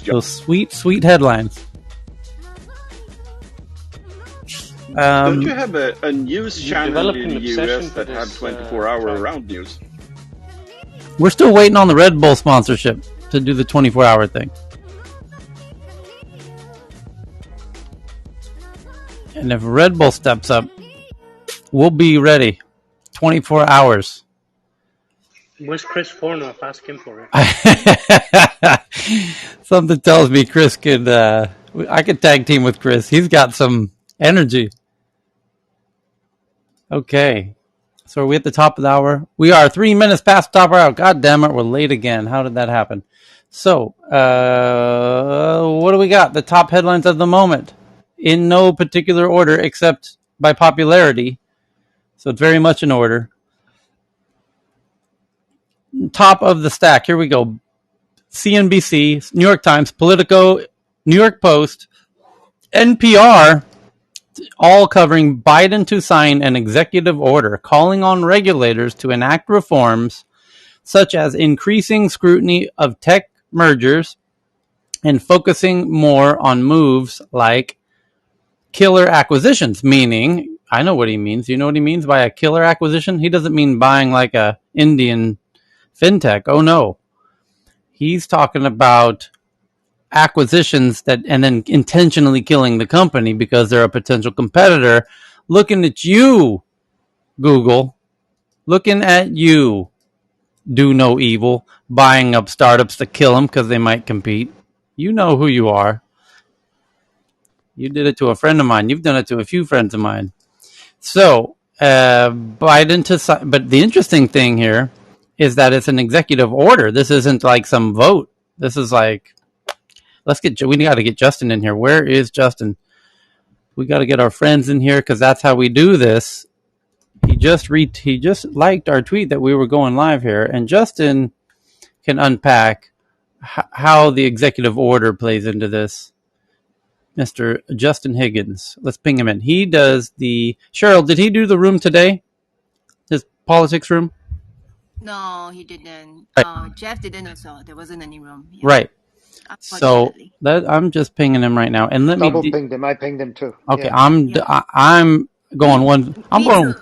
Those sweet, sweet headlines. Don't you have a news channel in the US that have 24-hour around news? We're still waiting on the Red Bull sponsorship to do the 24-hour thing. And if Red Bull steps up, we'll be ready. 24 hours. Where's Chris Fornoff? Ask him for it. Something tells me Chris could... I could tag team with Chris. He's got some energy. Okay. So are we at the top of the hour? We are 3 minutes past the top of the hour. God damn it, we're late again. How did that happen? So, what do we got? The top headlines of the moment. In no particular order except by popularity. So it's very much in order. Top of the stack. Here we go. CNBC, New York Times, Politico, New York Post, NPR, all covering Biden to sign an executive order calling on regulators to enact reforms such as increasing scrutiny of tech mergers and focusing more on moves like killer acquisitions, meaning, I know what he means. You know what he means by a killer acquisition? He doesn't mean buying like a Indian fintech. Oh no. He's talking about acquisitions that and then intentionally killing the company because they're a potential competitor. Looking at you, Google. Looking at you, do no evil, buying up startups to kill them because they might compete. You know who you are. You did it to a friend of mine. You've done it to a few friends of mine. So, Biden to sign. But the interesting thing here is that it's an executive order. This isn't like some vote. This is like, we got to get Justin in here. Where is Justin? We got to get our friends in here because that's how we do this. He just liked our tweet that we were going live here, and Justin can unpack how the executive order plays into this. Mr. Justin Higgins. Let's ping him in. He does the... Cheryl, did he do the room today? His politics room? No, he didn't. Right. Jeff didn't also. There wasn't any room. Yeah. Right. So I'm just pinging him right now. And let Double me... pinged him. I pinged him too. Okay, yeah. I'm going one... I'm going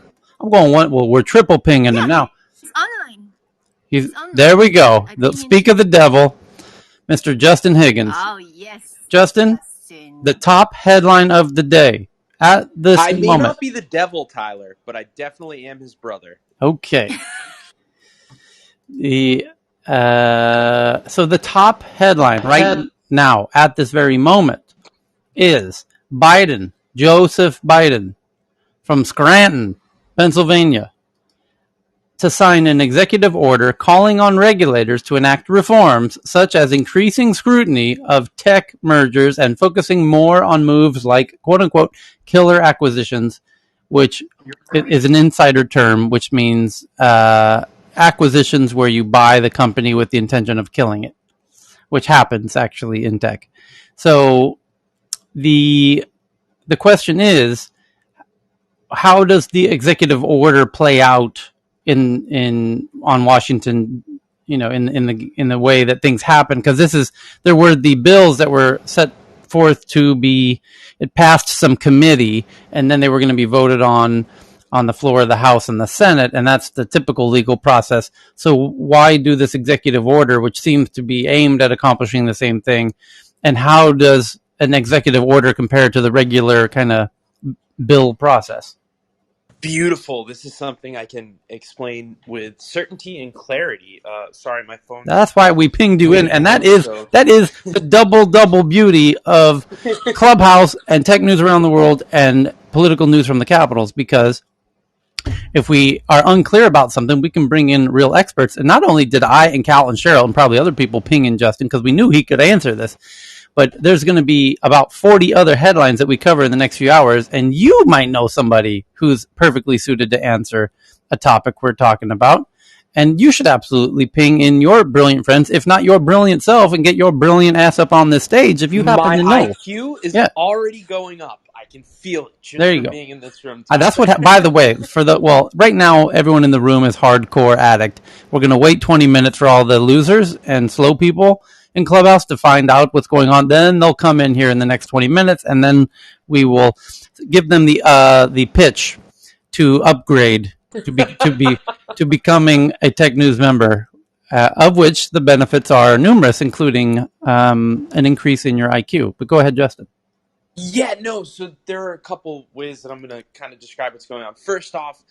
one... Well, we're triple pinging him now. He's online. He's online. There we go. Speak of the devil, Mr. Justin Higgins. Oh, yes. Justin, the top headline of the day at this moment. I may not be the devil, Tyler, but I definitely am his brother. Okay. So the top headline right now at this very moment is Joseph Biden from Scranton, Pennsylvania, to sign an executive order calling on regulators to enact reforms such as increasing scrutiny of tech mergers and focusing more on moves like quote-unquote killer acquisitions, which is an insider term, which means acquisitions where you buy the company with the intention of killing it, which happens actually in tech. So the question is, how does the executive order play out on Washington, in the way that things happen? Because there were the bills that were set forth it passed some committee, and then they were going to be voted on the floor of the House and the Senate, and that's the typical legal process. So why do this executive order, which seems to be aimed at accomplishing the same thing? And how does an executive order compare to the regular kind of bill process? Beautiful. This is something I can explain with certainty and clarity. Sorry, my phone. That's why we pinged you in, and that is the double beauty of Clubhouse and tech news around the world and political news from the capitals, because if we are unclear about something, we can bring in real experts. And not only did I and Cal and Cheryl and probably other people ping in Justin because we knew he could answer this, but there's going to be about 40 other headlines that we cover in the next few hours, and you might know somebody who's perfectly suited to answer a topic we're talking about. And you should absolutely ping in your brilliant friends, if not your brilliant self, and get your brilliant ass up on this stage if you happen to know. My IQ is already going up. I can feel it just there you from go. Being in this room. That's what. By the way, right now everyone in the room is hardcore addict. We're gonna wait 20 minutes for all the losers and slow people, in Clubhouse to find out what's going on. Then they'll come in here in the next 20 minutes, and then we will give them the pitch to upgrade to becoming a Tech News member, of which the benefits are numerous, including an increase in your IQ. But go ahead, Justin. Yeah, no, so there are a couple ways that I'm going to kind of describe what's going on. First off,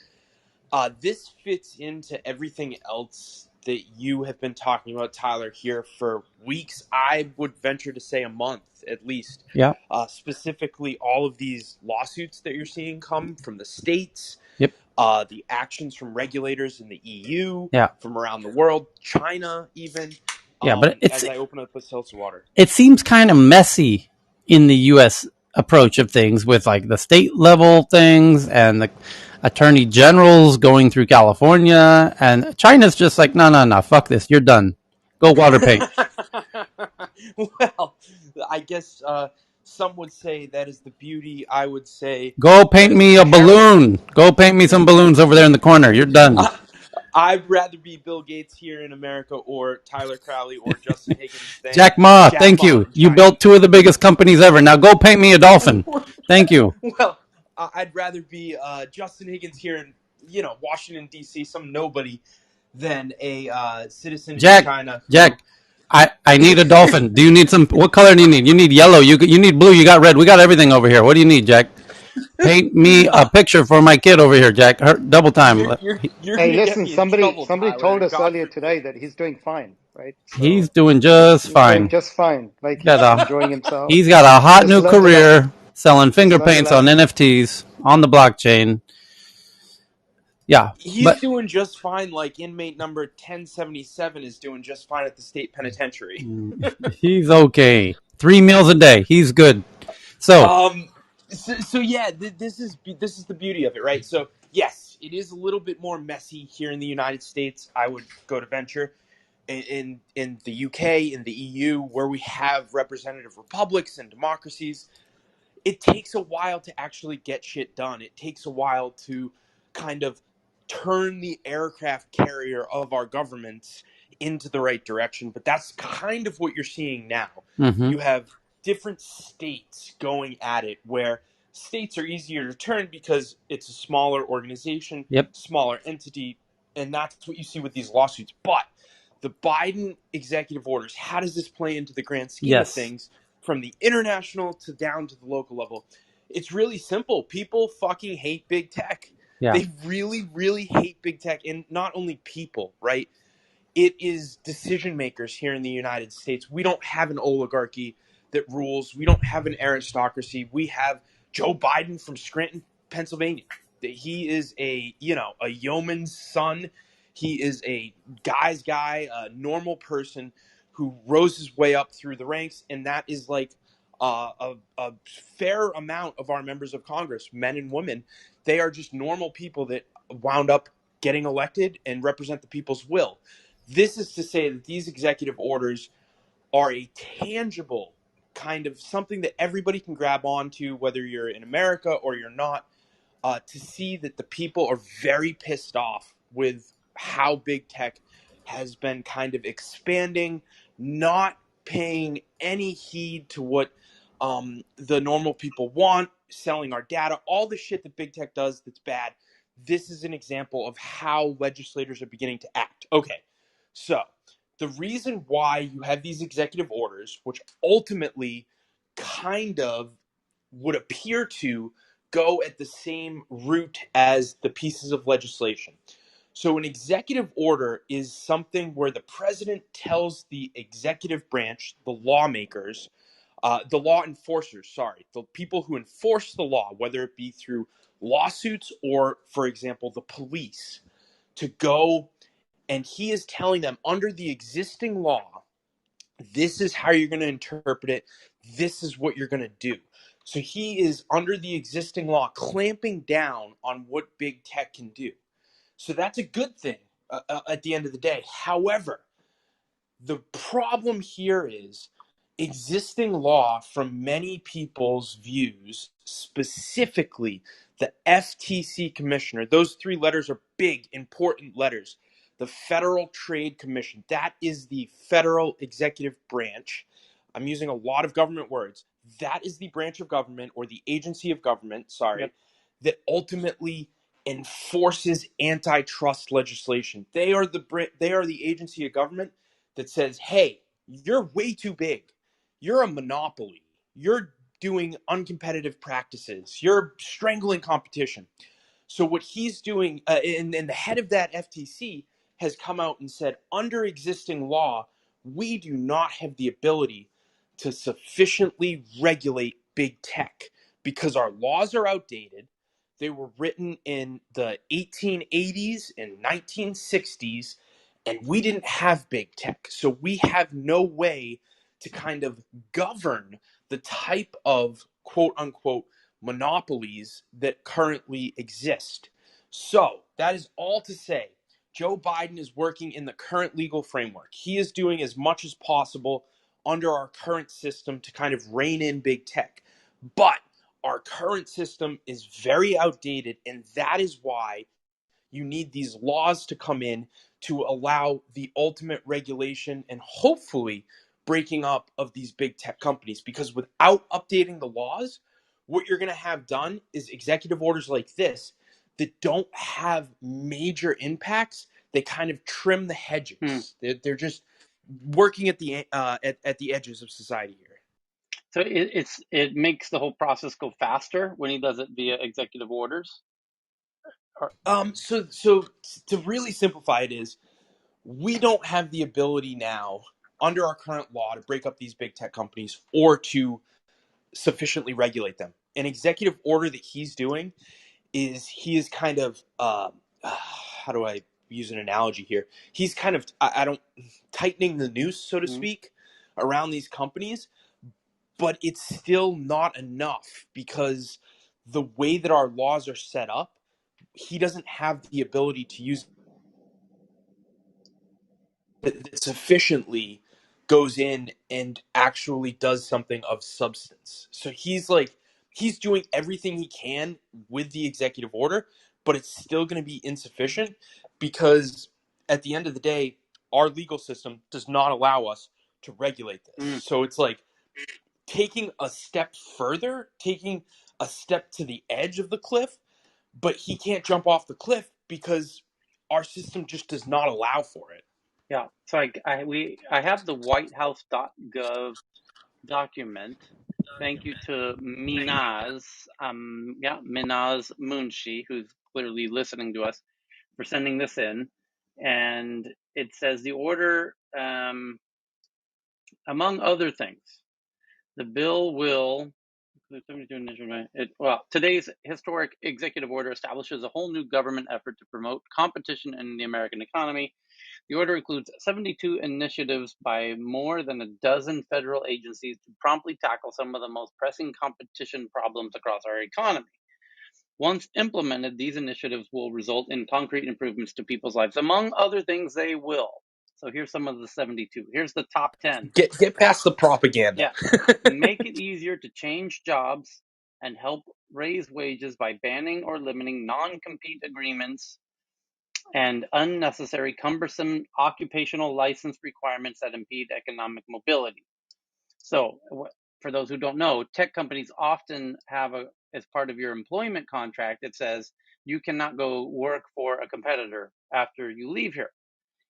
this fits into everything else that you have been talking about, Tyler, here for weeks. I would venture to say a month at least. Yeah. Specifically, all of these lawsuits that you're seeing come from the states. Yep. The actions from regulators in the EU, yeah. from around the world, China even. Yeah, but as I open up a seltzer water. It seems kind of messy in the U.S. approach of things with like the state level things and the attorney generals going through California, and China's just like, no, fuck this, you're done. Go water paint. Well, I guess some would say that is the beauty. I would say, go paint me a balloon. Go paint me some balloons over there in the corner. You're done. I'd rather be Bill Gates here in America or Tyler Crowley or Justin Higgins than Jack Ma. Thank you. You built two of the biggest companies ever. Now go paint me a dolphin. Thank you. Well, I'd rather be Justin Higgins here in Washington D.C. some nobody than a citizen in China. Jack. I need a dolphin. Do you need some? What color do you need? You need yellow. You need blue. You got red. We got everything over here. What do you need, Jack? Paint me a picture for my kid over here, Jack. Double time. You're hey, listen, somebody told us earlier today that he's doing fine, right? So he's doing just fine. Doing just fine. Like he's enjoying himself. He's got a hot new career selling finger paints on NFTs on the blockchain. Yeah. He's doing just fine, like inmate number 1077 is doing just fine at the state penitentiary. He's okay. 3 meals a day. He's good. So yeah, this is the beauty of it, right? So yes, it is a little bit more messy here in the United States. I would go to venture in the UK, in the EU, where we have representative republics and democracies. It takes a while to actually get shit done. It takes a while to kind of turn the aircraft carrier of our governments into the right direction. But that's kind of what you're seeing now. Mm-hmm. You have different states going at it, where states are easier to turn because it's a smaller organization, smaller entity, and that's what you see with these lawsuits. But the Biden executive orders, how does this play into the grand scheme of things from the international to down to the local level? It's really simple. People fucking hate big tech. Yeah. They really, really hate big tech. And not only people, right? It is decision makers here in the United States. We don't have an oligarchy that rules. We don't have an aristocracy. We have Joe Biden from Scranton, Pennsylvania. He is a yeoman's son. He is a guy's guy, a normal person who rose his way up through the ranks. And that is like a fair amount of our members of Congress, men and women. They are just normal people that wound up getting elected and represent the people's will. This is to say that these executive orders are a tangible kind of something that everybody can grab onto, whether you're in America or you're not, to see that the people are very pissed off with how big tech has been kind of expanding, not paying any heed to what the normal people want, selling our data, all the shit that big tech does that's bad. This is an example of how legislators are beginning to act. Okay, so the reason why you have these executive orders, which ultimately kind of would appear to go at the same route as the pieces of legislation. So an executive order is something where the president tells the executive branch, the lawmakers, the law enforcers, the people who enforce the law, whether it be through lawsuits or, for example, the police, to go, and he is telling them under the existing law, this is how you're going to interpret it. This is what you're going to do. So he is, under the existing law, clamping down on what big tech can do. So that's a good thing at the end of the day. However, the problem here is existing law, from many people's views, specifically the FTC commissioner. Those 3 letters are big, important letters. The Federal Trade Commission, that is the federal executive branch. I'm using a lot of government words. That is the branch of government, or the agency of government, that ultimately enforces antitrust legislation. They are the agency of government that says, hey, you're way too big. You're a monopoly. You're doing uncompetitive practices. You're strangling competition. So what he's doing, and the head of that FTC has come out and said, under existing law, we do not have the ability to sufficiently regulate big tech because our laws are outdated. They were written in the 1880s and 1960s, and we didn't have big tech. So we have no way to kind of govern the type of quote unquote monopolies that currently exist. So that is all to say, Joe Biden is working in the current legal framework. He is doing as much as possible under our current system to kind of rein in big tech. But our current system is very outdated, and that is why you need these laws to come in to allow the ultimate regulation and hopefully breaking up of these big tech companies. Because without updating the laws, what you're going to have done is executive orders like this that don't have major impacts. They kind of trim the hedges. They're just working at the at the edges of society here. So it makes the whole process go faster when he does it via executive orders. So to really simplify it is, we don't have the ability now under our current law to break up these big tech companies or to sufficiently regulate them. An executive order that he's doing is he is kind of how do I use an analogy here? He's kind of I don't tightening the noose, so to speak, around these companies, but it's still not enough because the way that our laws are set up, he doesn't have the ability to use that sufficiently goes in and actually does something of substance. So he's doing everything he can with the executive order, but it's still going to be insufficient because at the end of the day, our legal system does not allow us to regulate this. So it's like taking a step further, taking a step to the edge of the cliff, but he can't jump off the cliff because our system just does not allow for it. Yeah, so I have the whitehouse.gov document. Thank you to Minaz, Minaz Munshi, who's clearly listening to us, for sending this in. And it says the order, among other things, the bill will. Today's historic executive order establishes a whole new government effort to promote competition in the American economy. The order includes 72 initiatives by more than a dozen federal agencies to promptly tackle some of the most pressing competition problems across our economy. Once implemented, these initiatives will result in concrete improvements to people's lives. Among other things, they will. So here's some of the 72. Here's the top 10. Get past the propaganda. Yeah. Make it easier to change jobs and help raise wages by banning or limiting non-compete agreements and unnecessary cumbersome occupational license requirements that impede economic mobility. So, for those who don't know, tech companies often have as part of your employment contract, it says you cannot go work for a competitor after you leave here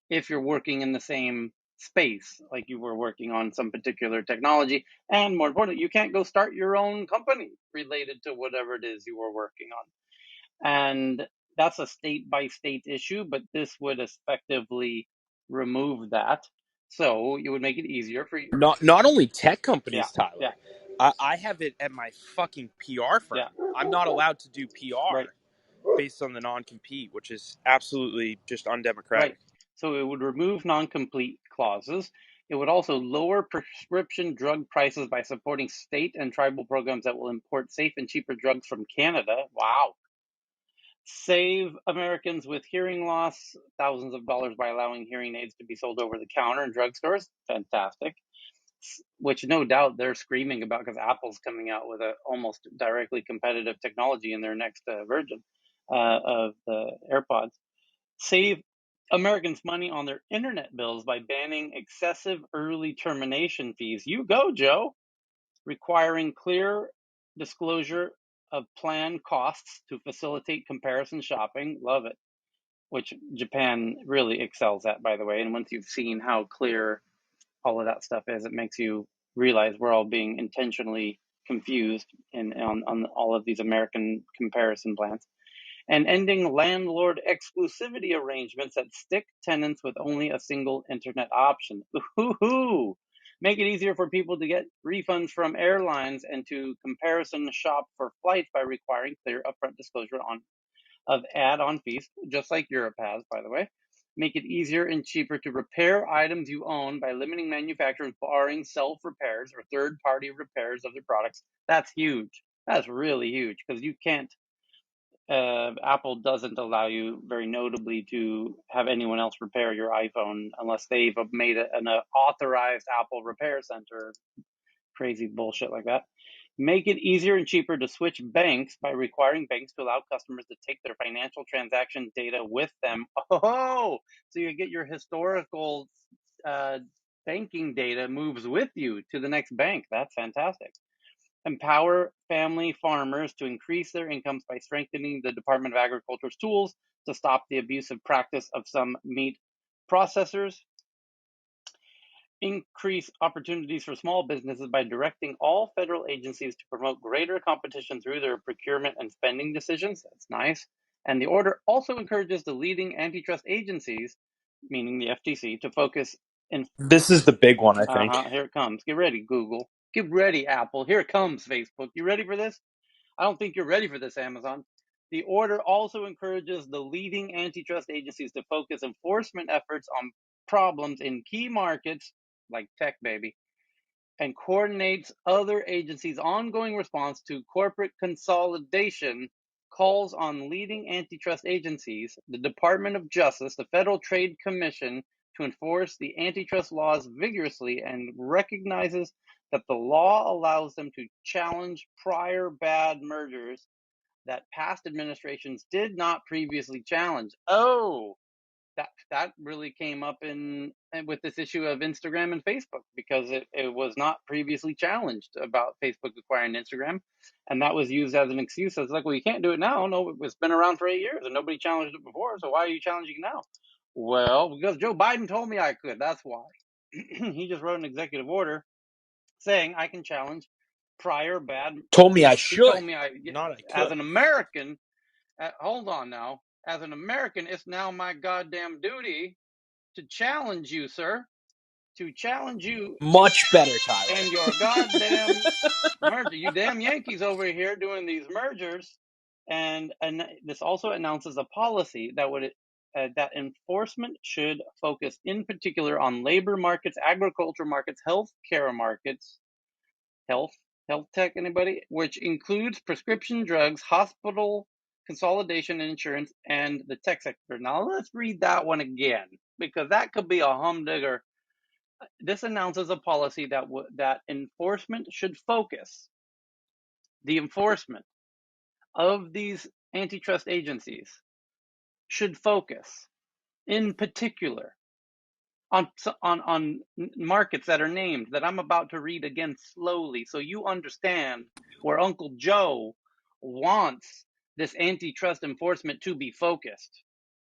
if you're working in the same space, like you were working on some particular technology. And more importantly, you can't go start your own company related to whatever it is you were working on. And that's a state by state issue, but this would effectively remove that. So you would make it easier for you. Not only tech companies, Yeah, Tyler. yeah. I have it at my fucking PR firm. Yeah. I'm not allowed to do PR Right. based on the non-compete, which is absolutely just undemocratic. Right. So it would remove non-compete clauses. It would also lower prescription drug prices by supporting state and tribal programs that will import safe and cheaper drugs from Canada. Wow. Save Americans with hearing loss thousands of dollars by allowing hearing aids to be sold over the counter in drugstores. Fantastic. Which no doubt they're screaming about because Apple's coming out with a almost directly competitive technology in their next version of the AirPods. Save Americans money on their internet bills by banning excessive early termination fees. You go, Joe. Requiring clear disclosure of plan costs to facilitate comparison shopping. Love it. Which Japan really excels at, by the way. And once you've seen how clear all of that stuff is, it makes you realize we're all being intentionally confused on all of these American comparison plans. And ending landlord exclusivity arrangements that stick tenants with only a single internet option. Ooh, make it easier for people to get refunds from airlines and to comparison shop for flights by requiring clear upfront disclosure of add-on fees, just like Europe has, by the way. Make it easier and cheaper to repair items you own by limiting manufacturers barring self-repairs or third-party repairs of their products. That's huge. That's really huge because you can't Apple doesn't allow you, very notably, to have anyone else repair your iPhone unless they've made an authorized Apple repair center. Crazy bullshit like that. Make it easier and cheaper to switch banks by requiring banks to allow customers to take their financial transaction data with them. Oh, so you get your historical banking data moves with you to the next bank. That's fantastic. Empower family farmers to increase their incomes by strengthening the Department of Agriculture's tools to stop the abusive practice of some meat processors. Increase opportunities for small businesses by directing all federal agencies to promote greater competition through their procurement and spending decisions. That's nice. And the order also encourages the leading antitrust agencies, meaning the FTC, to focus in. This is the big one, I think. Here it comes. Get ready, Google. Get ready, Apple. Here it comes, Facebook. You ready for this? I don't think you're ready for this, Amazon. The order also encourages the leading antitrust agencies to focus enforcement efforts on problems in key markets, like tech, baby, and coordinates other agencies' ongoing response to corporate consolidation. Calls on leading antitrust agencies, the Department of Justice, the Federal Trade Commission, to enforce the antitrust laws vigorously, and recognizes that the law allows them to challenge prior bad mergers that past administrations did not previously challenge. Oh, that really came up in with this issue of Instagram and Facebook, because it was not previously challenged about Facebook acquiring Instagram, and that was used as an excuse. It's like, well, you can't do it now. No, it's been around for 8 years and nobody challenged it before, so why are you challenging it now? Well, because Joe Biden told me I could. That's why. He just wrote an executive order saying I can challenge prior bad. Told me I He should. told me Not I could. as an American. Hold on now. As an American, it's now my goddamn duty to challenge you, sir. To challenge you. Much better, Tyler. And your goddamn merger. You damn Yankees over here doing these mergers. And this also announces a policy that would that enforcement should focus in particular on labor markets, agriculture markets, healthcare markets, health tech, anybody, which includes prescription drugs, hospital consolidation and insurance, and the tech sector. Now let's read that one again, because that could be a humdinger. This announces a policy that enforcement should focus. The enforcement of these antitrust agencies should focus in particular on markets that are named, that I'm about to read again slowly so you understand where Uncle Joe wants this antitrust enforcement to be focused.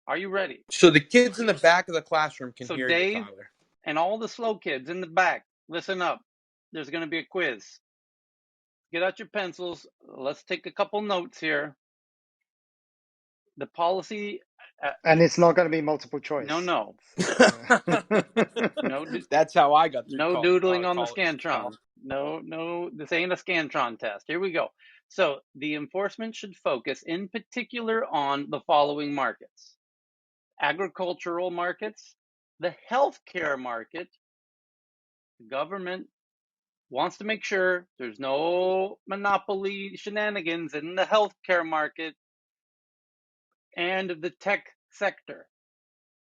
Are you ready? So the kids in the back of the classroom can hear Dave, you, Tyler. And all the slow kids in the back, listen up. There's going to be a quiz. Get out your pencils. Let's take a couple notes here. The policy. And it's not going to be multiple choice. No. No. That's how I got through. No doodling on the Scantron. No. This ain't a Scantron test. Here we go. So the enforcement should focus in particular on the following markets: agricultural markets, the healthcare market. The government wants to make sure there's no monopoly shenanigans in the healthcare market and the tech sector.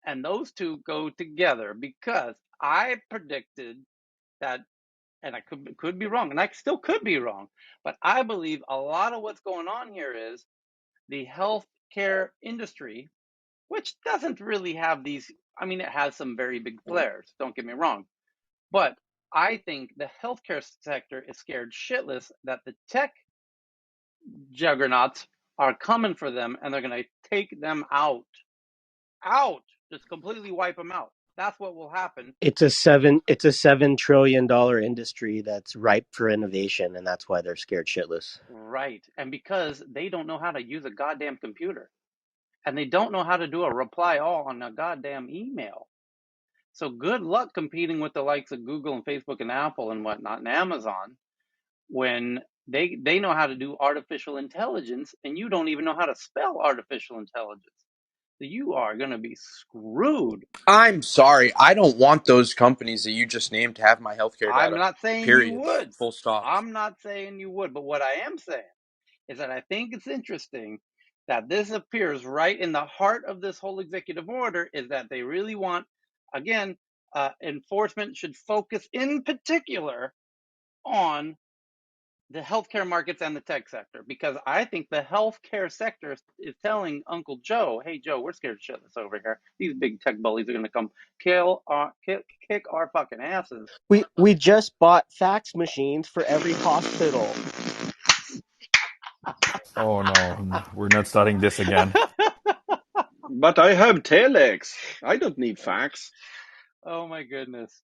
And those two go together, because I predicted that, and I could be wrong, and I still could be wrong, but I believe a lot of what's going on here is the healthcare industry which doesn't really have these. I mean, it has some very big players, don't get me wrong. But I think the healthcare sector is scared shitless that the tech juggernauts are coming for them and they're going to take them out. Just completely wipe them out. That's what will happen. It's a $7 trillion industry that's ripe for innovation, and that's why they're scared shitless. Right. And because they don't know how to use a goddamn computer. And they don't know how to do a reply all on a goddamn email. So good luck competing with the likes of Google and Facebook and Apple and whatnot and Amazon when they know how to do artificial intelligence and you don't even know how to spell artificial intelligence. So you are going to be screwed. I'm sorry. I don't want those companies that you just named to have my healthcare I'm data. not saying you Period. would. Full stop. I'm not saying you would. But what I am saying is that I think it's interesting that this appears right in the heart of this whole executive order is that they really want, again, enforcement should focus in particular on the healthcare markets and the tech sector, because I think the healthcare sector is telling Uncle Joe, hey, Joe, we're scared shitless over here. These big tech bullies are going to come kick our fucking asses. We just bought fax machines for every hospital. Oh no, we're not starting this again. But I have telex. I don't need fax. Oh my goodness.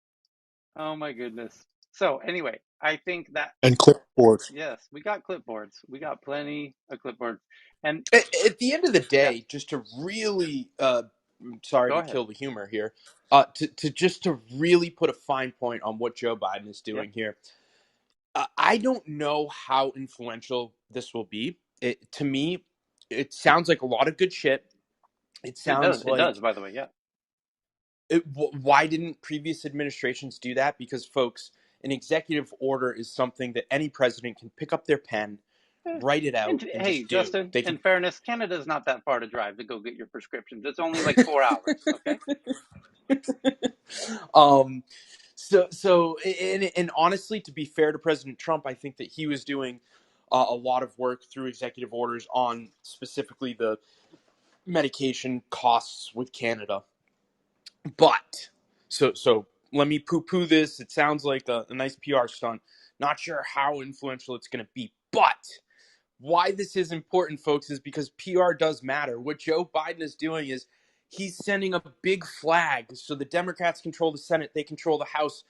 Oh my goodness. So anyway, I think that And clipboard. yes, we got clipboards. We got plenty of clipboards. And At the end of the yes, day, just to really, sorry go to ahead. kill the humor here, to really put a fine point on what Joe Biden is Yep. doing here. I don't know how influential this will be. To me, it sounds like a lot of good shit. It sounds It like does, by the way, yeah. why didn't previous administrations do that? Because, folks, an executive order is something that any president can pick up their pen, write it out, And and hey, just do. Justin, They in can. Fairness, Canada's not that far to drive to go get your prescriptions. It's only like 4 hours, okay? And honestly, to be fair to President Trump, I think that he was doing a lot of work through executive orders on specifically the medication costs with Canada. But so let me poo-poo this. It sounds like a nice PR stunt. Not sure how influential it's going to be, but why this is important, folks, is because PR does matter. What Joe Biden is doing is he's sending a big flag. So the Democrats control the Senate, they control the House.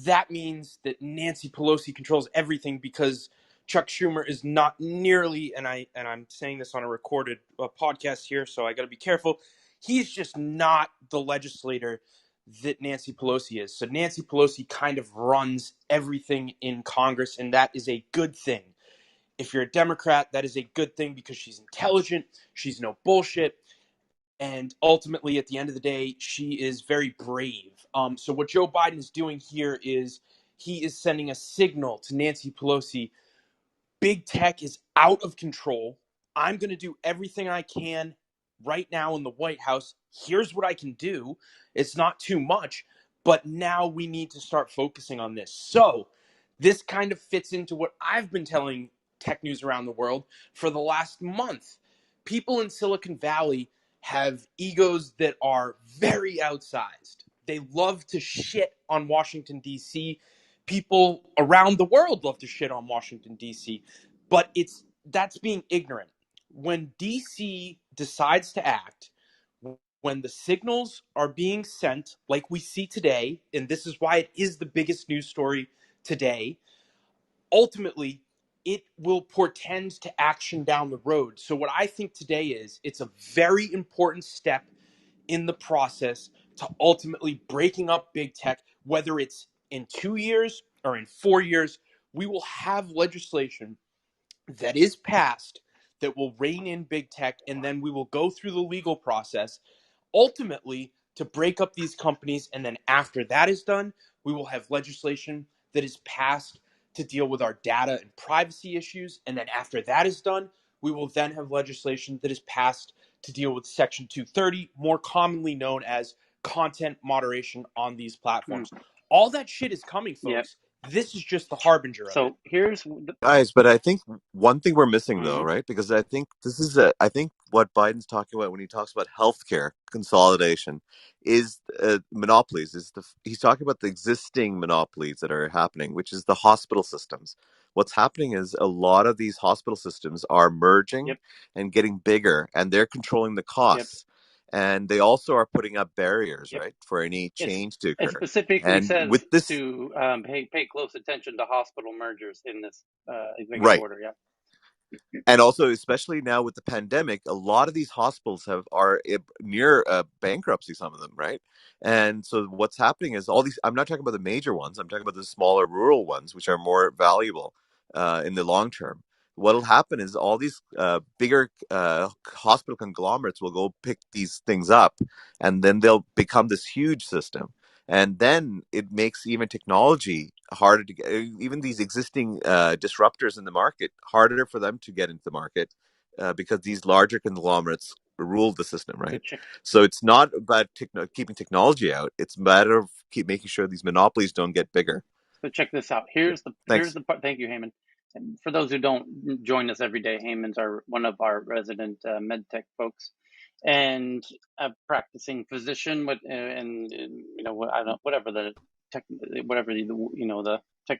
That means that Nancy Pelosi controls everything because Chuck Schumer is not nearly, and I'm saying this on a recorded podcast here, so I got to be careful. He's just not the legislator that Nancy Pelosi is. So Nancy Pelosi kind of runs everything in Congress, and that is a good thing. If you're a Democrat, that is a good thing because she's intelligent, she's no bullshit, and ultimately, at the end of the day, she is very brave. So what Joe Biden is doing here is he is sending a signal to Nancy Pelosi. Big tech is out of control. I'm going to do everything I can right now in the White House. Here's what I can do. It's not too much, but now we need to start focusing on this. So this kind of fits into what I've been telling tech news around the world for the last month. People in Silicon Valley have egos that are very outsized. They love to shit on Washington, D.C. People around the world love to shit on Washington, D.C., but that's being ignorant. When D.C. decides to act, when the signals are being sent, like we see today, and this is why it is the biggest news story today, ultimately, it will portend to action down the road. So what I think today is, it's a very important step in the process to ultimately breaking up big tech, whether it's in 2 years or in 4 years. We will have legislation that is passed that will rein in big tech, and then we will go through the legal process ultimately to break up these companies. And then after that is done, we will have legislation that is passed to deal with our data and privacy issues. And then after that is done, we will then have legislation that is passed to deal with Section 230, more commonly known as content moderation on these platforms. All that shit is coming, Yep. folks. This is just the harbinger of it. So here's Guys, but I think one thing we're missing though, Mhm. right? Because I think this is I think what Biden's talking about when he talks about healthcare consolidation is monopolies. He's talking about the existing monopolies that are happening, which is the hospital systems. What's happening is a lot of these hospital systems are merging Yep. and getting bigger, and they're controlling the Yep. costs. And they also are putting up barriers, Yep. right, for any change to It occur. specifically And says with this, to pay close attention to hospital mergers in this executive right. order. Yeah. And also, especially now with the pandemic, a lot of these hospitals are near bankruptcy, some of them, right? And so what's happening is all these, I'm not talking about the major ones, I'm talking about the smaller rural ones, which are more valuable in the long term. What'll happen is all these bigger hospital conglomerates will go pick these things up, and then they'll become this huge system. And then it makes even technology harder to get, even these existing disruptors in the market, harder for them to get into the market because these larger conglomerates rule the system, right? So it's not about keeping technology out. It's a matter of making sure these monopolies don't get bigger. So check this out. Here's Thanks. the part. Thank you, Heyman. And for those who don't join us every day, Heyman's one of our resident med tech folks, and a practicing physician. You know what I don't whatever the tech whatever the you know the tech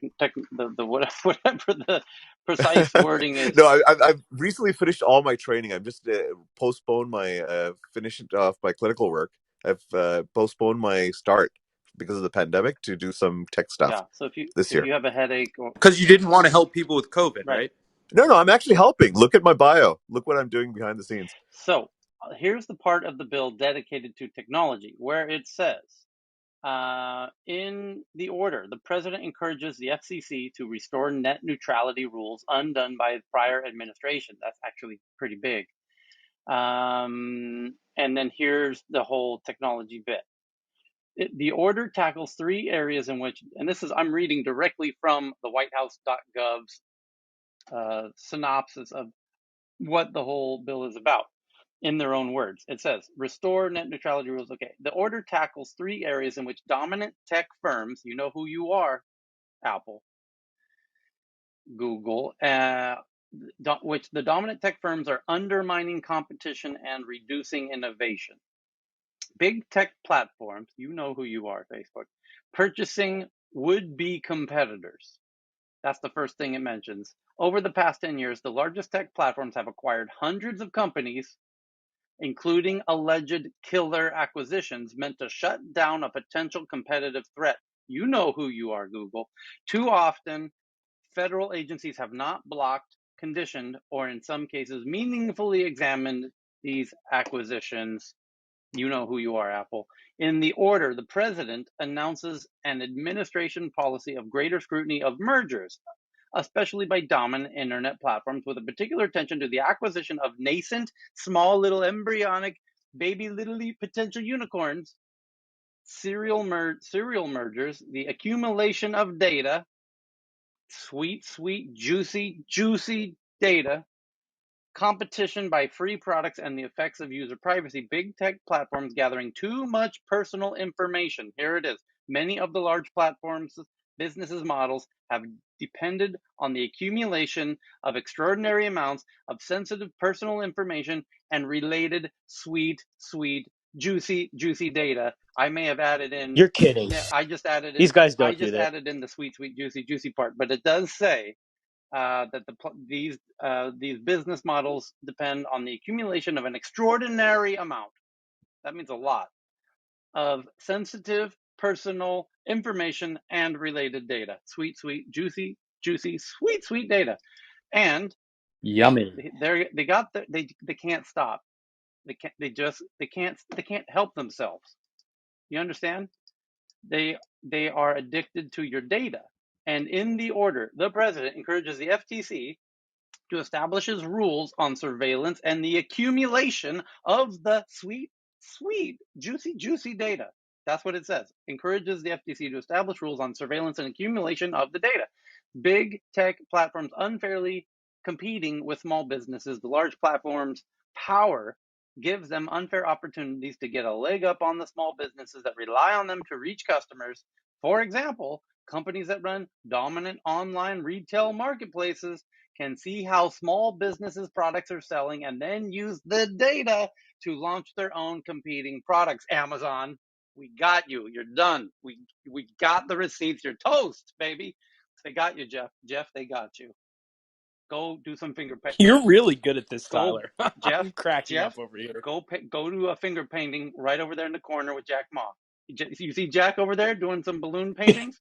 the whatever the precise wording is. No, I've recently finished all my training. I've just postponed my finishing off my clinical work. I've postponed my start because of the pandemic to do some tech stuff Yeah. So this year. if you have a headache or Because you didn't want to help people with COVID, right. right? No, I'm actually helping. Look at my bio. Look what I'm doing behind the scenes. So here's the part of the bill dedicated to technology where it says, in the order, the president encourages the FCC to restore net neutrality rules undone by the prior administration. That's actually pretty big. And then here's the whole technology bit. The order tackles three areas in which, and this is, I'm reading directly from the whitehouse.gov's synopsis of what the whole bill is about in their own words. It says, restore net neutrality rules. Okay. The order tackles three areas in which dominant tech firms, you know who you are, Apple, Google, which the dominant tech firms are undermining competition and reducing innovation. Big tech platforms, you know who you are, Facebook, purchasing would-be competitors. That's the first thing it mentions. Over the past 10 years, the largest tech platforms have acquired hundreds of companies, including alleged killer acquisitions meant to shut down a potential competitive threat. You know who you are, Google. Too often, federal agencies have not blocked, conditioned, or in some cases, meaningfully examined these acquisitions. You know who you are, Apple. In the order, the president announces an administration policy of greater scrutiny of mergers, especially by dominant internet platforms, with a particular attention to the acquisition of nascent, small, little embryonic, baby, little potential unicorns, serial mergers, the accumulation of data, sweet, juicy data, competition by free products, and the effects of user privacy. Big tech platforms gathering too much personal information. Here it is. Many of the large platforms' businesses models have depended on the accumulation of extraordinary amounts of sensitive personal information and related sweet, juicy data. I may have added in. You're kidding. I just added in. These guys I don't do just that. added in the sweet, juicy part, but it does say that these business models depend on the accumulation of an extraordinary amount. That means a lot of sensitive personal information and related data. Sweet, juicy, sweet data. And Yummy. they can't stop. They can't help themselves. You understand? They are addicted to your data. And in the order, the president encourages the FTC to establish his rules on surveillance and the accumulation of the sweet, juicy data. That's what it says. Encourages the FTC to establish rules on surveillance and accumulation of the data. Big tech platforms unfairly competing with small businesses. The large platforms' power gives them unfair opportunities to get a leg up on the small businesses that rely on them to reach customers. For example, Companies that run dominant online retail marketplaces can see how small businesses' products are selling and then use the data to launch their own competing products. Amazon, we got you. You're done. We got the receipts. You're toast, baby. They got you, Jeff. Jeff, they got you. Go do some finger painting. You're really good at this, Go, Tyler. Jeff. I'm cracking Jeff, up over here. go to a finger painting right over there in the corner with Jack Ma. You see Jack over there doing some balloon paintings?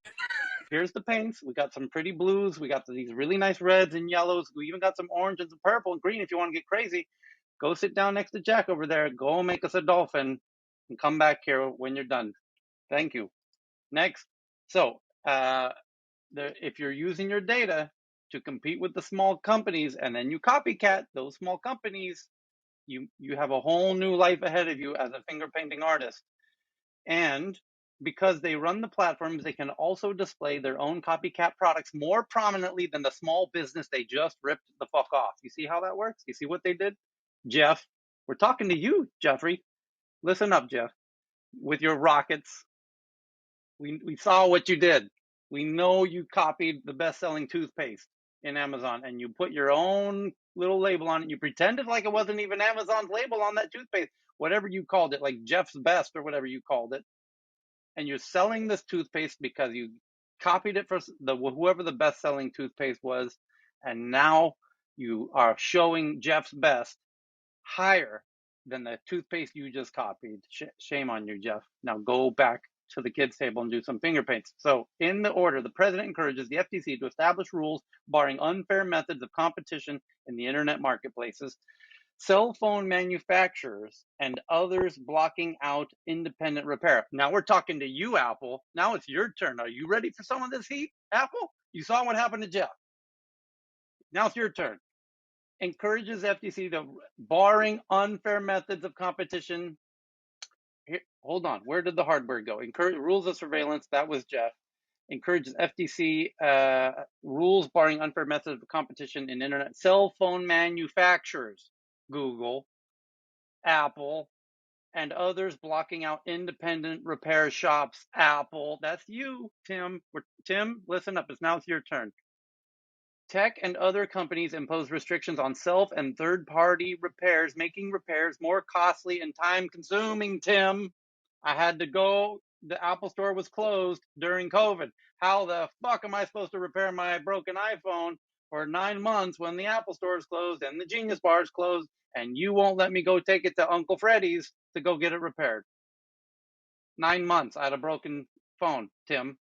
Here's the paints. We got some pretty blues. We got these really nice reds and yellows. We even got some orange and some purple and green if you want to get crazy. Go sit down next to Jack over there. Go make us a dolphin and come back here when you're done. Thank you. Next. So, if you're using your data to compete with the small companies and then you copycat those small companies, you have a whole new life ahead of you as a finger painting artist. And because they run the platforms, they can also display their own copycat products more prominently than the small business they just ripped the fuck off. You see how that works? You see what they did? Jeff, we're talking to you, Jeffrey. Listen up, Jeff. With your rockets, we saw what you did. We know you copied the best-selling toothpaste in Amazon and you put your own little label on it. You pretended like it wasn't even Amazon's label on that toothpaste, whatever you called it, like Jeff's Best or whatever you called it. And you're selling this toothpaste because you copied it for whoever the best-selling toothpaste was, and now you are showing Jeff's Best higher than the toothpaste you just copied. Shame on you, Jeff. Now go back to the kids' table and do some finger paints. So, in the order, the president encourages the FTC to establish rules barring unfair methods of competition in the internet marketplaces, cell phone manufacturers, and others blocking out independent repair. Now we're talking to you, Apple. Now it's your turn. Are you ready for some of this heat, Apple? You saw what happened to Jeff. Now it's your turn. Encourages FTC to barring unfair methods of competition. Here, hold on. Where did the hardware go? Encourage rules of surveillance. That was Jeff. Encourages FTC rules barring unfair methods of competition in internet cell phone manufacturers. Google, Apple, and others blocking out independent repair shops. Apple, that's you, Tim. Tim, listen up. Now it's your turn. Tech and other companies impose restrictions on self and third-party repairs, making repairs more costly and time-consuming, Tim. I had to go. The Apple store was closed during COVID. How the fuck am I supposed to repair my broken iPhone for 9 months when the Apple store is closed and the Genius Bar is closed and you won't let me go take it to Uncle Freddy's to go get it repaired? 9 months I had a broken phone, Tim.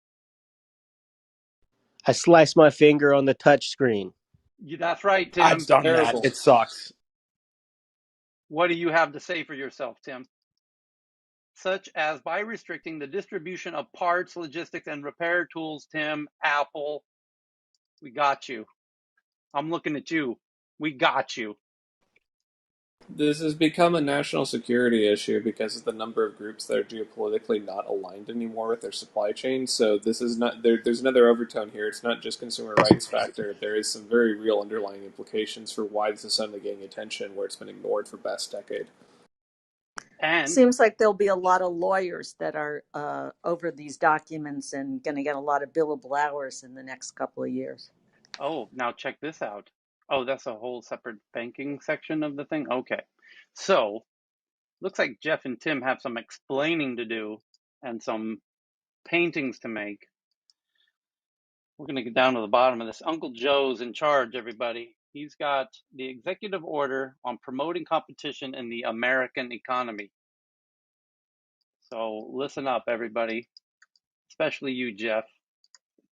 I sliced my finger on the touch screen. That's right, Tim. I've done Terrible. that. It sucks. What do you have to say for yourself, Tim? Such as by restricting the distribution of parts, logistics, and repair tools, Tim, Apple. We got you. I'm looking at you. We got you. This has become a national security issue because of the number of groups that are geopolitically not aligned anymore with their supply chain. So this is not there's another overtone here. It's not just consumer rights factor. There is some very real underlying implications for why this is suddenly getting attention where it's been ignored for the past decade. And seems like there'll be a lot of lawyers that are over these documents and going to get a lot of billable hours in the next couple of years. oh, now check this out. Oh, that's a whole separate banking section of the thing? Okay. So, looks like Jeff and Tim have some explaining to do and some paintings to make. We're going to get down to the bottom of this. Uncle Joe's in charge, everybody. He's got the executive order on promoting competition in the American economy. So listen up, everybody, especially you, Jeff,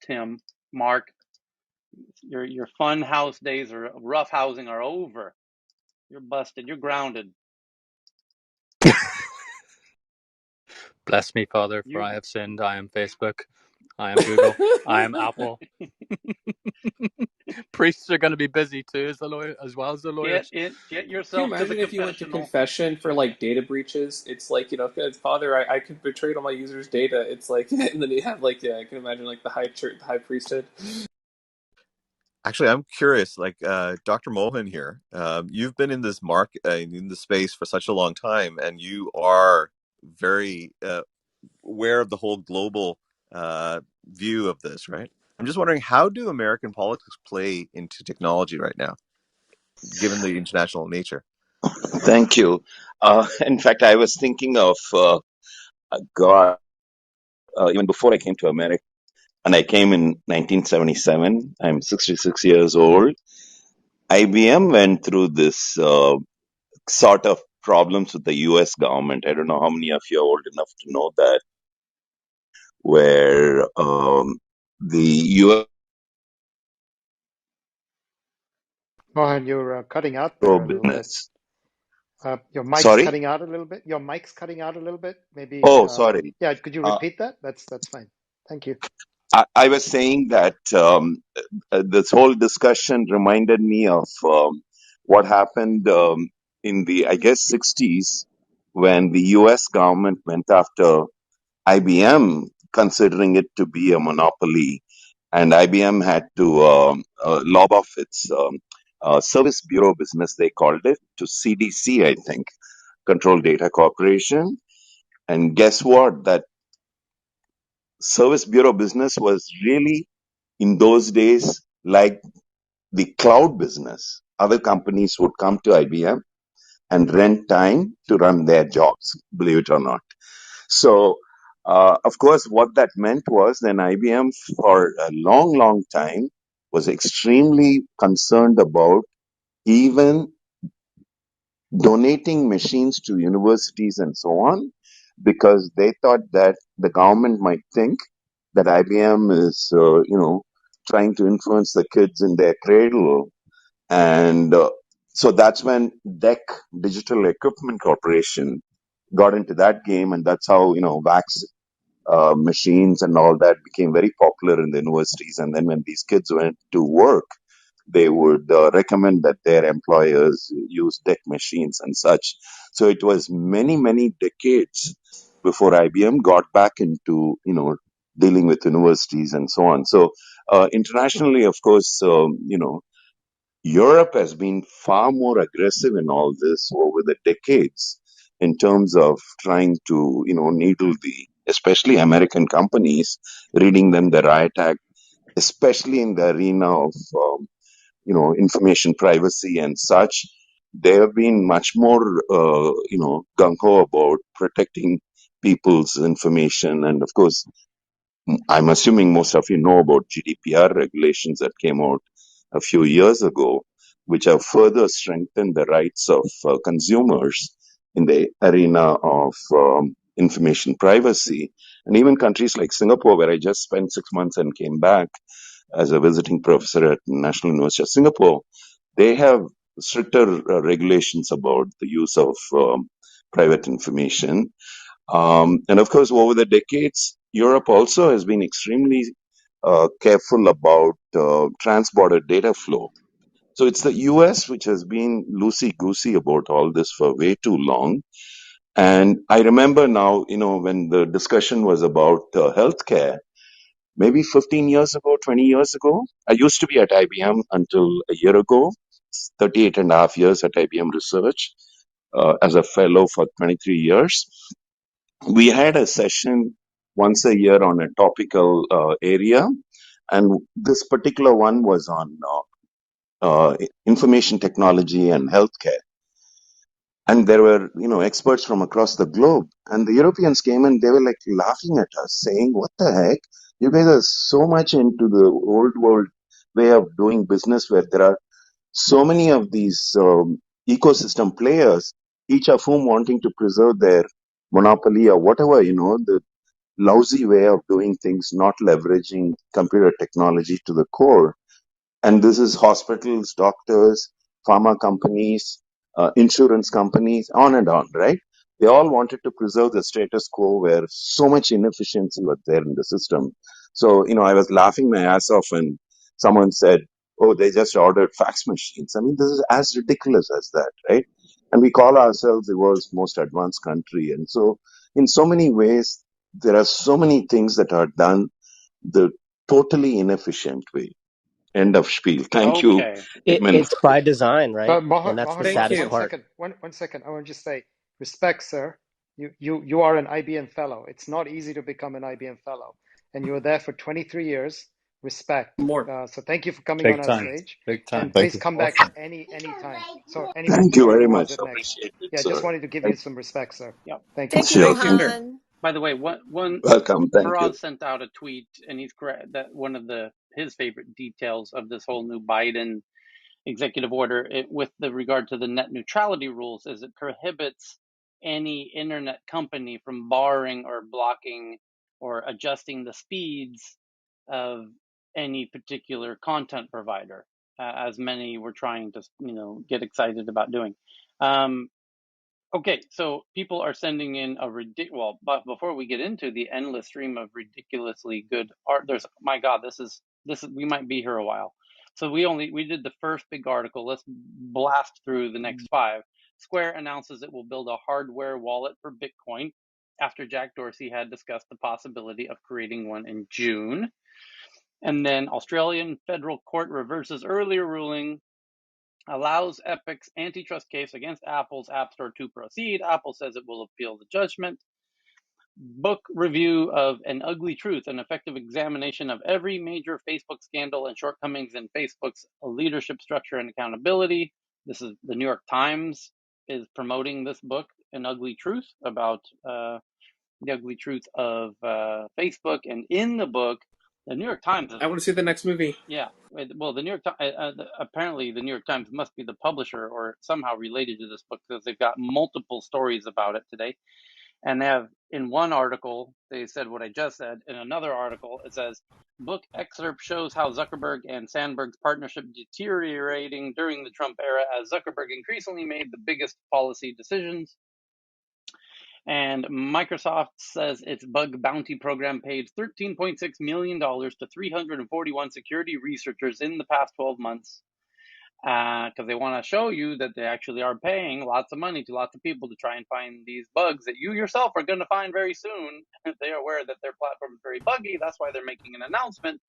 Tim, Mark. Your fun house days or rough housing are over. You're busted. You're grounded. Bless me, Father, for I have sinned. I am Facebook. I am Google. I am Apple. Priests are going to be busy too, as well as the lawyers. Get yourself Can you imagine if you went to confession for like data breaches? It's like, you know, Father, I could betray all my users' data. It's like, and then you have like, yeah, I can imagine like the high priesthood. Actually, I'm curious, like Dr. Mohan here, you've been in this in the space for such a long time, and you are very aware of the whole global view of this, right? I'm just wondering, how do American politics play into technology right now, given the international nature? Thank you. In fact, I was thinking of God even before I came to America, and I came in 1977. I'm 66 years old. IBM went through this sort of problems with the U.S. government. I don't know how many of you are old enough to know that, where the U.S. Mohan, you're cutting out there a little bit. business. Your mic's Sorry? cutting out a little bit. Your mic's cutting out a little bit. Maybe, Oh, sorry. yeah, could you repeat that? That's fine. Thank you. I was saying that this whole discussion reminded me of what happened in the, I guess, 60s when the US government went after IBM, considering it to be a monopoly. And IBM had to lob off its Service Bureau business, they called it, to CDC, I think, Control Data Corporation. And guess what? That Service Bureau business was really, in those days, like the cloud business. Other companies would come to IBM and rent time to run their jobs, believe it or not. So, of course, what that meant was then IBM for a long, long time was extremely concerned about even donating machines to universities and so on, because they thought that the government might think that IBM is, trying to influence the kids in their cradle. And so that's when DEC, Digital Equipment Corporation, got into that game. And that's how, VAX machines and all that became very popular in the universities. And then when these kids went to work, they would recommend that their employers use tech machines and such. So it was many, many decades before IBM got back into, dealing with universities and so on. So internationally, of course, Europe has been far more aggressive in all this over the decades in terms of trying to, needle the, especially American companies, reading them the riot act, especially in the arena of information privacy and such. They have been much more, gung ho about protecting people's information. And of course, I'm assuming most of you know about GDPR regulations that came out a few years ago, which have further strengthened the rights of consumers in the arena of information privacy. And even countries like Singapore, where I just spent 6 months and came back as a visiting professor at National University of Singapore, they have stricter regulations about the use of private information. And of course, over the decades, Europe also has been extremely careful about trans-border data flow. So it's the US which has been loosey-goosey about all this for way too long. And I remember now, when the discussion was about healthcare, maybe 15 years ago, 20 years ago, I used to be at IBM until a year ago, 38 and a half years at IBM Research as a fellow for 23 years. We had a session once a year on a topical area, and this particular one was on information technology and healthcare. And there were, experts from across the globe. And the Europeans came and they were like laughing at us, saying, "What the heck? You guys are so much into the old world way of doing business where there are so many of these ecosystem players, each of whom wanting to preserve their monopoly or whatever, the lousy way of doing things, not leveraging computer technology to the core." And this is hospitals, doctors, pharma companies, insurance companies, on and on, right? They all wanted to preserve the status quo where so much inefficiency was there in the system. So, I was laughing my ass off when someone said, "Oh, they just ordered fax machines." I mean, this is as ridiculous as that, right? And we call ourselves the world's most advanced country. And so, in so many ways, there are so many things that are done the totally inefficient way. End of spiel. Thank you, Okay. Edmund. It's by design, right? But And that's the Mohan, Thank saddest you. one part. second, one second. I want to just say, respect, sir. You are an IBM fellow. It's not easy to become an IBM fellow. and you were there for 23 years. Respect. More. So thank you for coming on Big our time. stage, Big time. and Thank please you. come back Awesome. any time. So anyway, Thank you sorry, very who was much. it next? Appreciate it, Yeah, I just sir. wanted to give you some respect, sir. Yep. Thank you. Thank you, Sure. Thank you. Sure. Mohan. By the way, one Welcome. Thank you. Faraz sent out a tweet, and he's correct that one of his favorite details of this whole new Biden executive order with the regard to the net neutrality rules is it prohibits any internet company from barring or blocking or adjusting the speeds of any particular content provider, as many were trying to get excited about doing. Okay, so people are sending in but before we get into the endless stream of ridiculously good art, my God, this is we might be here a while. So we did the first big article. Let's blast through the next five. Square announces it will build a hardware wallet for Bitcoin after Jack Dorsey had discussed the possibility of creating one in June. And then Australian federal court reverses earlier ruling, allows Epic's antitrust case against Apple's App Store to proceed. Apple says it will appeal the judgment. Book review of An Ugly Truth, an effective examination of every major Facebook scandal and shortcomings in Facebook's leadership structure and accountability. This is the New York Times is promoting this book, An Ugly Truth, about the ugly truth of Facebook. And in the book, the New York Times is I want to see the next movie. yeah. Well, the New York Times, apparently the New York Times must be the publisher or somehow related to this book because they've got multiple stories about it today. And they have, in one article, they said what I just said. In another article, it says, book excerpt shows how Zuckerberg and Sandberg's partnership deteriorating during the Trump era as Zuckerberg increasingly made the biggest policy decisions. And Microsoft says its bug bounty program paid $13.6 million to 341 security researchers in the past 12 months because they want to show you that they actually are paying lots of money to lots of people to try and find these bugs that you yourself are going to find very soon. They are aware that their platform is very buggy. That's why they're making an announcement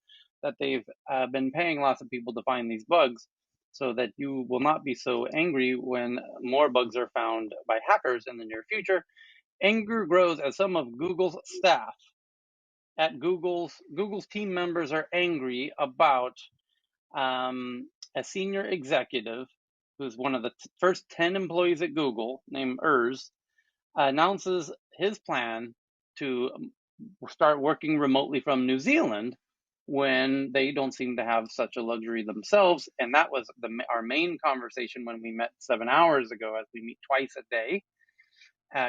that they've been paying lots of people to find these bugs so that you will not be so angry when more bugs are found by hackers in the near future. Anger grows as some of Google's staff at Google's team members are angry about a senior executive who's one of the first 10 employees at Google named Urs announces his plan to start working remotely from New Zealand when they don't seem to have such a luxury themselves. And that was our main conversation when we met 7 hours ago, as we meet twice a day.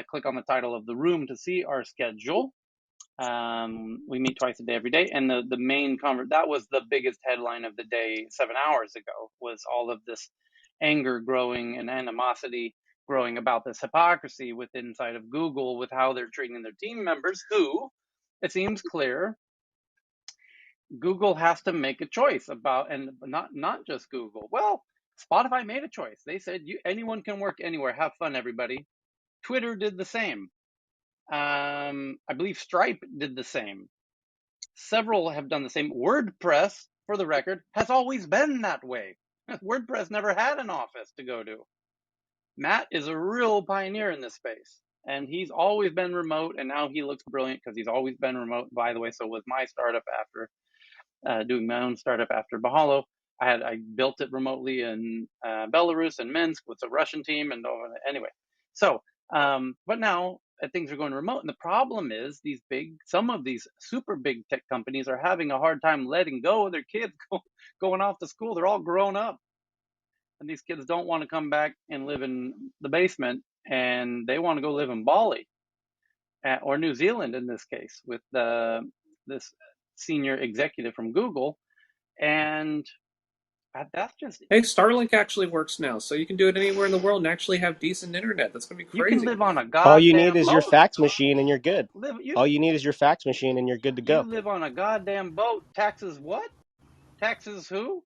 Click on the title of the room to see our schedule. We meet twice a day every day, and the main that was the biggest headline of the day 7 hours ago, was all of this anger growing and animosity growing about this hypocrisy inside of Google with how they're treating their team members, who, it seems clear, Google has to make a choice about, and not just Google. Well, Spotify made a choice. They said anyone can work anywhere. Have fun, everybody. Twitter did the same. I believe Stripe did the same. Several have done the same. WordPress, for the record, has always been that way. WordPress never had an office to go to. Matt is a real pioneer in this space, and he's always been remote, and now he looks brilliant because he's always been remote. By the way, so was my startup after doing my own startup after Bahalo. I built it remotely in Belarus and Minsk with a Russian team, and anyway. So, but now things are going remote, and the problem is some of these super big tech companies are having a hard time letting go of their kids going off to school. They're all grown up, and these kids don't want to come back and live in the basement, and they want to go live in Bali or New Zealand in this case with this senior executive from Google. And that's just, Hey, Starlink actually works now, so you can do it anywhere in the world and actually have decent internet. That's gonna be you can crazy. live on a All you need goddamn is your boat. fax machine and you're good. You All you need is your fax machine and you're good to you go. live on a goddamn boat. Taxes what? Taxes who?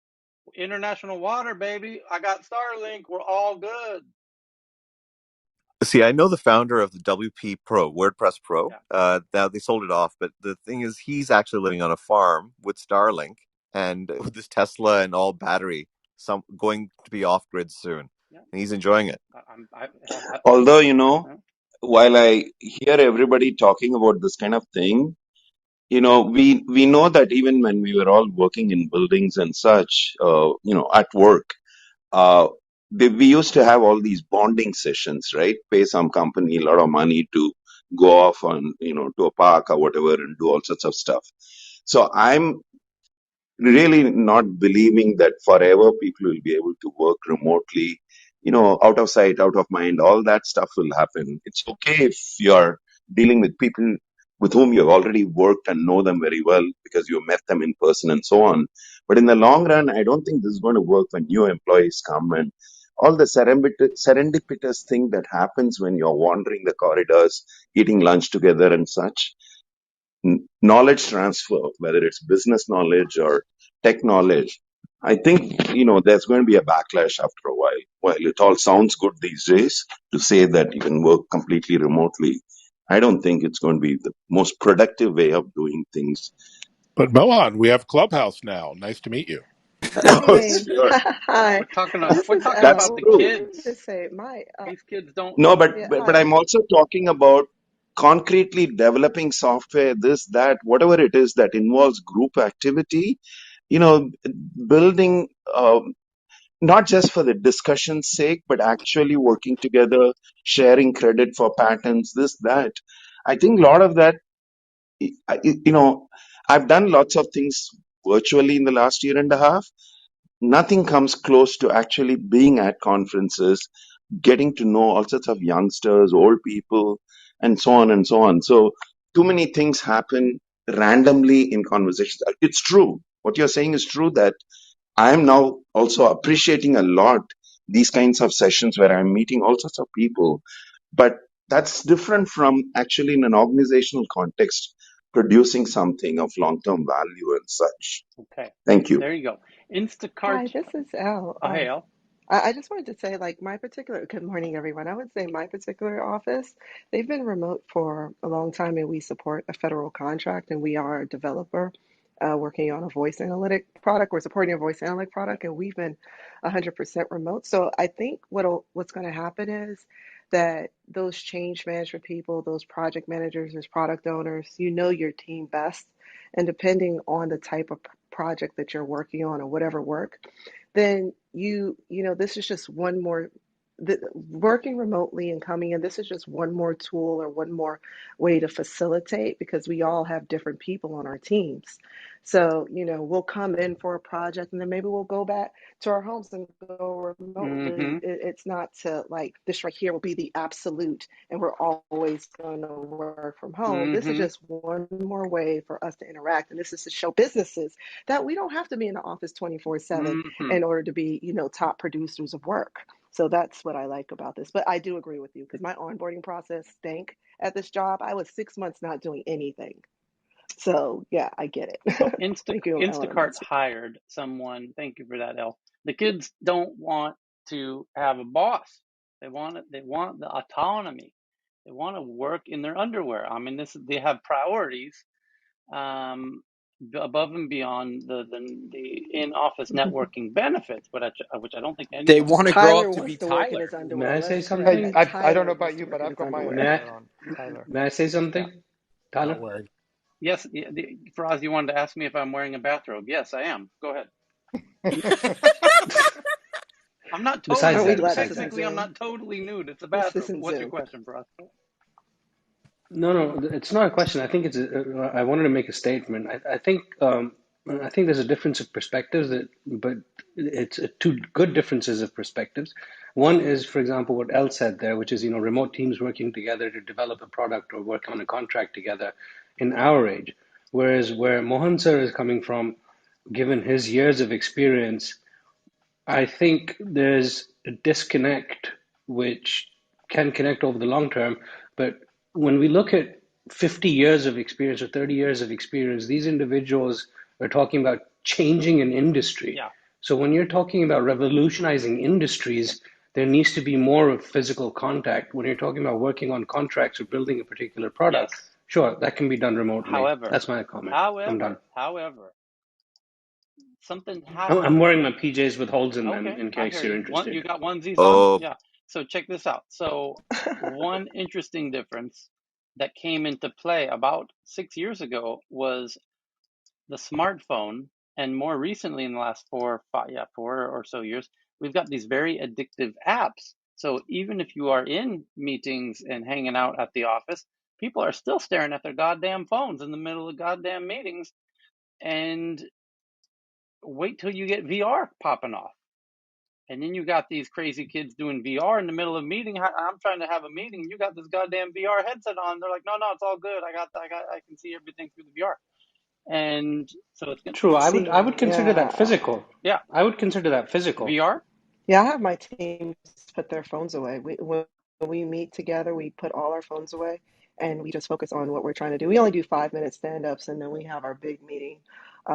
International water, baby. I got Starlink. We're all good. See, I know the founder of the WP Pro, WordPress Pro. Yeah. Now they sold it off, but the thing is, he's actually living on a farm with Starlink and with this Tesla and all battery, going to be off grid soon, Yeah. and he's enjoying it. Although, while I hear everybody talking about this kind of thing, we know that even when we were all working in buildings and such, at work, uh, we used to have all these bonding sessions, right? Pay some company a lot of money to go off on, to a park or whatever and do all sorts of stuff. So I'm really not believing that forever people will be able to work remotely, out of sight, out of mind, all that stuff will happen. It's okay if you're dealing with people with whom you've already worked and know them very well because you met them in person and so on. But in the long run, I don't think this is going to work when new employees come and all the serendipitous thing that happens when you're wandering the corridors, eating lunch together and such. Knowledge transfer, whether it's business knowledge or tech knowledge, I think, there's going to be a backlash after a while. While it all sounds good these days to say that you can work completely remotely, I don't think it's going to be the most productive way of doing things. But Mohan, we have Clubhouse now. Nice to meet you. Oh, Hey, sure. hi. This We're is talking That's about L. the I true. wanted to kids. say my These kids don't. No, yeah, but hi. I'm also talking about concretely developing software, this, that, whatever it is that involves group activity, you know, building, not just for the discussion's sake, but actually working together, sharing credit for patents, this, that. I think a lot of that, you know, I've done lots of things virtually in the last year and a half. Nothing comes close to actually being at conferences, getting to know all sorts of youngsters, old people, and so on and so on. So, too many things happen randomly in conversations. It's true. What you're saying is true that I am now also appreciating a lot these kinds of sessions where I'm meeting all sorts of people. But that's different from actually in an organizational context producing something of long-term value and such. Okay, Thank you. there you go. Instacart. Hi, this is L. Oh, hey, Al. I just wanted to say, like, my particular, good morning, everyone. I would say my particular office, they've been remote for a long time, and we support a federal contract, and we are a developer working on a voice analytic product. We're supporting a voice analytic product, and we've been 100% remote. So I think what's going to happen is that those change management people, those project managers, those product owners, you know your team best, and depending on the type of project that you're working on or whatever work, then this is just one more working remotely and coming in. This is just one more tool or one more way to facilitate because we all have different people on our teams. So, we'll come in for a project and then maybe we'll go back to our homes and go remotely. Mm-hmm. It's not to like this right here will be the absolute and we're always going to work from home. This is Mm-hmm. just one more way for us to interact. And this is to show businesses that we don't have to be in the office 24/7 Mm-hmm. in order to be, top producers of work. So that's what I like about this. But I do agree with you because my onboarding process stank at this job. I was 6 months not doing anything. So yeah, I get So it. Thank you, Instacart LMS. hired someone. Thank you for that, El. The kids don't want to have a boss. They want it. They want the autonomy. They want to work in their underwear. I mean, they have priorities um, above and beyond the in-office networking benefits, which I don't think any They of us want to want. grow up Tyler to wants be to work in Tyler. his May underwear. I Let's say correct Hey, that. something? I don't know Tyler wants about to you, work but in I've his got my underwear. May I, underwear on, Tyler. may I say Yeah. something? Don't Tyler? worry. Yes. Faraz, you wanted to ask me if I'm wearing a bathrobe. Yes, I am. Go ahead. I'm not Aren't Besides we that, glad this isn't technically I'm Zoom? not totally nude. It's a This bathrobe. But isn't what's your Zoom. question, Faraz? no, no, it's not a question. I think I wanted to make a statement. I think there's a difference of perspectives but it's two good differences of perspectives. One is, for example, what El said there, which is, remote teams working together to develop a product or work on a contract together in our age. Whereas where Mohan sir is coming from, given his years of experience, I think there's a disconnect which can connect over the long term. But when we look at 50 years of experience or 30 years of experience, these individuals are talking about changing an industry. Yeah. So when you're talking about revolutionizing industries, there needs to be more of physical contact. When you're talking about working on contracts or building a particular product, Yes. sure, that can be done remotely. However, That's my comment. I'm done. however, however, something has I'm wearing my PJs with holes in them okay, in I case hear you're you. You interested. got onesies on? Oh, Yeah. So check this out. So one interesting difference that came into play about 6 years ago was the smartphone, and more recently in the last 4 or so years, we've got these very addictive apps. So even if you are in meetings and hanging out at the office, people are still staring at their goddamn phones in the middle of goddamn meetings, and wait till you get VR popping off. And then you got these crazy kids doing VR in the middle of a meeting. I'm trying to have a meeting. You got this goddamn VR headset on. They're like, no, it's all good. I can see everything through the VR. And so it's gonna True. See, I would consider that yeah. physical. yeah, I would consider that physical. VR. Yeah, I have my team put their phones away. When we meet together, we put all our phones away and we just focus on what we're trying to do. We only do 5 minute stand-ups and then we have our big meeting.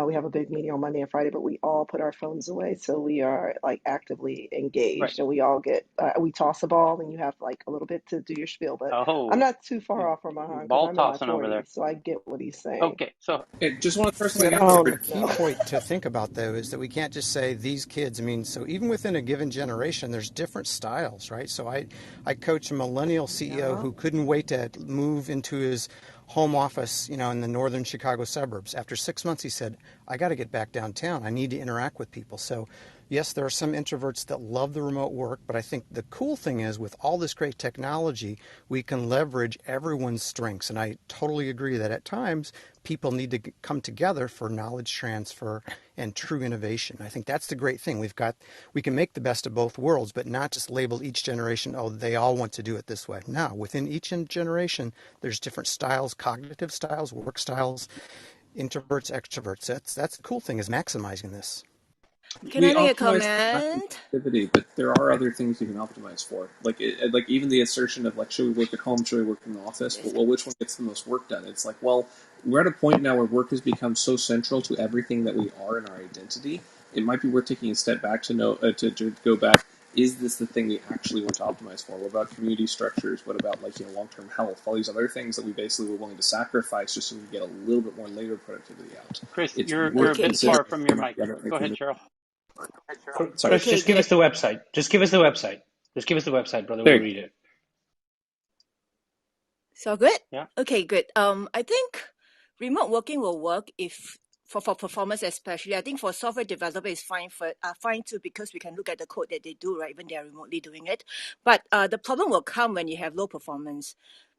We have a big meeting on Monday and Friday, but we all put our phones away. So we are like actively Right. engaged and we all get, we toss a ball and you have like a little bit to do your spiel. But I'm Oh, not too far off from Mahan because ball I'm in my tossing over there. 40s. So I get what he's saying. Okay, so Just want to throw Yeah, something but out I there. A don't key know. point to think about, though, is that we can't just say these kids. I mean, so even within a given generation, there's different styles, right? So I coach a millennial CEO Yeah. who couldn't wait to move into his home office, in the northern Chicago suburbs. After 6 months, he said, I got to get back downtown. I need to interact with people. So yes, there are some introverts that love the remote work, but I think the cool thing is with all this great technology, we can leverage everyone's strengths. And I totally agree that at times people need to come together for knowledge transfer and true innovation. I think that's the great thing. We can make the best of both worlds, but not just label each generation, oh, they all want to do it this way. No, within each generation, there's different styles, cognitive styles, work styles, introverts, extroverts. That's the cool thing is maximizing this. Can I We make a optimize for maximum comment? productivity, but there are other things you can optimize for. Like even the assertion of like, should we work at home? Should we work in the office? Well, which one gets the most work done? It's like, well, we're at a point now where work has become so central to everything that we are in our identity. It might be worth taking a step back to know to go back. Is this the thing we actually want to optimize for? What about community structures? What about long term health? All these other things that we basically were willing to sacrifice just so we can get a little bit more labor productivity out. Chris, It's you're a worth bit Okay. considering far from your some of mic. the other Go things we ahead, Cheryl. Sorry. Chris, Okay, just give good. us the website. Just give us the website. Just give us the website, brother. There We'll you go. read it. So good? Yeah. Okay, good. I think remote working will work if for performance especially. I think for software developer is fine too because we can look at the code that they do, right? Even they are remotely doing it. But the problem will come when you have low performance.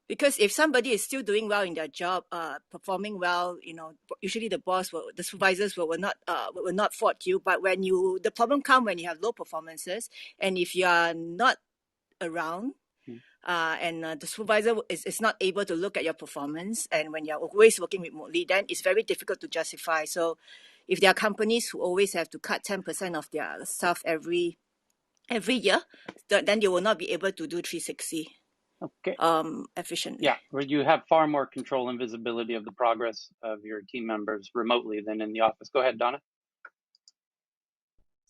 Because if somebody is still doing well in their job, performing well, usually the supervisors will not fault you. But the problem comes when you have low performances, and if you are not around, and the supervisor is not able to look at your performance, and when you're always working remotely, then it's very difficult to justify. So, if there are companies who always have to cut 10% of their staff every year, then they will not be able to do 360 Okay. efficiently. Yeah, where you have far more control and visibility of the progress of your team members remotely than in the office. Go ahead, Donna.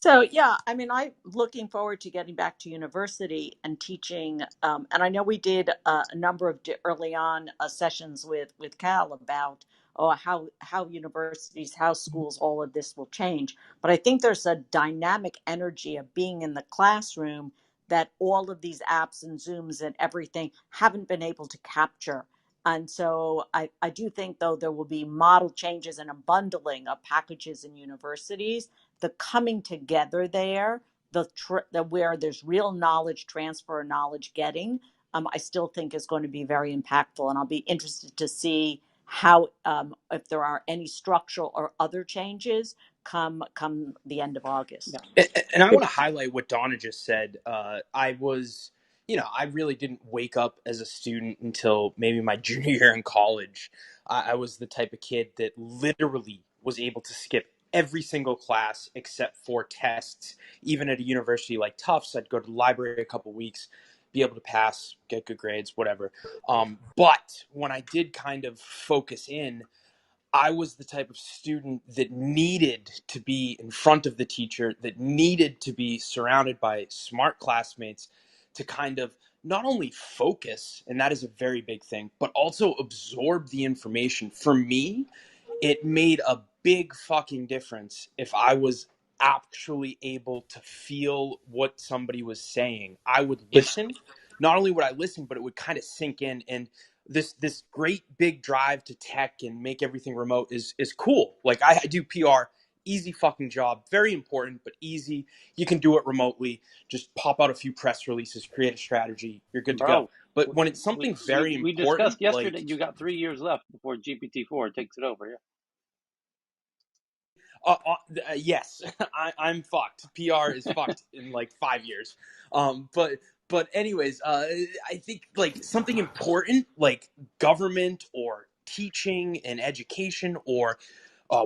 So yeah, I mean, I'm looking forward to getting back to university and teaching. And I know we did a number of early on sessions with Cal about how universities, how schools, all of this will change. But I think there's a dynamic energy of being in the classroom that all of these apps and Zooms and everything haven't been able to capture. And so I do think, though, there will be model changes and a bundling of packages in universities, the coming together there, the where there's real knowledge transfer, knowledge getting, I still think is going to be very impactful. And I'll be interested to see how, if there are any structural or other changes come the end of Yeah. August. And I want to highlight what Donna just said. I really didn't wake up as a student until maybe my junior year in college. I was the type of kid that literally was able to skip every single class except for tests. Even at a university like Tufts, I'd go to the library a couple weeks, be able to pass, get good grades, whatever. But when I did kind of focus in, I was the type of student that needed to be in front of the teacher, that needed to be surrounded by smart classmates to kind of not only focus, and that is a very big thing, but also absorb the information. For me, it made a big fucking difference if I was actually able to feel what somebody was saying. I would If listen. Not only would I listen, but it would kind of sink in. And this great big drive to tech and make everything remote is cool. Like I do PR, easy fucking job, very important, but easy. You can do it remotely. Just pop out a few press releases, create a strategy, you're good to go. Bro, But when it's something very we discussed important, yesterday. like You got 3 years left before GPT-4 takes it over. Yeah. yes, I'm fucked. PR is fucked in like 5 years. But anyways, I think like something important like government or teaching and education or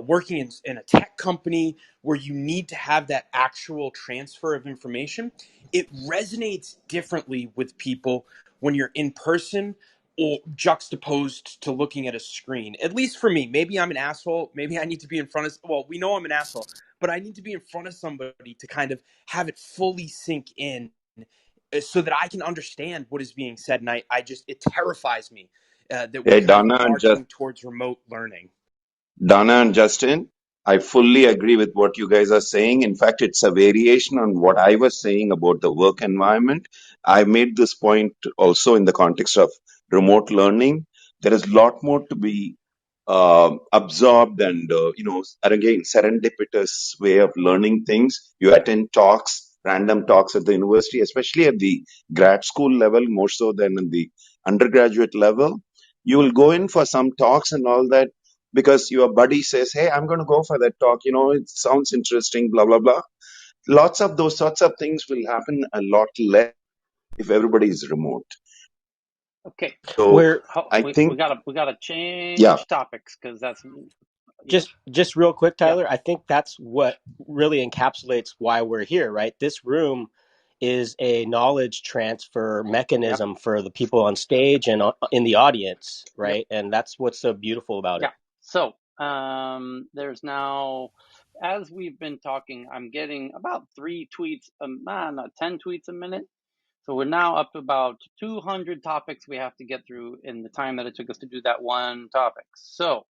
working in a tech company where you need to have that actual transfer of information, it resonates differently with people when you're in person or juxtaposed to looking at a screen. At least for me, maybe I'm an asshole. Maybe I need to be in front of, well, we know I'm an asshole, but I need to be in front of somebody to kind of have it fully sink in so that I can understand what is being said. And it terrifies me that we're Hey, kind of Donna and marching towards remote learning. Donna and Justin, I fully agree with what you guys are saying. In fact, it's a variation on what I was saying about the work environment. I made this point also in the context of remote learning. There is a lot more to be absorbed and again, serendipitous way of learning things. You attend talks, random talks at the university, especially at the grad school level, more so than in the undergraduate level. You will go in for some talks and all that because your buddy says, hey, I'm going to go for that talk. It sounds interesting, blah, blah, blah. Lots of those sorts of things will happen a lot less if everybody is remote. Okay. So We're I We think, gotta yeah, change topics because that's yeah, just real quick, yeah, Tyler. I think that's what really encapsulates why we're here, right? This room is a knowledge transfer yep, mechanism for the people on stage and in the audience, yep, right? And that's what's so beautiful about yeah. it. So there's now, as we've been talking, I'm getting about 3 tweets, no, 10 tweets a minute. So we're now up to about 200 topics we have to get through in the time that it took us to do that one topic. So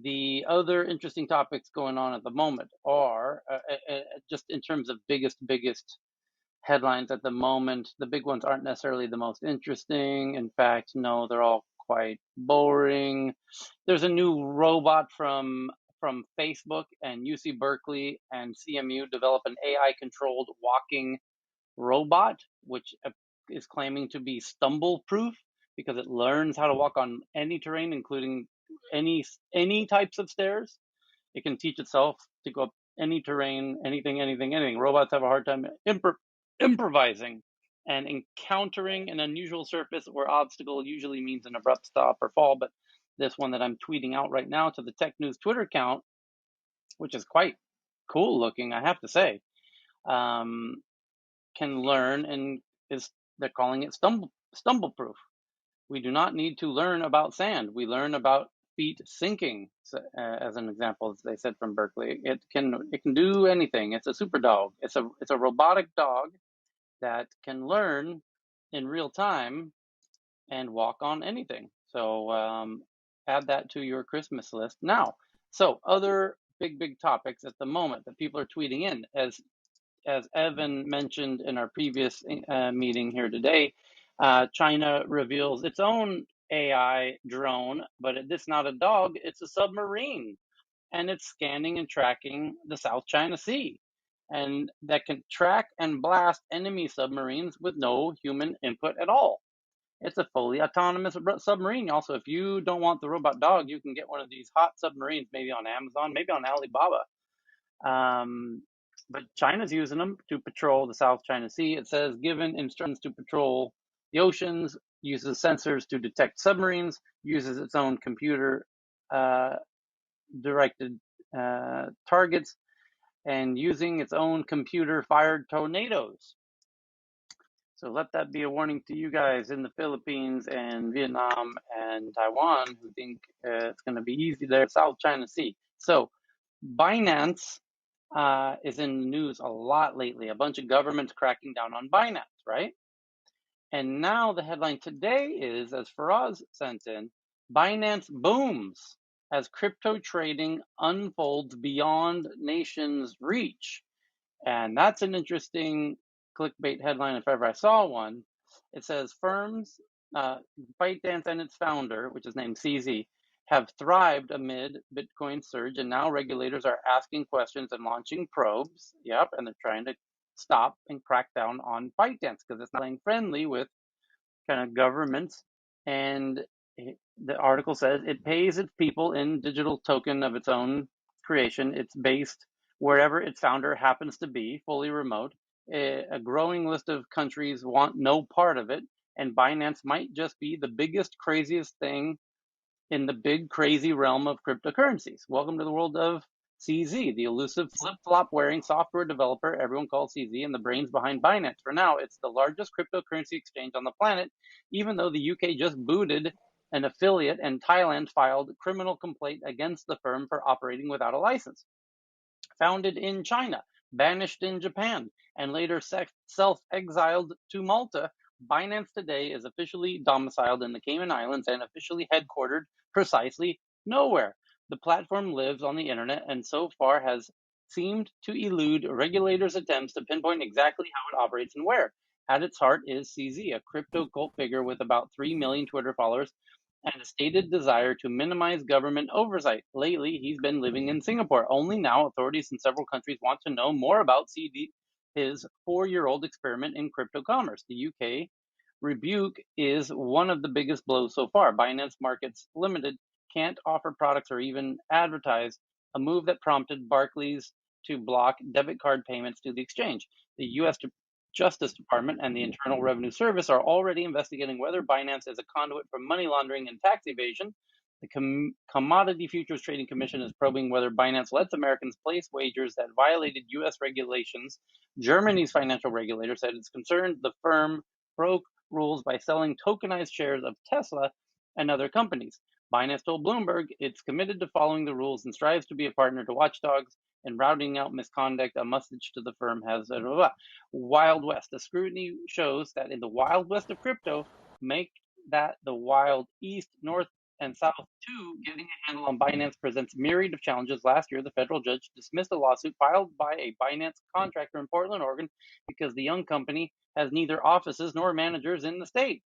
the other interesting topics going on at the moment are just in terms of biggest headlines at the moment. The big ones aren't necessarily the most interesting. In fact, no, they're all quite boring. There's a new robot from Facebook and UC Berkeley and CMU develop an AI controlled walking robot, which is claiming to be stumble proof because it learns how to walk on any terrain, including any types of stairs. It can teach itself to go up any terrain, anything. Robots have a hard time improvising and encountering an unusual surface where obstacle usually means an abrupt stop or fall. But this one that I'm tweeting out right now to the Tech News Twitter account, which is quite cool looking, I have to say, can learn and they're calling it stumble proof. We do not need to learn about sand. We learn about feet sinking, as an example, as they said from Berkeley. It can do anything. It's a super dog. It's a robotic dog that can learn in real time and walk on anything. So add that to your Christmas list now. So other big topics at the moment that people are tweeting in, as Evan mentioned in our previous meeting here today, China reveals its own AI drone, but it's not a dog, it's a submarine. And it's scanning and tracking the South China Sea. And that can track and blast enemy submarines with no human input at all. It's a fully autonomous submarine. Also, if you don't want the robot dog, you can get one of these hot submarines, maybe on Amazon, maybe on Alibaba. But China's using them to patrol the South China Sea. It says, given instructions to patrol the oceans, uses sensors to detect submarines, uses its own computer directed targets, and using its own computer fired tornadoes. So let that be a warning to you guys in the Philippines and Vietnam and Taiwan who think it's going to be easy there, South China Sea. So Binance is in the news a lot lately. A bunch of governments cracking down on Binance, right? And now the headline today is, as Faraz sent in, Binance booms as crypto trading unfolds beyond nation's reach. And that's an interesting clickbait headline if ever I saw one. It says firms ByteDance and its founder, which is named CZ, have thrived amid Bitcoin surge, and now regulators are asking questions and launching probes. Yep, and they're trying to stop and crack down on ByteDance because it's not playing friendly with kind of governments. And the article says it pays its people in digital token of its own creation. It's based wherever its founder happens to be, fully remote. A growing list of countries want no part of it, and Binance might just be the biggest, craziest thing in the big, crazy realm of cryptocurrencies. Welcome to the world of CZ, the elusive flip-flop wearing software developer everyone calls CZ and the brains behind Binance. For now, it's the largest cryptocurrency exchange on the planet, even though the UK just booted an affiliate and Thailand filed criminal complaint against the firm for operating without a license. Founded in China, banished in Japan, and later self-exiled to Malta, Binance today is officially domiciled in the Cayman Islands and officially headquartered precisely nowhere. The platform lives on the internet and so far has seemed to elude regulators' attempts to pinpoint exactly how it operates and where. At its heart is CZ, a crypto cult figure with about 3 million Twitter followers and a stated desire to minimize government oversight. Lately, he's been living in Singapore. Only now, authorities in several countries want to know more about CD, his 4-year-old experiment in crypto commerce. The UK rebuke is one of the biggest blows so far. Binance Markets Limited can't offer products or even advertise, a move that prompted Barclays to block debit card payments to the exchange. The U.S. Justice Department and the Internal Revenue Service are already investigating whether Binance is a conduit for money laundering and tax evasion. The Commodity Futures Trading Commission is probing whether Binance lets Americans place wagers that violated U.S. regulations. Germany's financial regulator said it's concerned the firm broke rules by selling tokenized shares of Tesla and other companies. Binance told Bloomberg it's committed to following the rules and strives to be a partner to watchdogs and routing out misconduct. A message to the firm has blah, blah, blah. Wild West. The scrutiny shows that in the Wild West of crypto, make that the Wild East, North, and South too. Getting a handle on Binance presents myriad of challenges. Last year, the federal judge dismissed a lawsuit filed by a Binance contractor in Portland, Oregon, because the young company has neither offices nor managers in the state,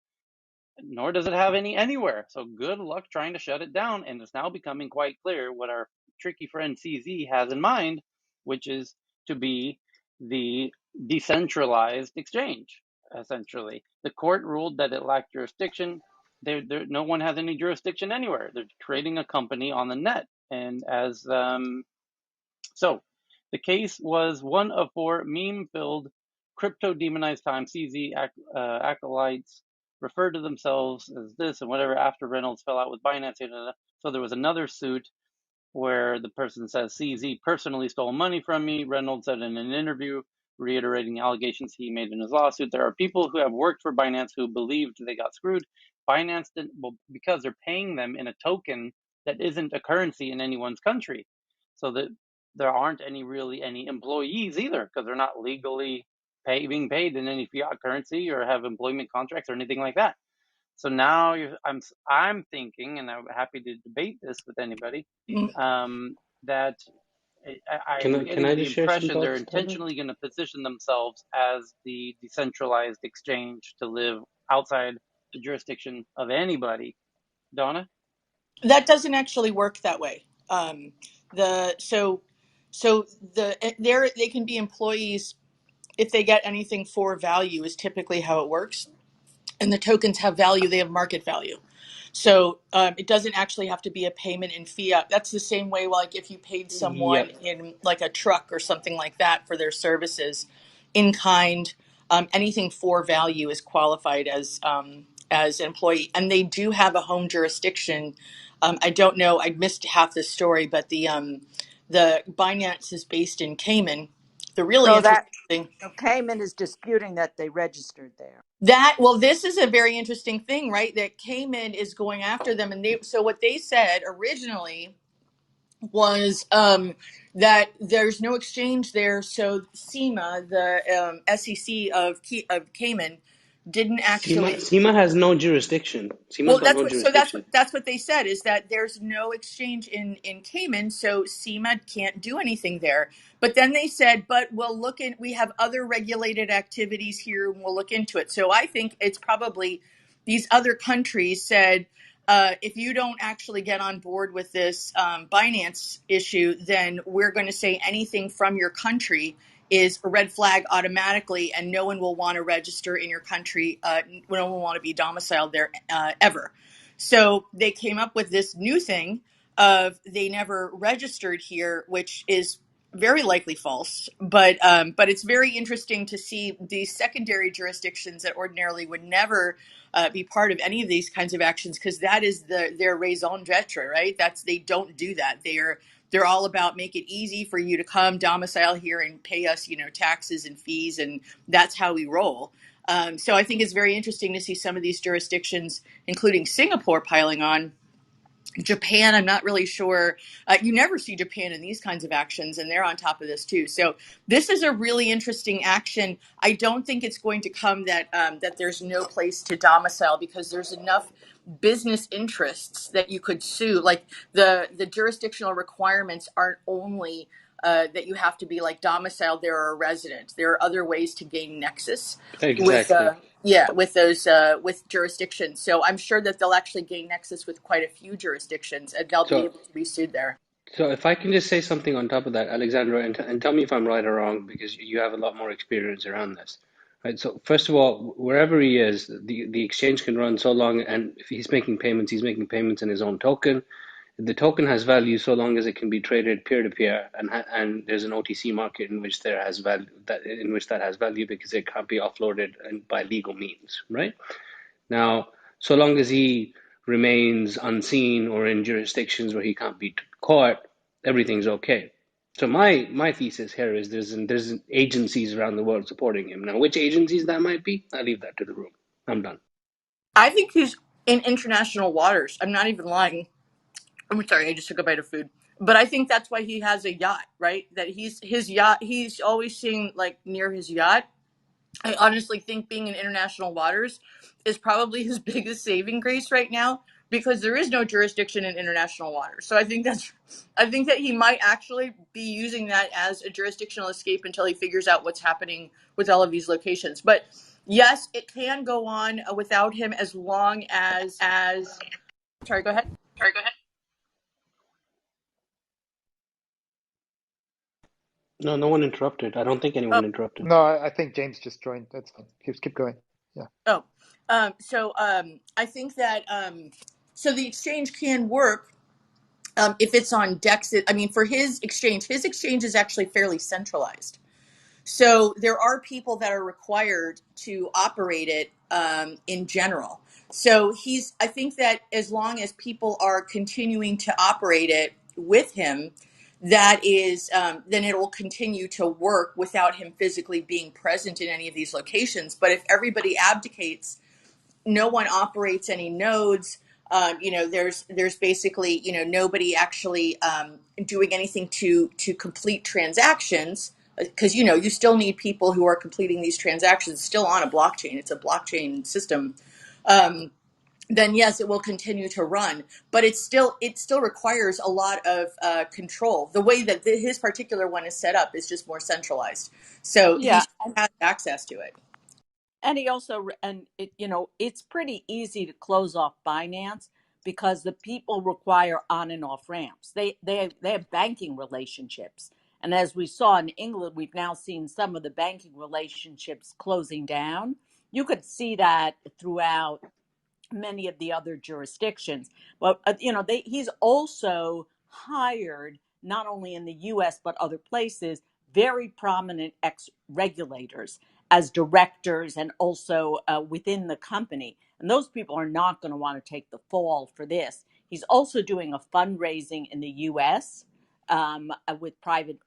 nor does it have any anywhere. So good luck trying to shut it down. And it's now becoming quite clear what our tricky friend CZ has in mind, which is to be the decentralized exchange, essentially. The court ruled that it lacked jurisdiction. No one has any jurisdiction anywhere. They're creating a company on the net. And as so the case was one of 4 meme-filled, crypto-demonized times. CZ acolytes referred to themselves as this and whatever after Reynolds fell out with Binance. So there was another suit where the person says CZ personally stole money from me. Reynolds said in an interview, reiterating allegations he made in his lawsuit. There are people who have worked for Binance who believed they got screwed. Binance didn't, well, because they're paying them in a token that isn't a currency in anyone's country. So that there aren't any employees either because they're not legally being paid in any fiat currency or have employment contracts or anything like that. So now I'm thinking, and I'm happy to debate this with anybody, that I'm Can I getting the just share some impression they're thoughts on that? intentionally going to position themselves as the decentralized exchange to live outside the jurisdiction of anybody. Donna? That doesn't actually work that way. The so they can be employees if they get anything for value is typically how it works, and the tokens have value; they have market value. So it doesn't actually have to be a payment in fiat. That's the same way, like if you paid someone Yep. in like a truck or something like that for their services, in kind, anything for value is qualified as an employee, and they do have a home jurisdiction. I don't know. I missed half the story, but the Binance is based in Cayman. The really So interesting that thing so Cayman is disputing that they registered there. this is a very interesting thing, right? That Cayman is going after them, and so what they said originally was that there's no exchange there. So SEMA, the SEC of Cayman, didn't actually. SEMA has no jurisdiction. SEMA's Well, got no jurisdiction. that's what they said is that there's no exchange in Cayman, so SEMA can't do anything there. But then they said, but we have other regulated activities here, and we'll look into it. So I think it's probably these other countries said, if you don't actually get on board with this Binance issue, then we're going to say anything from your country is a red flag automatically, and no one will want to register in your country. No one will want to be domiciled there ever. So they came up with this new thing of they never registered here, which is very likely false. But it's very interesting to see these secondary jurisdictions that ordinarily would never be part of any of these kinds of actions, because that is their raison d'etre, right? That's they don't do that. They're all about make it easy for you to come domicile here and pay us, taxes and fees, and that's how we roll. So I think it's very interesting to see some of these jurisdictions, including Singapore, piling on. Japan, I'm not really sure. You never see Japan in these kinds of actions, and they're on top of this too. So this is a really interesting action. I don't think it's going to come that there's no place to domicile, because there's enough business interests that you could sue. Like the jurisdictional requirements aren't only that you have to be like domiciled there or a resident. There are other ways to gain nexus with Exactly. with those with jurisdictions. So I'm sure that they'll actually gain nexus with quite a few jurisdictions, and they'll be So able to be sued there. So if I can just say something on top of that, Alexandra, and tell me if I'm right or wrong, because you have a lot more experience around this, right? So first of all, wherever he is, the exchange can run so long, and if he's making payments in his own token. The token has value so long as it can be traded peer to peer, and there's an OTC market in which that has value because it can't be offloaded by legal means, right? Now, so long as he remains unseen or in jurisdictions where he can't be caught, everything's okay. So my thesis here is there's agencies around the world supporting him. Now, which agencies that might be, I leave that to the room. I'm done. I think he's in international waters. I'm not even lying. I'm sorry, I just took a bite of food. But I think that's why he has a yacht, right? That his yacht. He's always seen like near his yacht. I honestly think being in international waters is probably his biggest saving grace right now, because there is no jurisdiction in international waters. So I think that he might actually be using that as a jurisdictional escape until he figures out what's happening with all of these locations. But yes, it can go on without him as long as. Sorry, go ahead. No, no one interrupted. I don't think anyone interrupted. No, I think James just joined. That's fine. Keep going. Yeah. I think that so the exchange can work if it's on Dex. I mean, for his exchange is actually fairly centralized. So there are people that are required to operate it in general. So I think that as long as people are continuing to operate it with him, that is, then it will continue to work without him physically being present in any of these locations. But if everybody abdicates, no one operates any nodes. There's basically nobody actually doing anything to complete transactions, because you still need people who are completing these transactions still on a blockchain. It's a blockchain system. Then yes, it will continue to run, but it still requires a lot of control. The way that his particular one is set up is just more centralized, so he Yeah, has access to it. and he also, it's pretty easy to close off Binance because the people require on and off ramps. They have banking relationships, and as we saw in England, we've now seen some of the banking relationships closing down. You could see that throughout many of the other jurisdictions. But he's also hired, not only in the U.S. but other places, very prominent ex-regulators as directors and also within the company. And those people are not going to want to take the fall for this. He's also doing a fundraising in the U.S. Private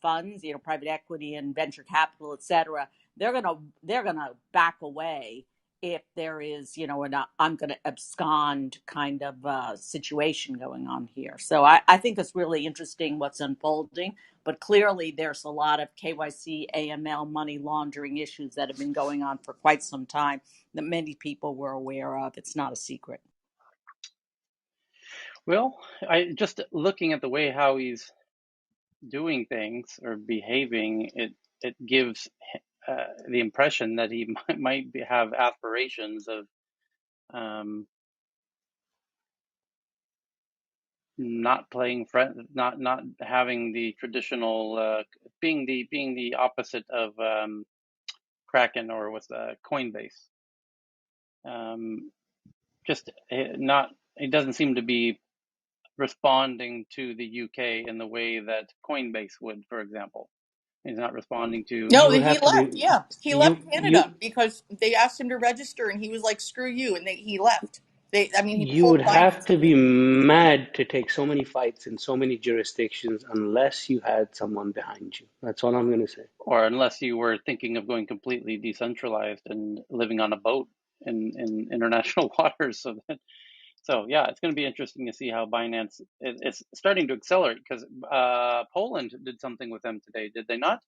funds, private equity and venture capital, et cetera. They're gonna back away if there is, an I'm going to abscond kind of situation going on here. So I think it's really interesting what's unfolding. But clearly, there's a lot of KYC, AML, money laundering issues that have been going on for quite some time that many people were aware of. It's not a secret. Well, I just looking at the way how he's doing things or behaving, it gives the impression that he might have aspirations of not playing not having the traditional being the opposite of Kraken or what's Coinbase. Just not. It doesn't seem to be responding to the UK in the way that Coinbase would, for example. He's not responding to. No, You would he have to left. be Yeah, he left Canada you because they asked him to register, and he was like, "Screw you," and he left. I mean, he you pulled would have Binance. to be mad to take so many fights in so many jurisdictions unless you had someone behind you. That's all I'm going to say. Or unless you were thinking of going completely decentralized and living on a boat in international waters. So yeah, it's going to be interesting to see how Binance it's starting to accelerate because Poland did something with them today, did they not?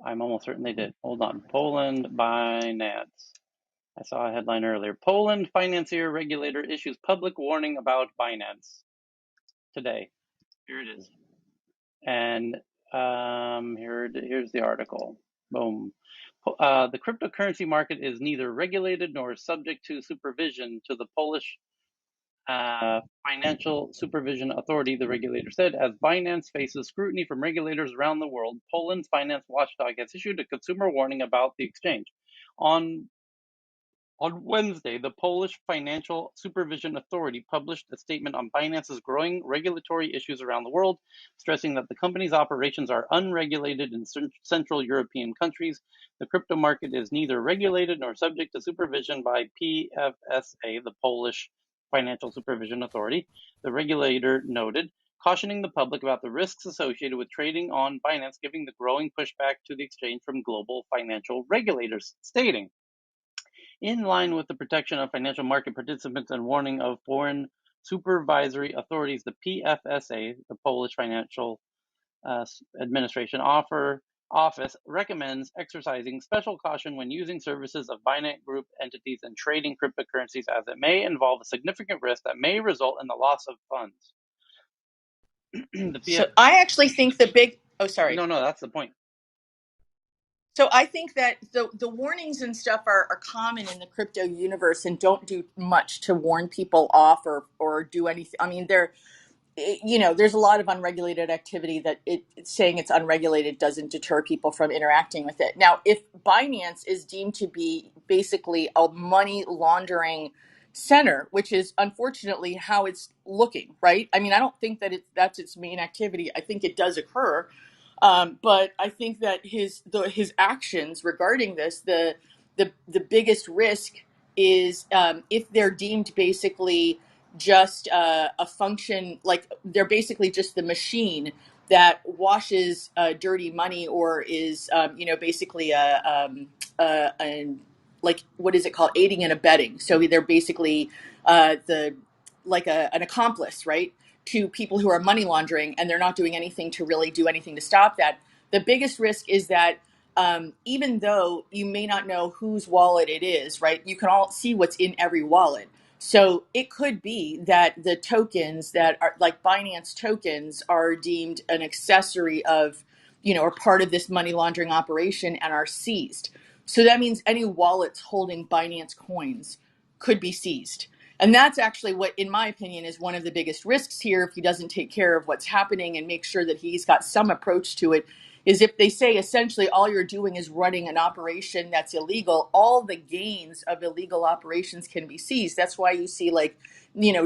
I'm almost certain they did. Hold on. Poland, Binance. I saw a headline earlier. Poland financier regulator issues public warning about Binance today. Here it is. And here's the article. Boom. The cryptocurrency market is neither regulated nor subject to supervision to the Polish Financial Supervision Authority, the regulator said. As Binance faces scrutiny from regulators around the world, Poland's finance watchdog has issued a consumer warning about the exchange. On Wednesday, the Polish Financial Supervision Authority published a statement on Binance's growing regulatory issues around the world, stressing that the company's operations are unregulated in Central European countries. The crypto market is neither regulated nor subject to supervision by PFSA, the Polish Financial Supervision Authority, the regulator noted, cautioning the public about the risks associated with trading on Binance, giving the growing pushback to the exchange from global financial regulators, stating, in line with the protection of financial market participants and warning of foreign supervisory authorities, the PFSA, the Polish Financial Administration Office, recommends exercising special caution when using services of Binance Group entities and trading cryptocurrencies, as it may involve a significant risk that may result in the loss of funds. So I actually think the big. Oh, sorry. No, that's the point. So I think that the warnings and stuff are common in the crypto universe and don't do much to warn people off or do anything. I mean, there's a lot of unregulated activity that saying it's unregulated doesn't deter people from interacting with it. Now, if Binance is deemed to be basically a money laundering center, which is unfortunately how it's looking, right? I mean, I don't think that that's its main activity. I think it does occur. But I think that his actions regarding this, the biggest risk is if they're deemed basically just a function, like they're basically just the machine that washes dirty money or is basically like, what is it called, aiding and abetting. So they're basically an accomplice, right, to people who are money laundering, and they're not doing anything to really do anything to stop that. The biggest risk is that even though you may not know whose wallet it is, right, you can all see what's in every wallet. So it could be that the tokens that are like Binance tokens are deemed an accessory of, or part of this money laundering operation and are seized. So that means any wallets holding Binance coins could be seized. And that's actually what, in my opinion, is one of the biggest risks here if he doesn't take care of what's happening and make sure that he's got some approach to it, is if they say essentially all you're doing is running an operation that's illegal, all the gains of illegal operations can be seized. That's why you see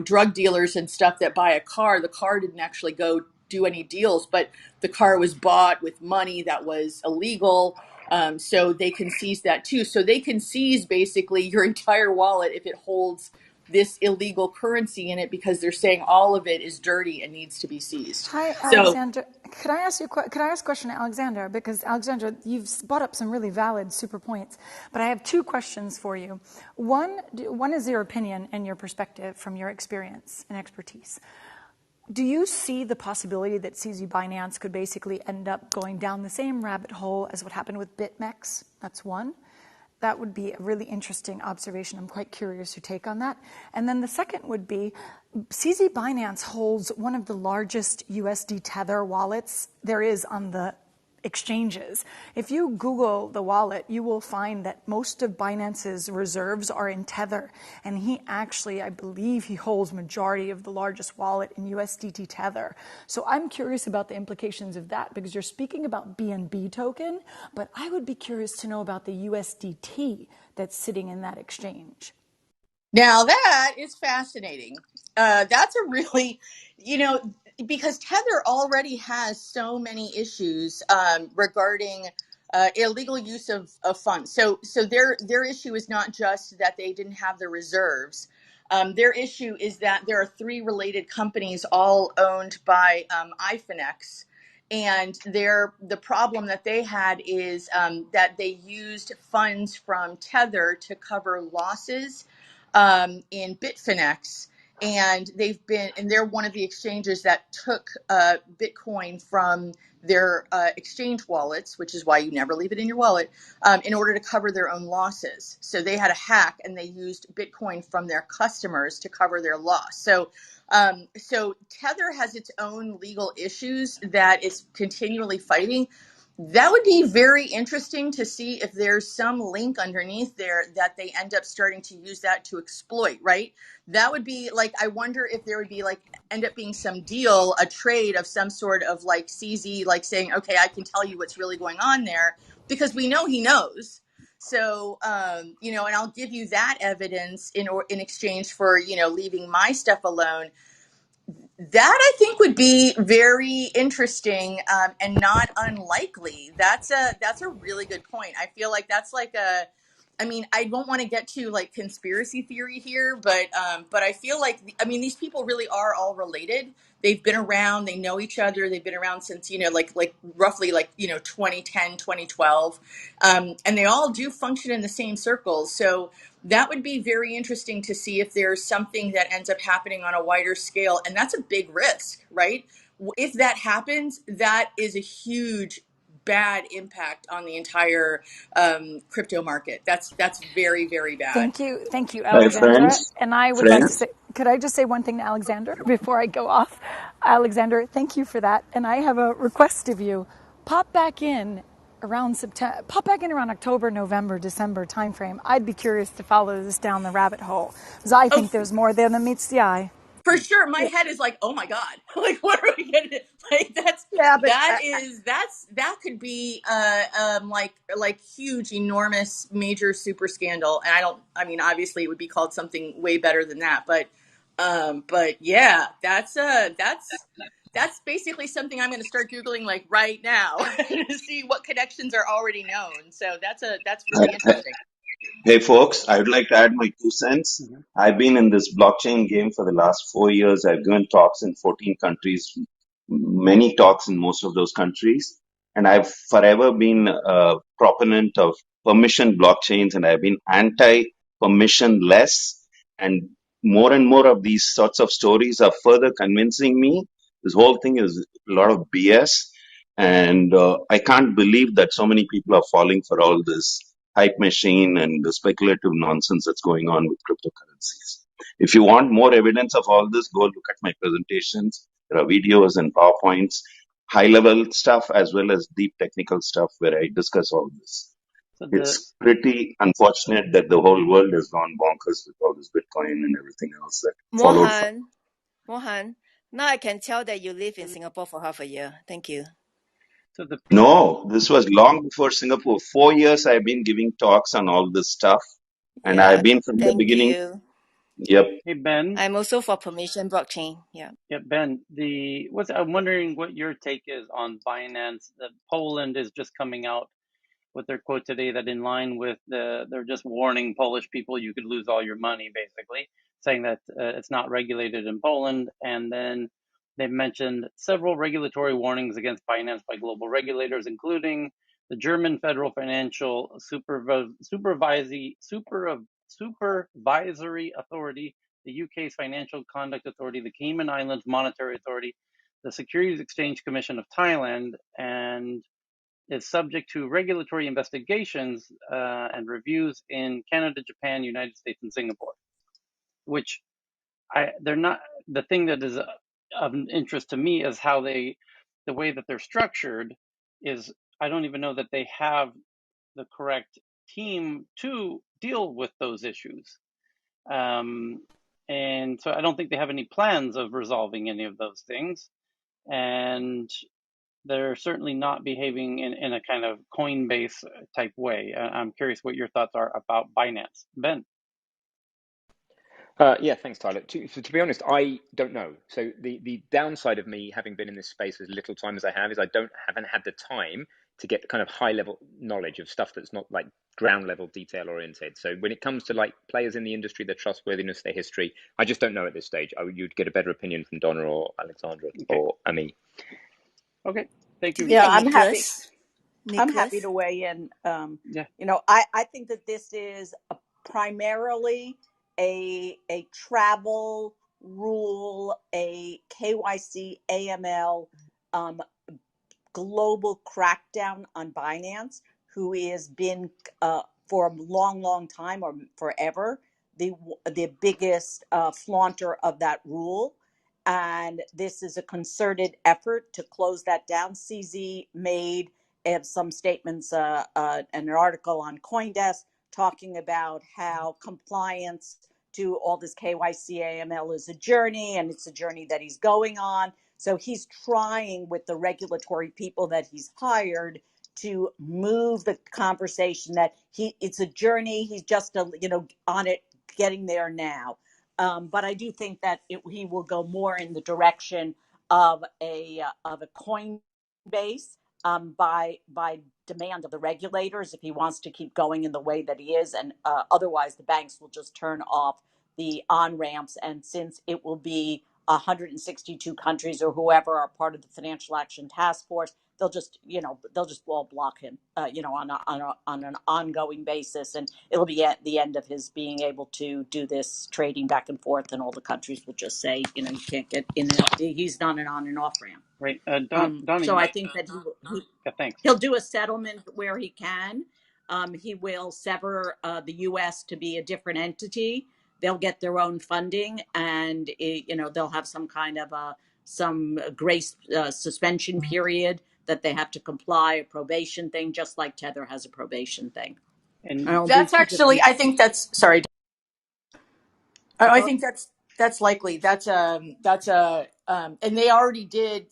drug dealers and stuff that buy a car. The car didn't actually go do any deals, but the car was bought with money that was illegal. So they can seize that too. So they can seize basically your entire wallet if it holds this illegal currency in it, because they're saying all of it is dirty and needs to be seized. Hi, So Alexander. Could I ask a question to Alexander? Because Alexander, you've brought up some really valid super points, but I have two questions for you. One is your opinion and your perspective from your experience and expertise. Do you see the possibility that CZ Binance could basically end up going down the same rabbit hole as what happened with BitMEX? That's one. That would be a really interesting observation. I'm quite curious your take on that. And then the second would be, CZ Binance holds one of the largest USD Tether wallets there is on the exchanges. If you Google the wallet, you will find that most of Binance's reserves are in Tether. And he actually, I believe he holds majority of the largest wallet in USDT Tether. So I'm curious about the implications of that because you're speaking about BNB token, but I would be curious to know about the USDT that's sitting in that exchange. Now that is fascinating. That's a really, because Tether already has so many issues regarding illegal use of funds. So their issue is not just that they didn't have the reserves. Their issue is that there are three related companies all owned by iFinex. And the problem that they had is that they used funds from Tether to cover losses in Bitfinex, and they're one of the exchanges that took Bitcoin from their exchange wallets, which is why you never leave it in your wallet, in order to cover their own losses. So they had a hack, and they used Bitcoin from their customers to cover their loss. So Tether has its own legal issues that it's continually fighting. That would be very interesting to see if there's some link underneath there that they end up starting to use that to exploit, right? That would be like, I wonder if there would be like, end up being some deal, a trade of some sort of like CZ, like saying, okay, I can tell you what's really going on there because we know he knows. So, and I'll give you that evidence in exchange for, leaving my stuff alone. That I think would be very interesting and not unlikely. That's a really good point. I feel like that's like I mean, I don't want to get to like conspiracy theory here, but I feel like these people really are all related. They've been around, they know each other, they've been around since like roughly 2010, 2012, and they all do function in the same circles. So that would be very interesting to see if there's something that ends up happening on a wider scale. And that's a big risk, right? If that happens, that is a huge bad impact on the entire crypto market. That's very, very bad. Thank you, Hi, Alexandra. friends. And I would like to Friends. say, could I just say one thing to Alexander before I go off? Alexander, thank you for that. And I have a request of you. Pop back in around September, pop back in around October, November, December timeframe. I'd be curious to follow this down the rabbit hole because I Oh, think there's more there than meets the eye. for sure. My head is like, oh my God, like, what are we going to, like, Yeah, but that could be, like huge, enormous, major super scandal. And obviously it would be called something way better than that. But yeah, that's basically something I'm going to start Googling like right now to see what connections are already known. So that's really interesting. Hey folks, I would like to add my 2 cents. Mhm. I've been in this blockchain game for the last 4 years. I've given talks in 14 countries, many talks in most of those countries. And I've forever been a proponent of permission blockchains, and I've been anti-permissionless. And more of these sorts of stories are further convincing me. This whole thing is a lot of BS. And I can't believe that so many people are falling for all this hype machine and the speculative nonsense that's going on with cryptocurrencies. If you want more evidence of all this, go look at my presentations. There are videos and PowerPoints, high level stuff as well as deep technical stuff where I discuss all this. So the It's pretty unfortunate that the whole world has gone bonkers with all this Bitcoin and everything else that followed from. Mohan, now I can tell that you live in Singapore for half a year. Thank you. so the No, this was long before Singapore. 4 years I've been giving talks on all this stuff. And I've Yeah, been from the thank beginning. you. Yep. Hey Ben, I'm also for permission blockchain. Yeah. yeah Ben, I'm wondering what your take is on Binance. That Poland is just coming out with their quote today that in line with they're just warning Polish people you could lose all your money, basically saying that it's not regulated in Poland. And then they mentioned several regulatory warnings against Binance by global regulators, including the German Federal Financial Supervisory Authority, the UK's Financial Conduct Authority, the Cayman Islands Monetary Authority, the Securities Exchange Commission of Thailand, and is subject to regulatory investigations and reviews in Canada, Japan, United States, and Singapore. Which they're not. The thing that is of interest to me is how the way that they're structured is I don't even know that they have the correct team to deal with those issues. And so I don't think they have any plans of resolving any of those things. And they're certainly not behaving in a kind of Coinbase type way. I'm curious what your thoughts are about Binance. Ben. Yeah, thanks, Tyler. To be honest, I don't know. So the downside of me having been in this space as little time as I have is I haven't had the time to get kind of high level knowledge of stuff that's not like ground level detail oriented. So when it comes to like players in the industry, their trustworthiness, their history, I just don't know at this stage. You'd get a better opinion from Donna or Alexandra or Ami. Okay, thank you. Yeah, Okay, I'm happy. Nicholas. I'm happy Nicholas. to weigh in. Yeah. I think that this is primarily a travel rule, a KYC AML global crackdown on Binance, who has been for a long, long time or forever the biggest flaunter of that rule. And this is a concerted effort to close that down. CZ made some statements, an article on CoinDesk talking about how compliance to all this KYC AML is a journey, and it's a journey that he's going on. So he's trying with the regulatory people that he's hired to move the conversation that it's a journey. He's just on it, getting there now. But I do think that he will go more in the direction of a Coinbase by demand of the regulators if he wants to keep going in the way that he is, and otherwise the banks will just turn off the on ramps. And since it will be 162 countries or whoever are part of the Financial Action Task Force, they'll just all block him, on an ongoing basis, and it'll be at the end of his being able to do this trading back and forth, and all the countries will just say, you can't get in. He's not an on and off ramp. Right. So Donnie. I think that Thanks. he'll do a settlement where he can. He will sever the U.S. to be a different entity. They'll get their own funding, and they'll have some kind of some grace suspension period that they have to comply, a probation thing, just like Tether has a probation thing. And That's actually, I think that's, sorry, I think that's likely. And they already did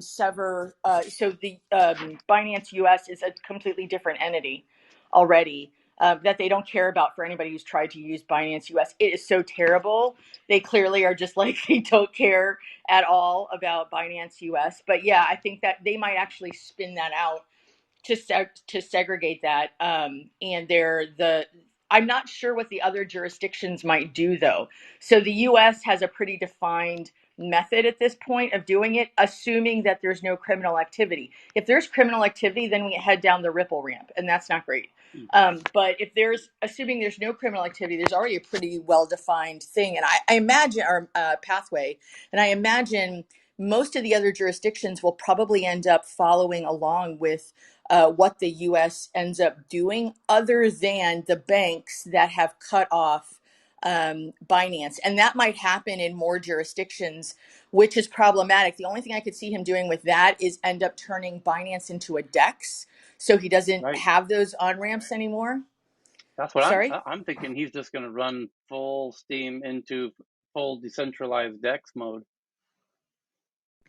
sever. So the Binance US is a completely different entity already that they don't care about for anybody who's tried to use Binance US. It is so terrible. They clearly are just like, they don't care at all about Binance US. But yeah, I think that they might actually spin that out to segregate that. And I'm not sure what the other jurisdictions might do though. So the US has a pretty defined method at this point of doing it, assuming that there's no criminal activity. If there's criminal activity, then we head down the Ripple ramp, and that's not great. But if assuming there's no criminal activity, there's already a pretty well-defined thing. And I imagine our pathway, and I imagine most of the other jurisdictions will probably end up following along with what the U.S. ends up doing, other than the banks that have cut off Binance. And that might happen in more jurisdictions, which is problematic. The only thing I could see him doing with that is end up turning Binance into a DEX, so he doesn't have those on-ramps anymore. That's what Sorry? I'm thinking. He's just going to run full steam into full decentralized DEX mode.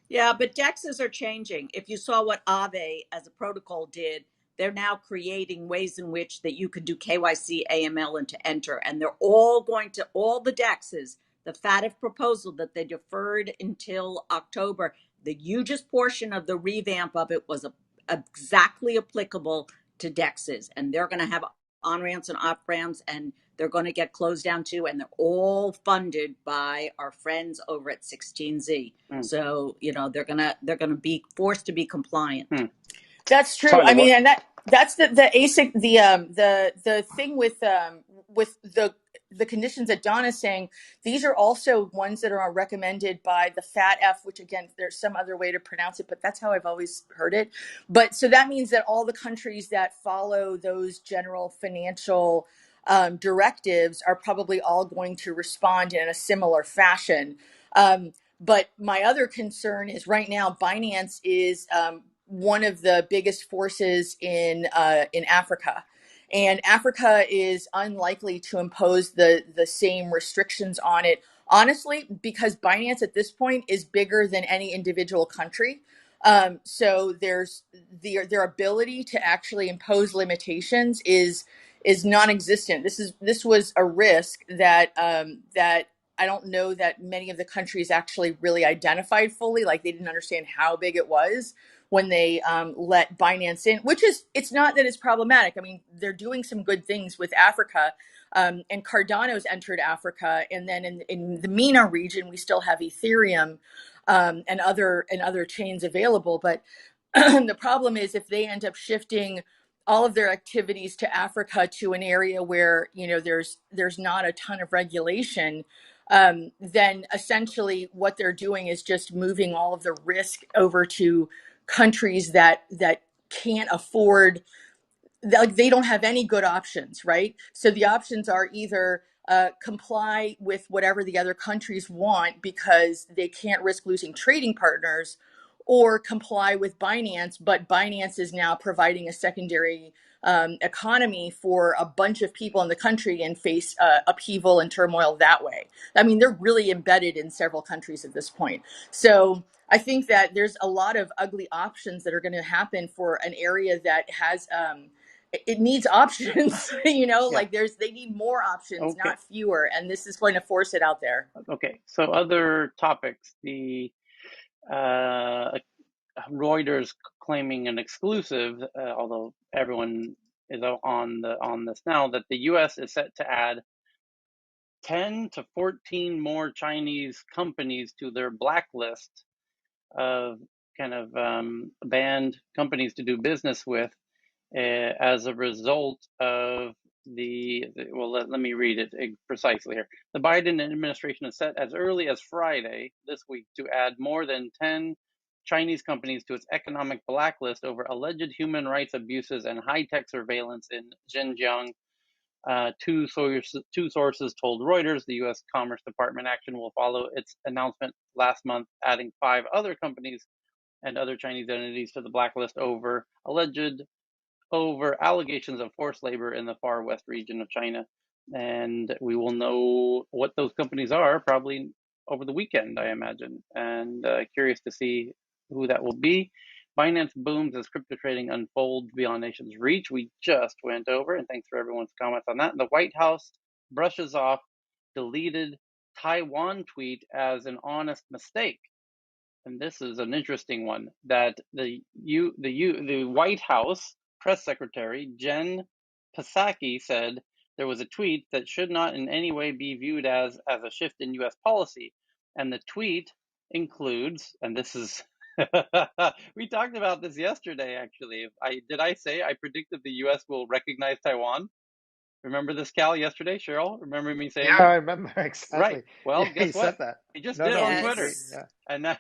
Yeah, but DEXs are changing. If you saw what Aave as a protocol did, they're now creating ways in which that you can do KYC, AML, and to enter. And they're all all the DEXs, the FATF proposal that they deferred until October, the hugest portion of the revamp of it was exactly applicable to DEXs. And they're going to have on-ramps and off-ramps, and they're going to get closed down too, and they're all funded by our friends over at 16Z. So they're gonna be forced to be compliant. That's true. Tyler, I mean, and that's the ASIC, the thing with the conditions that Don is saying. These are also ones that are recommended by the FATF, which again, there's some other way to pronounce it, but that's how I've always heard it. But so that means that all the countries that follow those general financial directives are probably all going to respond in a similar fashion. But my other concern is right now Binance is one of the biggest forces in Africa. And Africa is unlikely to impose the same restrictions on it, honestly, because Binance at this point is bigger than any individual country. So there's their ability to actually impose limitations is non-existent. This was a risk that that I don't know that many of the countries actually really identified fully. Like they didn't understand how big it was when they let Binance in, which is, it's not that it's problematic. I mean, they're doing some good things with Africa. And Cardano's entered Africa. And then in the MENA region, we still have Ethereum and other chains available. But the problem is if they end up shifting all of their activities to Africa, to an area where there's not a ton of regulation, then essentially what they're doing is just moving all of the risk over to countries that can't afford, like they don't have any good options, right? So the options are either comply with whatever the other countries want because they can't risk losing trading partners, or comply with Binance, but Binance is now providing a secondary economy for a bunch of people in the country and face upheaval and turmoil that way. I mean, they're really embedded in several countries at this point. So I think that there's a lot of ugly options that are going to happen for an area that has it needs options. Yeah. Like they need more options, Okay. not fewer, and this is going to force it out there. Okay. So other topics, the Reuters claiming an exclusive, although everyone is on this now, that the U.S. is set to add 10 to 14 more Chinese companies to their blacklist of kind of banned companies to do business with as a result of let me read it precisely here. The Biden administration is set as early as Friday this week to add more than 10 Chinese companies to its economic blacklist over alleged human rights abuses and high-tech surveillance in Xinjiang. Two sources told Reuters the U.S. Commerce Department action will follow its announcement last month, adding 5 other companies and other Chinese entities to the blacklist over allegations of forced labor in the far west region of China. And we will know what those companies are probably over the weekend, I imagine. And curious to see who that will be. Binance booms as crypto trading unfolds beyond nation's reach. We just went over, and thanks for everyone's comments on that. The White House brushes off deleted Taiwan tweet as an honest mistake. And this is an interesting one, that the White House press secretary Jen Psaki said there was a tweet that should not in any way be viewed as a shift in U.S. policy, and the tweet includes, and this is we talked about this yesterday actually. I say I predicted the U.S. will recognize Taiwan? Remember this, Cal, yesterday? Cheryl, remember me saying Yeah, that? I remember Right. exactly. Well, Yeah, guess he what? said that. He just No, did no, on we Twitter. agree. Yes. Yeah. And that,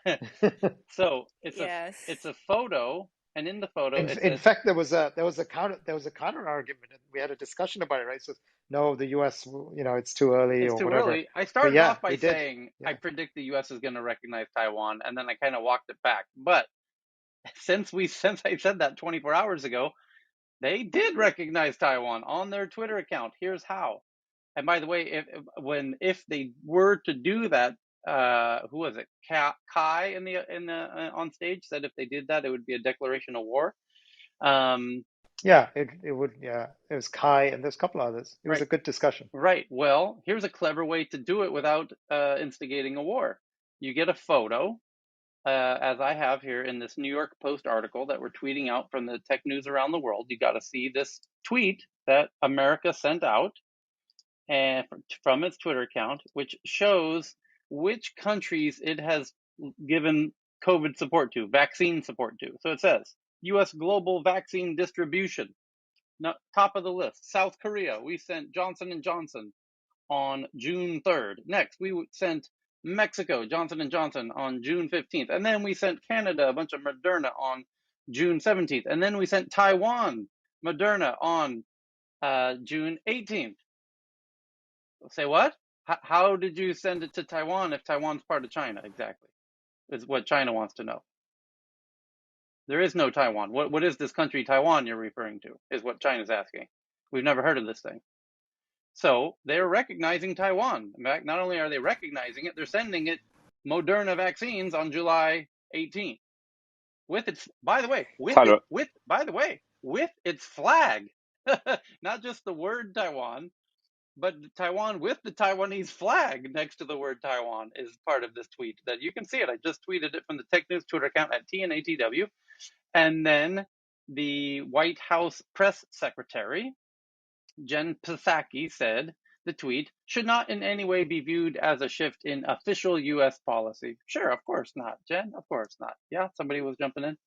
so it's Yes. a photo, and in the photo it In says fact, there was a counter argument, and we had a discussion about it, right? So no, the U.S., it's too early it's or too whatever. early. I But started yeah, off by he did. saying I Yeah. predict the U.S. is going to recognize Taiwan, and then I kind of walked it back. But since I said that 24 hours ago, they did recognize Taiwan on their Twitter account. Here's how. And by the way, if they were to do that, who was it? Kai in the on stage said if they did that, it would be a declaration of war. Um, Yeah, it would. Yeah, it was Kai, and there's a couple others. It was right, a good discussion. right. Well, here's a clever way to do it without instigating a war. You get a photo, as I have here in this New York Post article that we're tweeting out from the tech news around the world. You got to see this tweet that America sent out and from its Twitter account, which shows which countries it has given COVID support to, vaccine support to. So it says U.S. global vaccine distribution, top of the list. South Korea, we sent Johnson and Johnson on June 3rd. Next, we sent Mexico, Johnson and Johnson on June 15th, and then we sent Canada a bunch of Moderna on June 17th, and then we sent Taiwan Moderna on June 18th. Say what? How did you send it to Taiwan if Taiwan's part of China? Exactly, is what China wants to know. There is no Taiwan. What is this country Taiwan you're referring to, is what China's asking. We've never heard of this thing. So they're recognizing Taiwan. In fact, not only are they recognizing it, they're sending it Moderna vaccines on July 18th. With its, by the way, Tyler, with its flag. Not just the word Taiwan, but Taiwan with the Taiwanese flag next to the word Taiwan is part of this tweet that you can see it. I just tweeted it from the Tech News Twitter account at TNATW. And then the White House press secretary, Jen Psaki, said the tweet should not in any way be viewed as a shift in official U.S. policy. Sure, of course not, Jen. Of course not. Yeah, somebody was jumping in.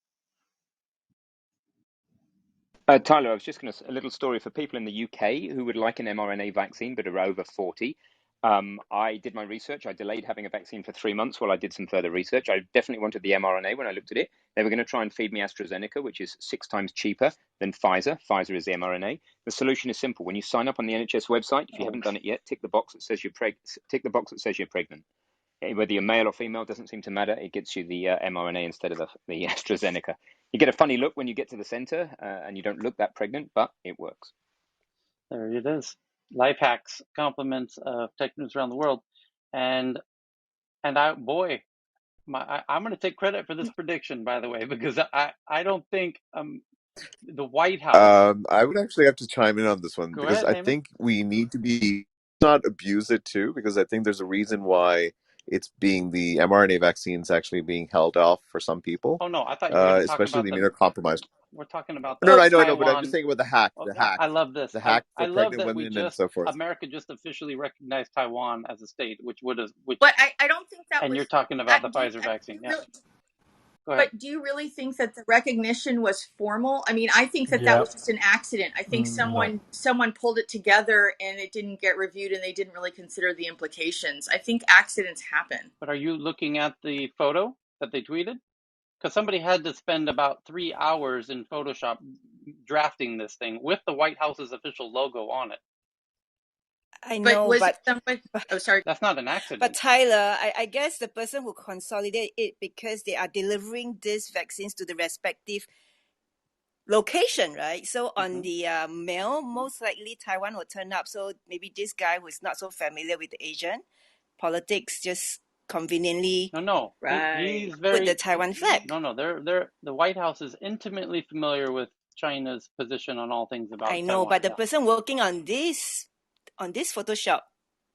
Tyler, I was just going to, a little story for people in the UK who would like an mRNA vaccine but are over 40. I did my research. I delayed having a vaccine for 3 months while I did some further research. I definitely wanted the mRNA when I looked at it. They were going to try and feed me AstraZeneca, which is 6 times cheaper than Pfizer. Pfizer is the mRNA. The solution is simple. When you sign up on the NHS website, if you haven't done it yet, tick the box that says you're pregnant. Whether you're male or female doesn't seem to matter. It gets you the mRNA instead of the AstraZeneca. You get a funny look when you get to the center, and you don't look that pregnant, but it works. There it is. Life hacks, compliments of tech news around the world, and I'm going to take credit for this prediction, by the way, because I don't think the White House. I would actually have to chime in on this one Go because ahead, I Heyman. think we need to be not abuse it too, because I think there's a reason why the mRNA vaccines actually being held off for some people, Oh no, I thought you were going to talk especially about the immunocompromised. we're talking about No, the no, I know, but I'm just Taiwan. saying about Oh, I love this. the hack I for love pregnant that women and so forth. America just officially recognized Taiwan as a state, which, But I don't think that and was. you're talking about the Do you, Pfizer vaccine. Yeah, really? go ahead. But do you really think that the recognition was formal? I mean, I think that that Yeah. was just an accident. I think No. someone pulled it together and it didn't get reviewed and they didn't really consider the implications. I think accidents happen. But are you looking at the photo that they tweeted? Because somebody had to spend about 3 hours in Photoshop drafting this thing with the White House's official logo on it. I But know, was it but someone? Oh, sorry. That's not an but accident. Tyler, I guess the person who consolidate it because they are delivering these vaccines to the respective location, right? So on the mail, most likely Taiwan will turn up. So maybe this guy who is not so familiar with the Asian politics just conveniently No. Right. He's put the very Taiwan flag. no. They're the White House is intimately familiar with China's position on all things I about know, Taiwan. but the Yeah, person working on this Photoshop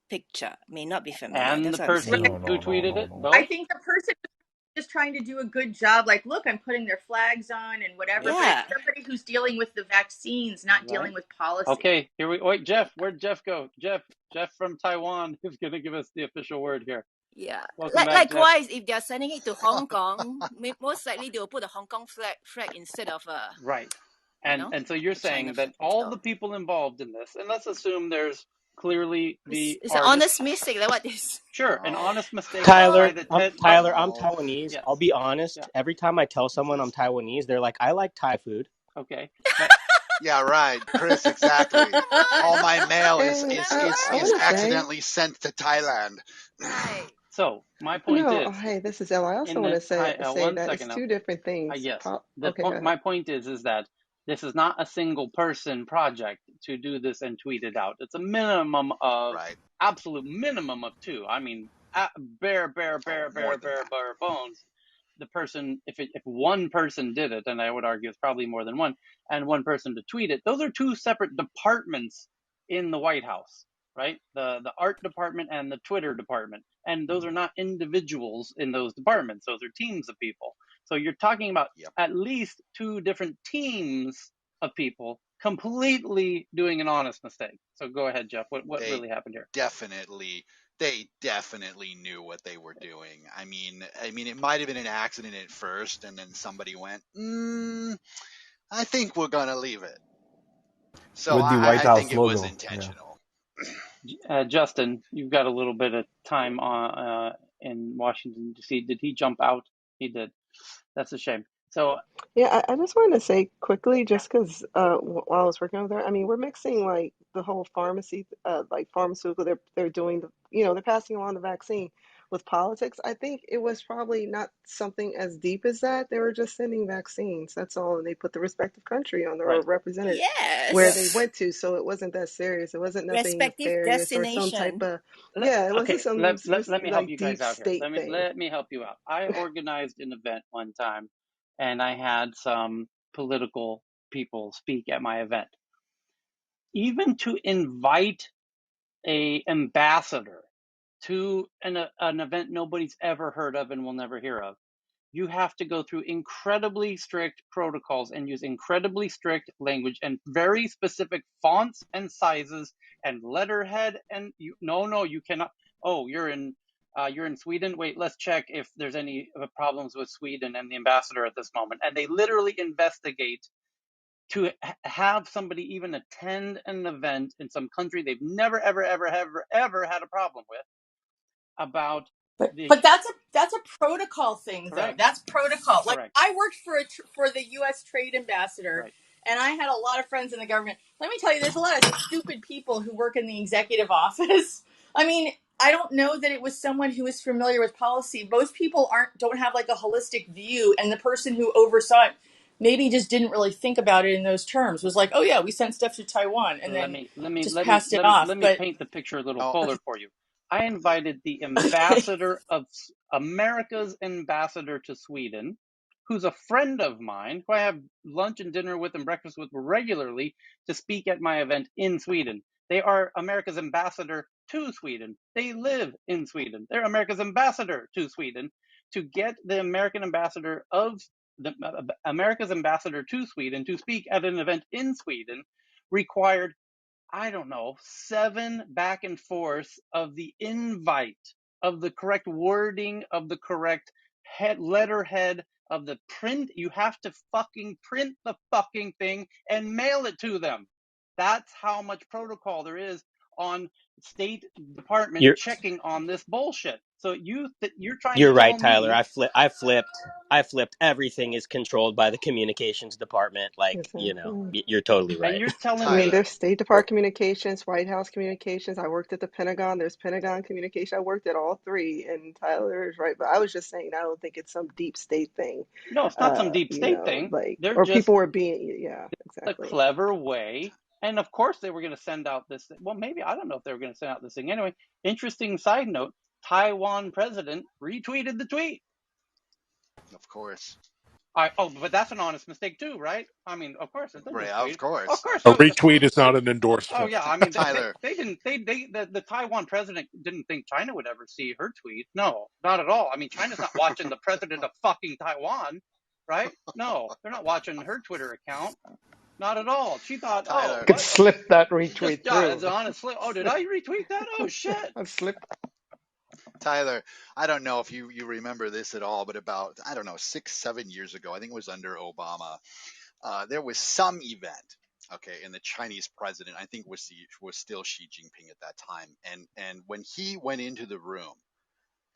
picture may not be familiar. and the That's what I'm person saying. No, who no, no, tweeted no, it, no. I both. think the person is just trying to do a good job. Like, look, I'm putting their flags on and whatever. Yep. But it's Yeah. somebody who's dealing with the vaccines, not Right. dealing with policy. Okay. Here we wait. Jeff, where'd Jeff go? Jeff from Taiwan is going to give us the official word here. Yeah. Welcome back, Jeff. Likewise, if they're sending it to Hong Kong, most likely they will put a Hong Kong flag instead of Right. And so you're a China saying that flag. all So the people involved in this, and let's assume there's clearly the it's an artist. honest mistake. Like what is? Sure, an honest mistake by Tyler, the I'm Ted. But Tyler. I'm Taiwanese. yes, I'll be yeah, honest. Every time I tell someone I'm Taiwanese, they're like, "I like Thai food." okay, but Yeah, right, Chris. Exactly. All my mail is And is I, is I is want to say, accidentally sent to Thailand. right? so my point no, oh, is, hey, this is Ella. I also in want the to say say one that it's second now, two different things. yes, Okay, go ahead. my point is that this is not a single person project to do this and tweet it out. It's a minimum of Right. absolute minimum of two. I mean, bare Oh, more than that. bones. The person, if one person did it, and I would argue it's probably more than one, and one person to tweet it, those are two separate departments in the White House, right? The art department and the Twitter department, and those are not individuals in those departments. Those are teams of people. So you're talking about Yep. at least two different teams of people completely doing an honest mistake. So go ahead, Jeff. What They really happened here? definitely knew what they were doing. I mean, it might have been an accident at first, and then somebody went, I think we're gonna leave it. So With the White I think House it was logo. Yeah. intentional. Justin, you've got a little bit of time in Washington D.C. Did he jump out? He did. That's a shame. So Yeah, I just wanted to say quickly, just because while I was working over there, I mean, we're mixing like the whole pharmacy, like pharmaceutical. They're doing the, they're passing along the vaccine. with politics. I think it was probably not something as deep as that. They were just sending vaccines. That's all. And they put the respective country on there or Right. represented where Yeah. they Yes. went to. So it wasn't that serious. It wasn't nothing Respective nefarious or some type destination. of, yeah, it wasn't Okay, some let me help like you guys deep out here. state thing. Let me help you out. I organized an event one time, and I had some political people speak at my event. Even to invite a ambassador to an event nobody's ever heard of and will never hear of, you have to go through incredibly strict protocols and use incredibly strict language and very specific fonts and sizes and letterhead. And you cannot. Oh, you're in Sweden. Wait, let's check if there's any problems with Sweden and the ambassador at this moment. And they literally investigate to have somebody even attend an event in some country they've never, ever, ever, ever, ever had a problem with about the But that's a protocol thing, though. correct, That's protocol. Like correct, I worked for the U.S. Trade Ambassador, right. and I had a lot of friends in the government. Let me tell you, there's a lot of stupid people who work in the executive office. I mean, I don't know that it was someone who was familiar with policy. Most people don't have like a holistic view, and the person who oversaw it maybe just didn't really think about it in those terms. Was like, oh yeah, we sent stuff to Taiwan, and then just passed it off. Let me But paint the picture a little Oh, fuller for you. I invited the ambassador of America's ambassador to Sweden, who's a friend of mine, who I have lunch and dinner with and breakfast with regularly, to speak at my event in Sweden. They are America's ambassador to Sweden. They live in Sweden. They're America's ambassador to Sweden. To get the American ambassador of the America's ambassador to Sweden to speak at an event in Sweden required, I don't know, 7 back and forth of the invite, of the correct wording, of the correct letterhead, of the print. You have to fucking print the fucking thing and mail it to them. That's how much protocol there is on State Department You're checking on this bullshit. So you're trying to you're tell right, Tyler. me. I flipped. Everything is controlled by the communications department. Like, Exactly. you're totally And right. you're telling I mean, me, Tyler. there's State Department communications, White House communications. I worked at the Pentagon. There's Pentagon communication. I worked at all three, and Tyler is right. But I was just saying, I don't think it's some deep state thing. no, it's not some deep state thing. Like, They're or just people were being, yeah, a exactly. clever way. And of course, they were going to send out this. Well, maybe I don't know if they were going to send out this thing anyway. Interesting side note: Taiwan president retweeted the tweet. Of course. But that's an honest mistake too, right? I mean, of course it's a Right, of retweet. Of course. course A it was. retweet is not an Oh endorsement. yeah, I mean Tyler, they didn't the Taiwan president didn't think China would ever see her tweet. No, not at all. I mean, China's not watching the president of fucking Taiwan, right? No, they're not watching her Twitter account. Not at all. She thought, oh, Tyler, Could what? slip that Just retweet yeah, through. as honestly. Oh, did I retweet that? Oh shit. I've slipped. Tyler, I don't know if you remember this at all, but about, I don't know, 6, 7 years ago, I think it was under Obama, there was some event, okay, and the Chinese president, I think was still Xi Jinping at that time, and when he went into the room,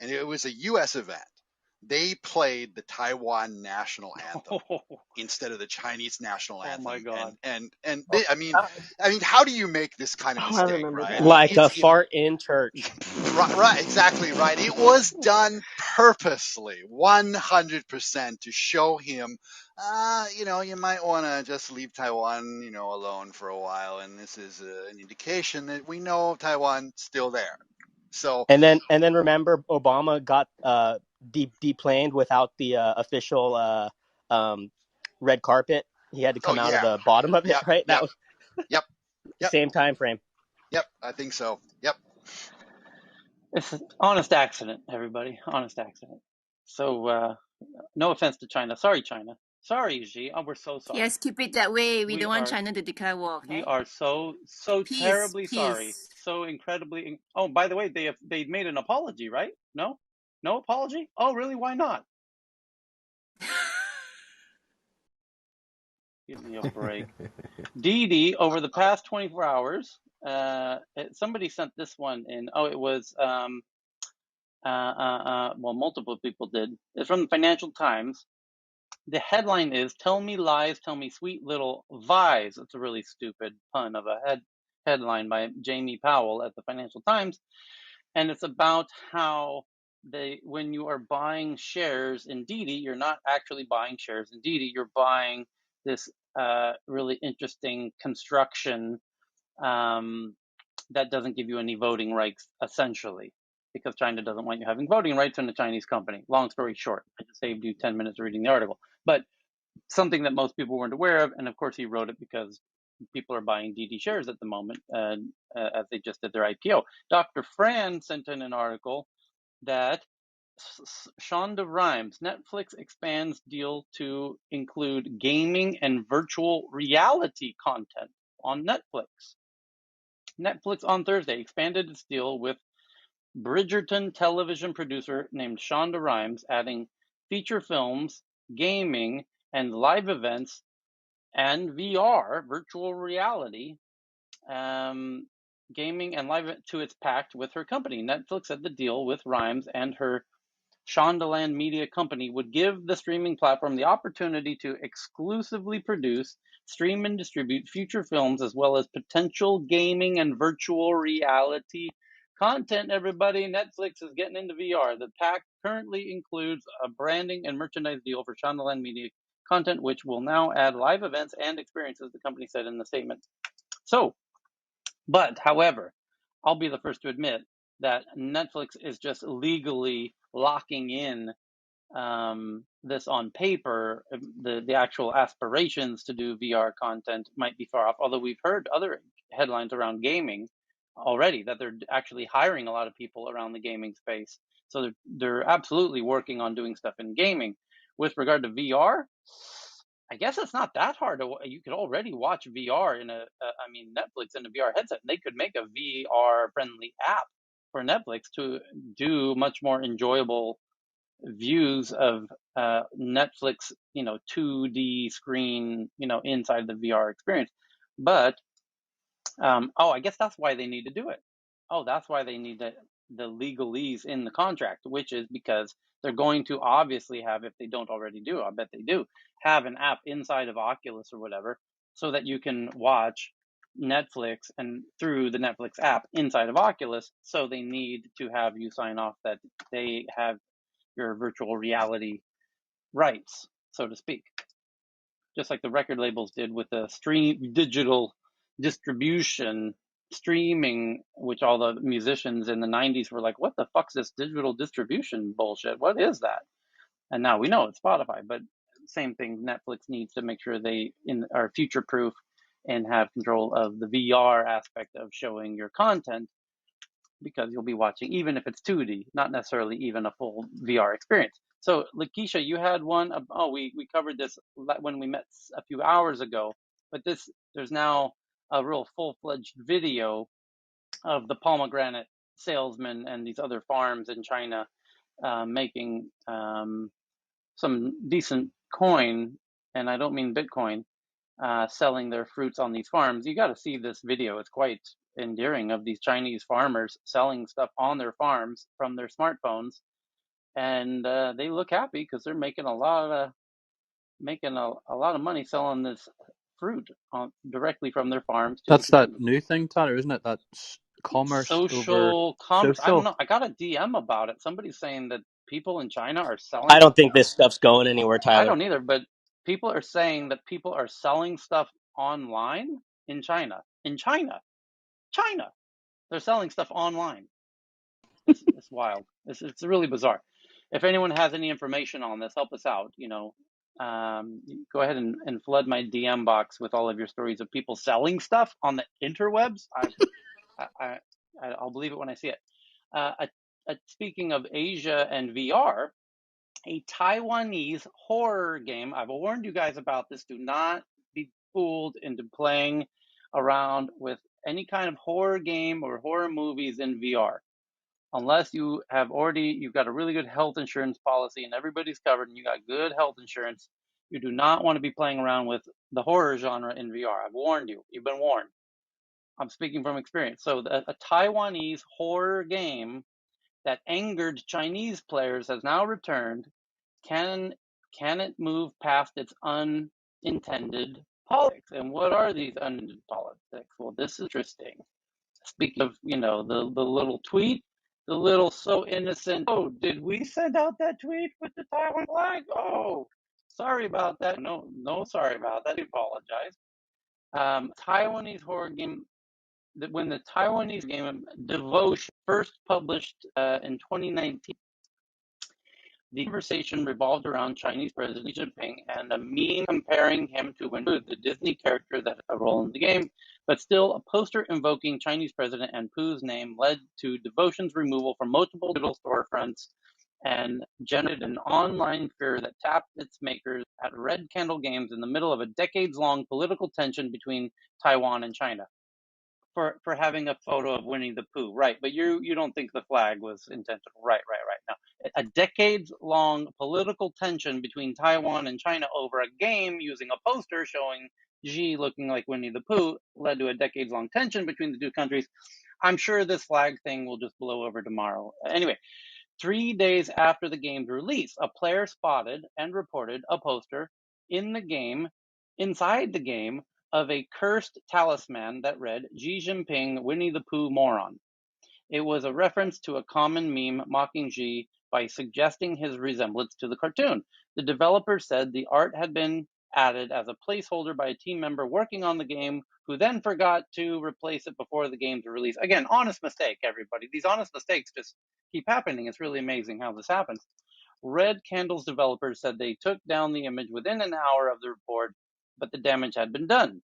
and it was a U.S. event, they played the Taiwan national anthem Oh, instead of the Chinese national oh my anthem, god. and Oh they, my God. I mean, how do you make this kind of Oh, I mistake, remember right? I that. mean, Like a fart in church. right, right, exactly right. It was done purposely, 100% to show him, you might want to just leave Taiwan, alone for a while, and this is an indication that we know Taiwan's still there. So, And then remember, Obama got deplaned without the official um, red carpet. He had to oh come out of yeah, the bottom of it, yep, right? That yep, was yep, the yep, same time frame. yep. I think so. Yep. It's an honest accident, everybody. Honest accident. So, no offense to China. Sorry, China. Sorry, Xi. Oh, we're so sorry. Yes, keep it that way. We We don't want are China to declare war, we okay? are so Peace, terribly sorry. peace. So incredibly. Oh, by the way, they made an apology, right? No, no apology. Oh, really? Why not? Give me a break. Didi, over the past 24 hours, somebody sent this one in. Oh, it was well, multiple people did. It's from the Financial Times. The headline is "Tell Me Lies, Tell Me Sweet Little Lies." It's a really stupid pun of a headline by Jamie Powell at the Financial Times, and it's about how when you are buying shares in Didi, you're not actually buying shares in Didi. You're buying this really interesting construction um, that doesn't give you any voting rights, essentially, because China doesn't want you having voting rights in a Chinese company. Long story short, I just saved you 10 minutes reading the article. But something that most people weren't aware of, and of course he wrote it because people are buying DD shares at the moment as they just did their IPO. Dr. Fran sent in an article that Shonda Rhimes, Netflix expands deal to include gaming and virtual reality content on Netflix. Netflix on Thursday expanded its deal with Bridgerton television producer named Shonda Rhimes, adding feature films, gaming, and live events and VR, virtual reality, gaming and live to its pact with her company. Netflix said the deal with Rhimes and her Shondaland Media Company would give the streaming platform the opportunity to exclusively produce, stream, and distribute future films as well as potential gaming and virtual reality content. Everybody, Netflix is getting into VR. The pact currently includes a branding and merchandise deal for Shondaland Media content, which will now add live events and experiences, the company said in the statement. So, however, I'll be the first to admit that Netflix is just legally locking in this on paper. The actual aspirations to do VR content might be far off, although we've heard other headlines around gaming already that they're actually hiring a lot of people around the gaming space. So they're absolutely working on doing stuff in gaming. With regard to VR, I guess it's not that hard. You could already watch VR in Netflix in a VR headset. They could make a VR friendly app for Netflix to do much more enjoyable views of Netflix, 2D screen, inside the VR experience. But I guess that's why they need to do it. Oh, that's why they need the legalese in the contract, which is because they're going to obviously have, if they don't already do, I bet they do, have an app inside of Oculus or whatever, so that you can watch Netflix and through the Netflix app inside of Oculus. So they need to have you sign off that they have your virtual reality rights, so to speak, just like the record labels did with the digital distribution streaming, which all the musicians in the 90s were like, what the fuck's this digital distribution bullshit? What is that? And now we know it's Spotify, but same thing, Netflix needs to make sure they are future proof and have control of the VR aspect of showing your content, because you'll be watching, even if it's 2D, not necessarily even a full VR experience. So, Lakeisha, you had one. We covered this when we met a few hours ago, but there's now a real full-fledged video of the pomegranate salesman and these other farms in China making some decent coin, and I don't mean Bitcoin, selling their fruits on these farms. You got to see this video. It's quite endearing, of these Chinese farmers selling stuff on their farms from their smartphones, and they look happy because they're making a lot of money selling this fruit directly from their farms to the That's that consumers. new thing, Tyler, isn't it? That's commerce over Social commerce. I don't social. know. I got a DM about it. Somebody's saying that people in China are I selling. don't think this stuff's going anywhere, I Tyler. don't either, but people are saying that people are selling stuff online in China. In China, they're selling stuff online. It's wild. It's really bizarre. If anyone has any information on this, help us out. Go ahead and flood my DM box with all of your stories of people selling stuff on the interwebs. I'll believe it when I see it. Speaking of Asia and VR, a Taiwanese horror game. I've warned you guys about this. Do not be fooled into playing around with any kind of horror game or horror movies in VR. Unless you've got a really good health insurance policy and everybody's covered and you got good health insurance, you do not want to be playing around with the horror genre in VR. I've warned you. You've been warned. I'm speaking from experience. So a Taiwanese horror game that angered Chinese players has now returned. Can it move past its unintended politics? And what are these unintended politics? Well, this is interesting. Speaking of, the little tweet, The little so innocent. Oh, did we send out that tweet with the Taiwan flag? Oh, sorry about that. No, no, sorry about that. I apologize. Taiwanese horror game. When the Taiwanese game Devotion first published in 2019, the conversation revolved around Chinese President Xi Jinping and a meme comparing him to Winnie Pooh, the Disney character that had a role in the game. But still, a poster invoking Chinese President and Pooh's name led to Devotion's removal from multiple digital storefronts and generated an online fear that tapped its makers at Red Candle Games in the middle of a decades-long political tension between Taiwan and China. For having a photo of Winnie the Pooh, right? But you don't think the flag was intentional, right? Now, a decades long political tension between Taiwan and China over a game using a poster showing Xi looking like Winnie the Pooh led to a decades long tension between the two countries. I'm sure this flag thing will just blow over tomorrow. Anyway, 3 days after the game's release, a player spotted and reported a poster in the game, inside the game, of a cursed talisman that read, Xi Jinping, Winnie the Pooh moron. It was a reference to a common meme mocking Xi by suggesting his resemblance to the cartoon. The developer said the art had been added as a placeholder by a team member working on the game who then forgot to replace it before the game's release. Again, honest mistake, everybody. These honest mistakes just keep happening. It's really amazing how this happens. Red Candle's developers said they took down the image within an hour of the report, but the damage had been done.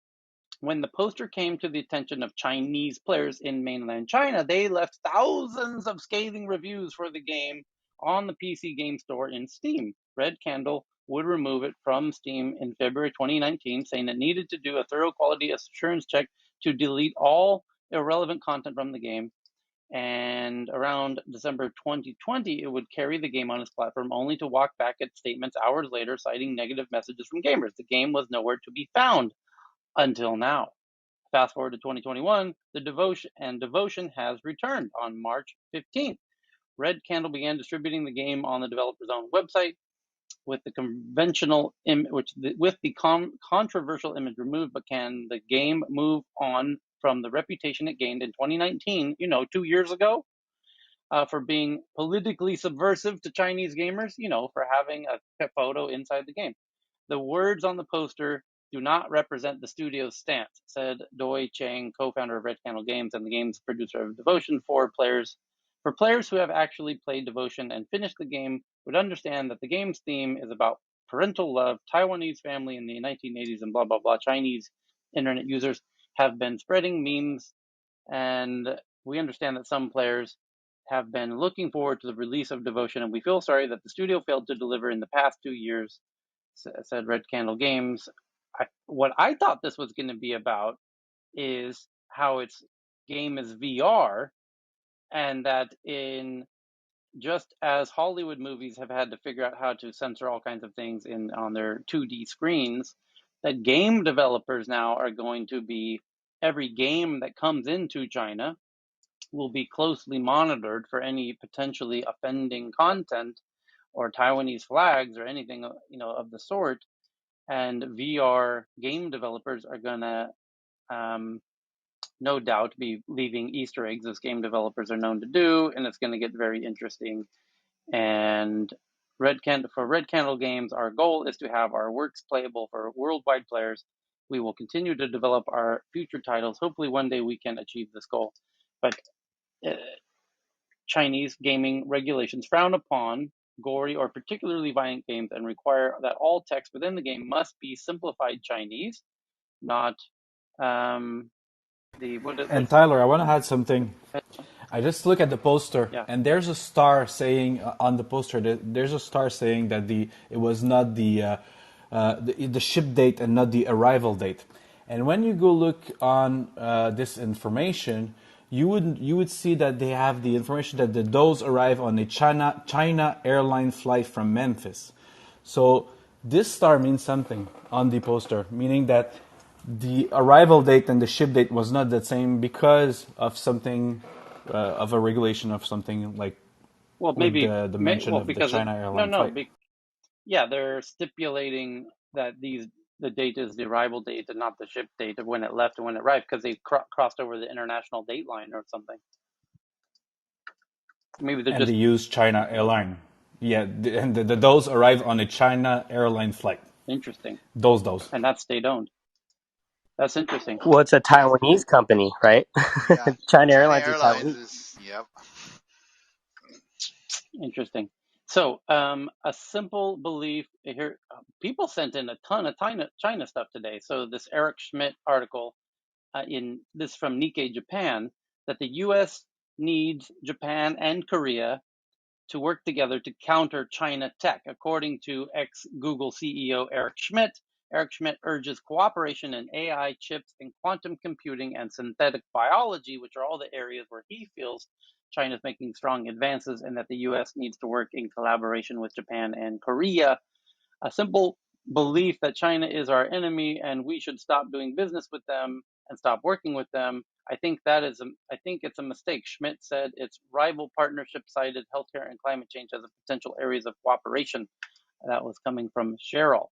When the poster came to the attention of Chinese players in mainland China, they left thousands of scathing reviews for the game on the PC Game Store in Steam. Red Candle would remove it from Steam in February 2019, saying it needed to do a thorough quality assurance check to delete all irrelevant content from the game. And around December 2020, it would carry the game on its platform only to walk back its statements hours later, citing negative messages from gamers. The game was nowhere to be found until now. Fast forward to 2021, the Devotion has returned on March 15th. Red Candle began distributing the game on the developer's own website with the controversial image removed. But can the game move on from the reputation it gained in 2019? 2 years ago, for being politically subversive to Chinese gamers. For having a photo inside the game. The words on the poster do not represent the studio's stance, said Doi Chang, co-founder of Red Candle Games and the game's producer of Devotion. For players who have actually played Devotion and finished the game would understand that the game's theme is about parental love, Taiwanese family in the 1980s, and blah, blah, blah. Chinese internet users have been spreading memes, and we understand that some players have been looking forward to the release of Devotion, and we feel sorry that the studio failed to deliver in the past 2 years, said Red Candle Games. What I thought this was going to be about is how its game is VR, and that in just as Hollywood movies have had to figure out how to censor all kinds of things on their 2D screens, that game developers now are going to be, every game that comes into China will be closely monitored for any potentially offending content or Taiwanese flags or anything of the sort. And VR game developers are going to no doubt be leaving Easter eggs, as game developers are known to do, and it's going to get very interesting. And for Red Candle Games, our goal is to have our works playable for worldwide players. We will continue to develop our future titles. Hopefully one day we can achieve this goal. But Chinese gaming regulations frown upon gory or particularly violent games and require that all text within the game must be simplified Chinese, not And Tyler, I want to add something. I just look at the poster, yeah. and there's a star saying on the poster that there's a star saying that it was not the ship date and not the arrival date. And when you go look on this information, you would see that they have the information that those arrive on a China airline flight from Memphis. So this star means something on the poster, meaning that the arrival date and the ship date was not the same because of something, of a regulation of something like Well, with the mention of the because China airline flight. they're stipulating that the date is the arrival date and not the ship date of when it left and when it arrived, because they crossed over the international date line or something. Maybe they're And just they use China airline. Yeah, and those arrive on a China airline flight. interesting, Those. and that's state owned. That's interesting. Well, it's a Taiwanese company, right? Yeah, China China Airlines is Airlines Taiwanese. is, yep. Interesting. So, a simple belief here. People sent in a ton of China stuff today. So, this Eric Schmidt article in this from Nikkei Japan, that the U.S. needs Japan and Korea to work together to counter China tech. According to ex-Google CEO Eric Schmidt urges cooperation in AI, chips, and quantum computing and synthetic biology, which are all the areas where he feels China is making strong advances, and that the U.S. needs to work in collaboration with Japan and Korea. A simple belief that China is our enemy and we should stop doing business with them and stop working with them. I think it's a mistake. Schmidt said its rival partnership cited healthcare and climate change as potential areas of cooperation. That was coming from Cheryl.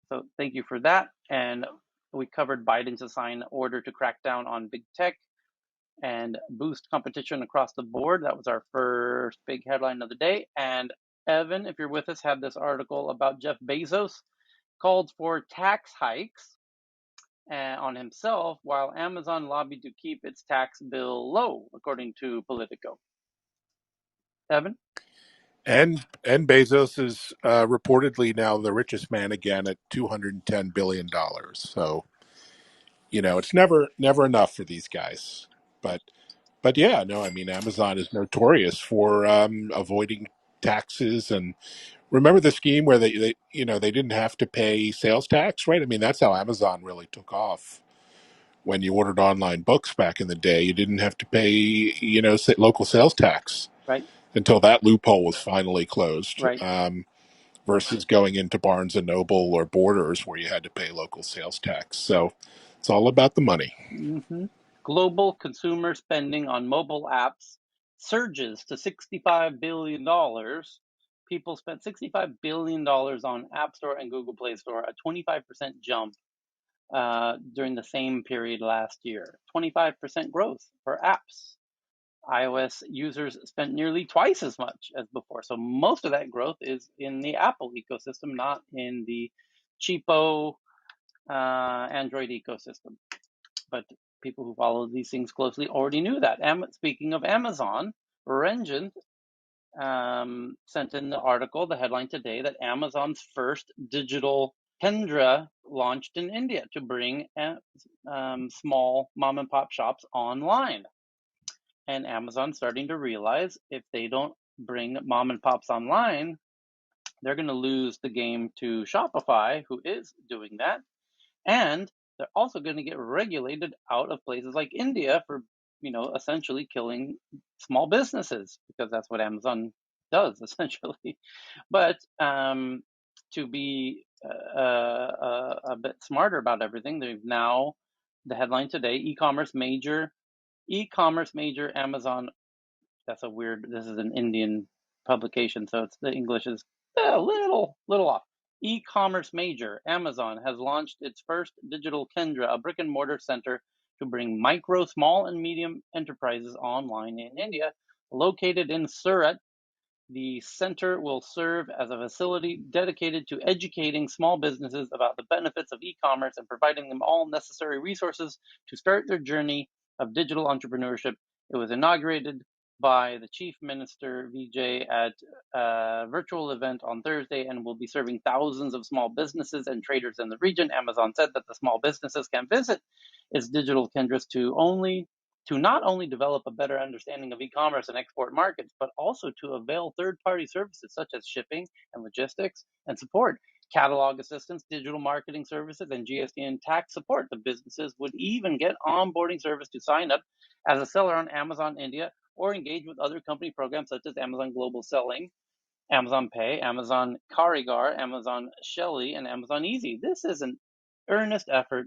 So thank you for that. And we covered Biden's assigned order to crack down on big tech and boost competition across the board. That was our first big headline of the day. And Evan, if you're with us, had this article about Jeff Bezos called for tax hikes on himself while Amazon lobbied to keep its tax bill low, according to Politico. Evan? And Bezos is reportedly now the richest man again at $210 billion. So it's never enough for these guys. But yeah, no, I mean Amazon is notorious for avoiding taxes. And remember the scheme where they didn't have to pay sales tax, right? I mean that's how Amazon really took off. When you ordered online books back in the day, you didn't have to pay local sales tax Right, until that loophole was finally closed. right. Versus going into Barnes and Noble or Borders where you had to pay local sales tax. So it's all about the money. Mm-hmm. Global consumer spending on mobile apps surges to $65 billion. People spent $65 billion on App Store and Google Play Store, a 25% jump during the same period last year. 25% growth for apps. iOS users spent nearly twice as much as before. So most of that growth is in the Apple ecosystem, not in the cheapo Android ecosystem. But people who follow these things closely already knew that. Speaking of Amazon, Renjin sent in the article, the headline today, that Amazon's first digital Kendra launched in India to bring small mom and pop shops online. And Amazon's starting to realize if they don't bring mom and pops online, they're going to lose the game to Shopify, who is doing that. And they're also going to get regulated out of places like India for, essentially killing small businesses, because that's what Amazon does, essentially. But to be a bit smarter about everything, they've now, the headline today, e-commerce major Amazon. This is an Indian publication, so the English is a little off. E-commerce major Amazon has launched its first digital Kendra, a brick and mortar center to bring micro, small, and medium enterprises online in India. Located in Surat, the center will serve as a facility dedicated to educating small businesses about the benefits of e-commerce and providing them all necessary resources to start their journey of digital entrepreneurship. It was inaugurated by the Chief Minister Vijay at a virtual event on Thursday and will be serving thousands of small businesses and traders in the region. Amazon said that the small businesses can visit its digital Kendras to not only develop a better understanding of e-commerce and export markets, but also to avail third-party services such as shipping and logistics and support, catalog assistance, digital marketing services, and GST and tax support. The businesses would even get onboarding service to sign up as a seller on Amazon India or engage with other company programs such as Amazon Global Selling, Amazon Pay, Amazon Karigar, Amazon Shelly, and Amazon Easy. This is an earnest effort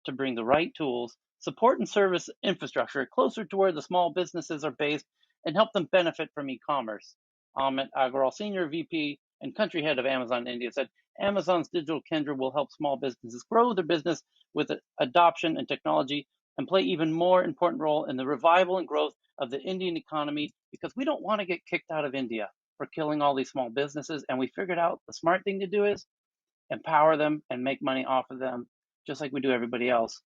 to bring the right tools, support, and service infrastructure closer to where the small businesses are based and help them benefit from e-commerce. Amit Agarwal, Senior VP and Country Head of Amazon India, said Amazon's digital Kendra will help small businesses grow their business with adoption and technology and play even more important role in the revival and growth of the Indian economy, because we don't want to get kicked out of India for killing all these small businesses. And we figured out the smart thing to do is empower them and make money off of them, just like we do everybody else,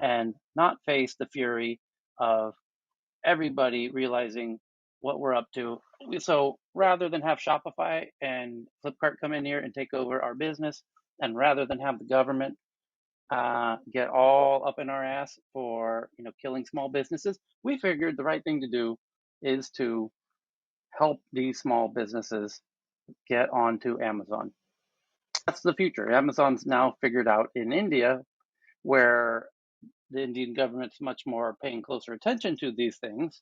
and not face the fury of everybody realizing what we're up to. So rather than have Shopify and Flipkart come in here and take over our business, and rather than have the government get all up in our ass for killing small businesses, we figured the right thing to do is to help these small businesses get onto Amazon. That's the future. Amazon's now figured out in India, where the Indian government's much more paying closer attention to these things.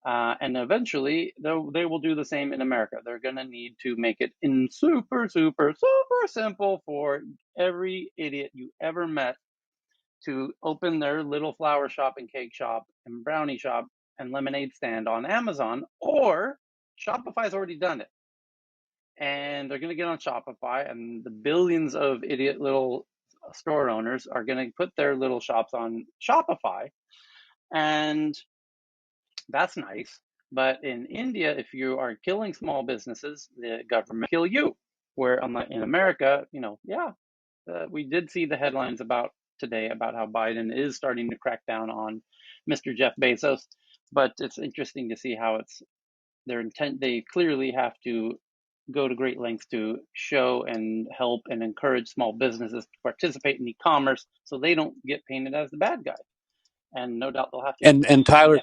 And eventually, they will do the same in America. They're going to need to make it in super, super, super simple for every idiot you ever met to open their little flower shop and cake shop and brownie shop and lemonade stand on Amazon, or Shopify's already done it. And they're going to get on Shopify, and the billions of idiot little store owners are going to put their little shops on Shopify. And that's nice. But in India, if you are killing small businesses, the government will kill you. Where in America, we did see the headlines about today about how Biden is starting to crack down on Mr. Jeff Bezos. But it's interesting to see how it's their intent. They clearly have to go to great lengths to show and help and encourage small businesses to participate in e-commerce so they don't get painted as the bad guy. And no doubt they'll have to. And Tyler, Yeah,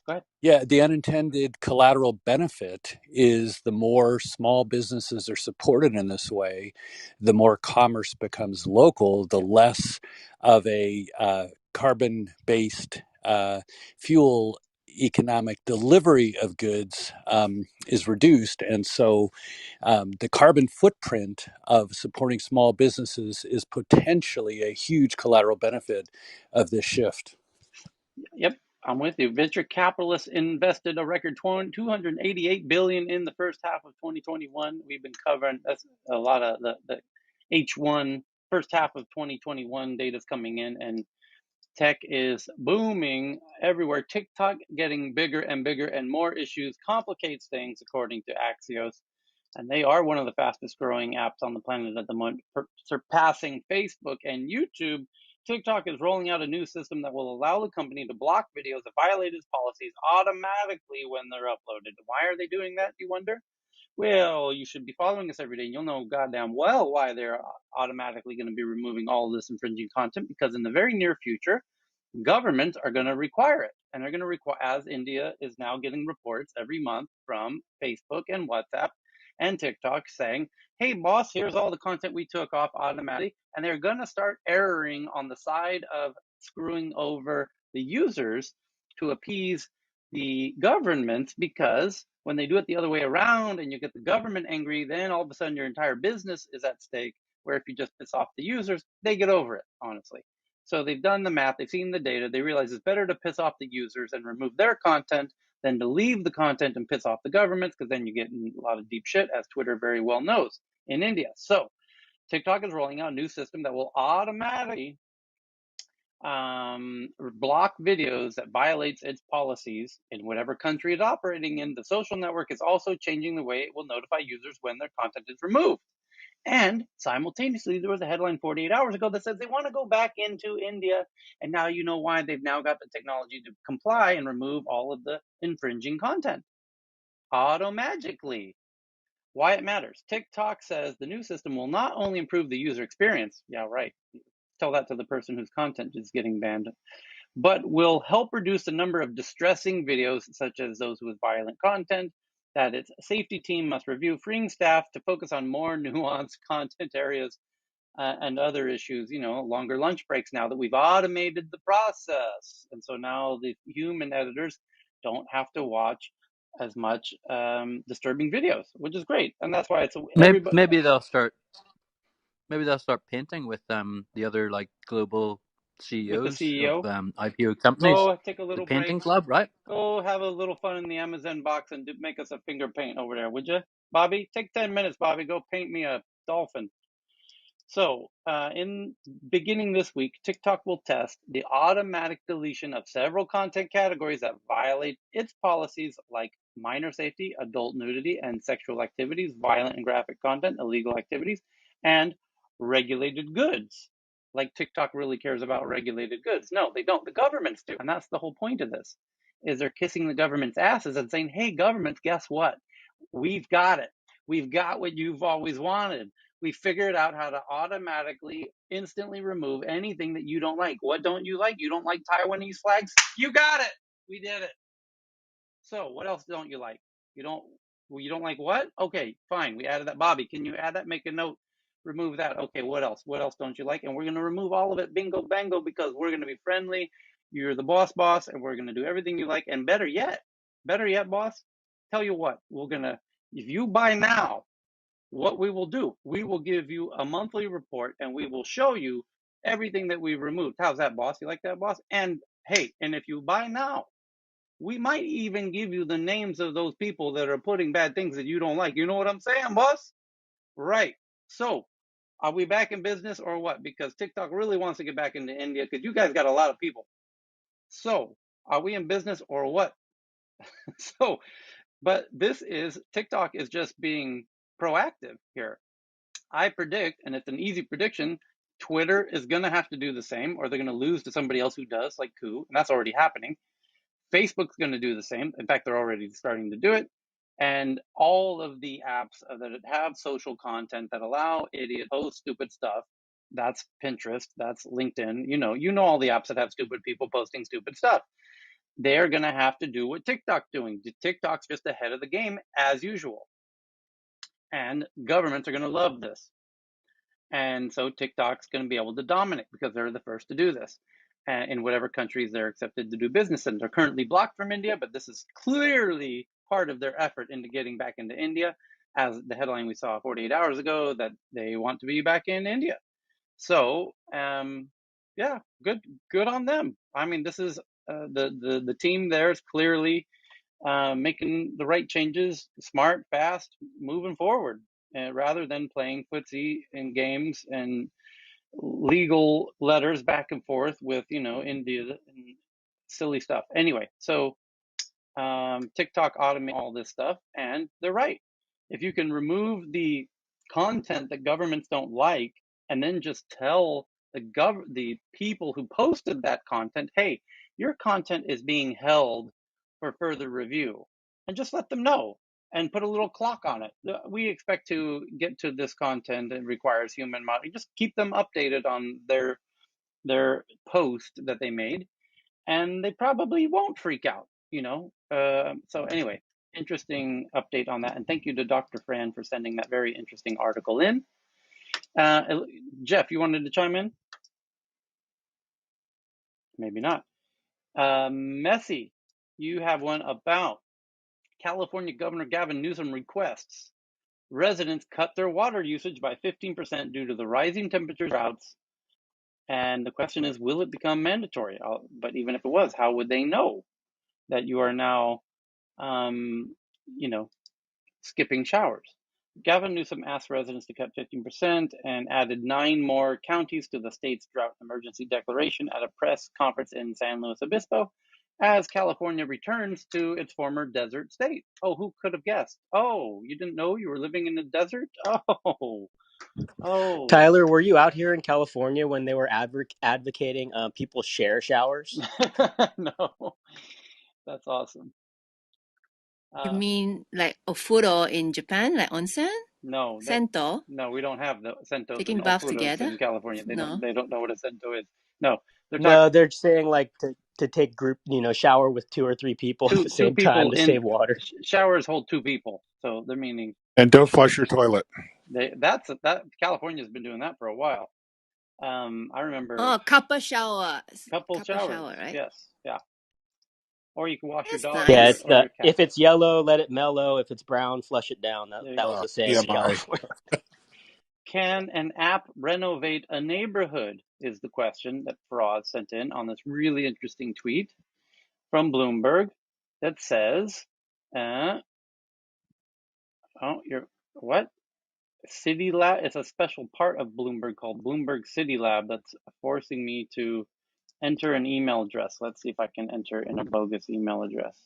go ahead. yeah, the unintended collateral benefit is the more small businesses are supported in this way, the more commerce becomes local, the less of a carbon-based fuel economic delivery of goods is reduced. And so the carbon footprint of supporting small businesses is potentially a huge collateral benefit of this shift. Yep, I'm with you. Venture capitalists invested a record 288 billion in the first half of 2021. We've been covering that's a lot of the H1 first half of 2021 data's coming in, and tech is booming everywhere. TikTok getting bigger and bigger, and more issues complicates things, according to Axios. And they are one of the fastest growing apps on the planet at the moment, surpassing Facebook and YouTube. TikTok is rolling out a new system that will allow the company to block videos that violate its policies automatically when they're uploaded. Why are they doing that, you wonder? Well, you should be following us every day, and you'll know goddamn well why they're automatically going to be removing all of this infringing content, because in the very near future, governments are going to require it. And they're going to require, as India is now getting reports every month from Facebook and WhatsApp and TikTok saying, hey, boss, here's all the content we took off automatically. And they're going to start erroring on the side of screwing over the users to appease the government, because when they do it the other way around and you get the government angry, then all of a sudden your entire business is at stake. Where if you just piss off the users, they get over it, honestly. So they've done the math, they've seen the data, they realize it's better to piss off the users and remove their content than to leave the content and piss off the governments, because then you get in a lot of deep shit, as Twitter very well knows in India. So TikTok is rolling out a new system that will automatically block videos that violates its policies in whatever country it's operating in. The social network is also changing the way it will notify users when their content is removed. And simultaneously, there was a headline 48 hours ago that says they want to go back into India. And now you know why. They've now got the technology to comply and remove all of the infringing content automagically. Why it matters. TikTok says the new system will not only improve the user experience. Yeah, right. Tell that to the person whose content is getting banned. But will help reduce the number of distressing videos, such as those with violent content, that its safety team must review, freeing staff to focus on more nuanced content areas and other issues, longer lunch breaks now that we've automated the process. And so now the human editors don't have to watch as much disturbing videos, which is great. And that's why it's everybody. Maybe they'll start. Maybe they'll start painting with the other like global With the CEOs of CEO, IPO companies. go take a The little break, painting club, right? go have a little fun in the Amazon box and make us a finger paint over there, would you? Bobby, take 10 minutes, Bobby. Go paint me a dolphin. So, in beginning this week, TikTok will test the automatic deletion of several content categories that violate its policies like minor safety, adult nudity and sexual activities, violent and graphic content, illegal activities, and regulated goods. Like TikTok really cares about regulated goods. No, they don't. The governments do. And that's the whole point of this. Is they're kissing the government's asses and saying, "Hey, governments, guess what? We've got it. We've got what you've always wanted. We figured out how to automatically, instantly remove anything that you don't like. What don't you like? You don't like Taiwanese flags? You got it. We did it. So what else don't you like? You don't, well, you don't like what? Okay, fine. We added that. Bobby, can you add that? Make a note. Remove that. Okay, what else? What else don't you like? And we're going to remove all of it. Bingo, bango, because we're going to be friendly. You're the boss, and we're going to do everything you like. And better yet, boss, tell you what, we're going to, if you buy now, what we will do, we will give you a monthly report and we will show you everything that we've removed. How's that, boss? You like that, boss? And hey, and if you buy now, we might even give you the names of those people that are putting bad things that you don't like. You know what I'm saying, boss? Right. So, are we back in business or what? Because TikTok really wants to get back into India because you guys got a lot of people. So, are we in business or what? So, but this is TikTok is just being proactive here. I predict, and it's an easy prediction, Twitter is going to have to do the same, or they're going to lose to somebody else who does, like Coup, and that's already happening. Facebook's going to do the same. In fact, they're already starting to do it. And all of the apps that have social content that allow idiot post stupid stuff, that's Pinterest, that's LinkedIn. You know all the apps that have stupid people posting stupid stuff. They're going to have to do what TikTok's doing. TikTok's just ahead of the game as usual. And governments are going to love this. And so TikTok's going to be able to dominate because they're the first to do this in whatever countries they're accepted to do business in. They're currently blocked from India, but this is clearly part of their effort into getting back into India, as the headline we saw 48 hours ago, that they want to be back in India. So, yeah, good on them. I mean, this is the team there is clearly making the right changes, smart, fast, moving forward, rather than playing footsie and games and legal letters back and forth with India and silly stuff. Anyway, so TikTok automate all this stuff, and they're right. If you can remove the content that governments don't like, and then just tell the people who posted that content, hey, your content is being held for further review, and just let them know and put a little clock on it. We expect to get to this content and requires human monitoring. Just keep them updated on their post that they made, and they probably won't freak out. So anyway, interesting update on that, and thank you to Dr. Fran for sending that very interesting article in. Jeff, you wanted to chime in? Maybe not. Messi, you have one about California Governor Gavin Newsom requests residents cut their water usage by 15% due to the rising temperatures, droughts, and the question is, will it become mandatory? But even if it was, how would they know that you are now um, skipping showers? Gavin Newsom asked residents to cut 15% and added 9 more counties to the state's drought emergency declaration at a press conference in San Luis Obispo as California returns to its former desert state. Oh, who could have guessed? Oh, you didn't know you were living in the desert? Oh. Tyler, were you out here in California when they were advocating people share showers? No, that's awesome. You mean like ofuro in Japan, like onsen? No, Sento? no, we don't have the sentos and Taking bath ofuros together? in California. No. They don't know what a sento is. No, they're talking No, they're saying like to take group, shower with 2 or 3 people at the two same time people to in save water. showers hold 2 people, so they're meaning And don't flush your toilet. that California's been doing that for a while. I remember Oh, couple shower. couple Couple showers. shower, right? Yes, yeah. Or you can wash your That's dog Yeah, or nice. it's or your cat. if it's yellow, let it mellow. If it's brown, flush it down. That There you that go. was the saying in TMI. California. Can an app renovate a neighborhood? Is the question that Faraz sent in on this really interesting tweet from Bloomberg that says, "Oh, you're what? City Lab. It's a special part of Bloomberg called Bloomberg City Lab that's forcing me to enter an email address. Let's see if I can enter in a bogus email address.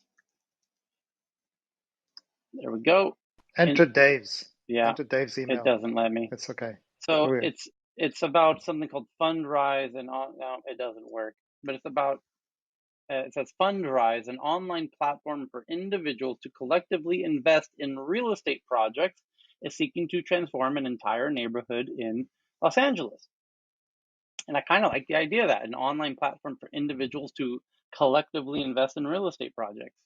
There we go. And Enter Dave's. yeah, Enter Dave's it email. doesn't let me. It's okay. So Weird. it's about something called Fundrise, and no, it doesn't work. But it's about it says Fundrise, an online platform for individuals to collectively invest in real estate projects, is seeking to transform an entire neighborhood in Los Angeles. And I kind of like the idea of that, an online platform for individuals to collectively invest in real estate projects.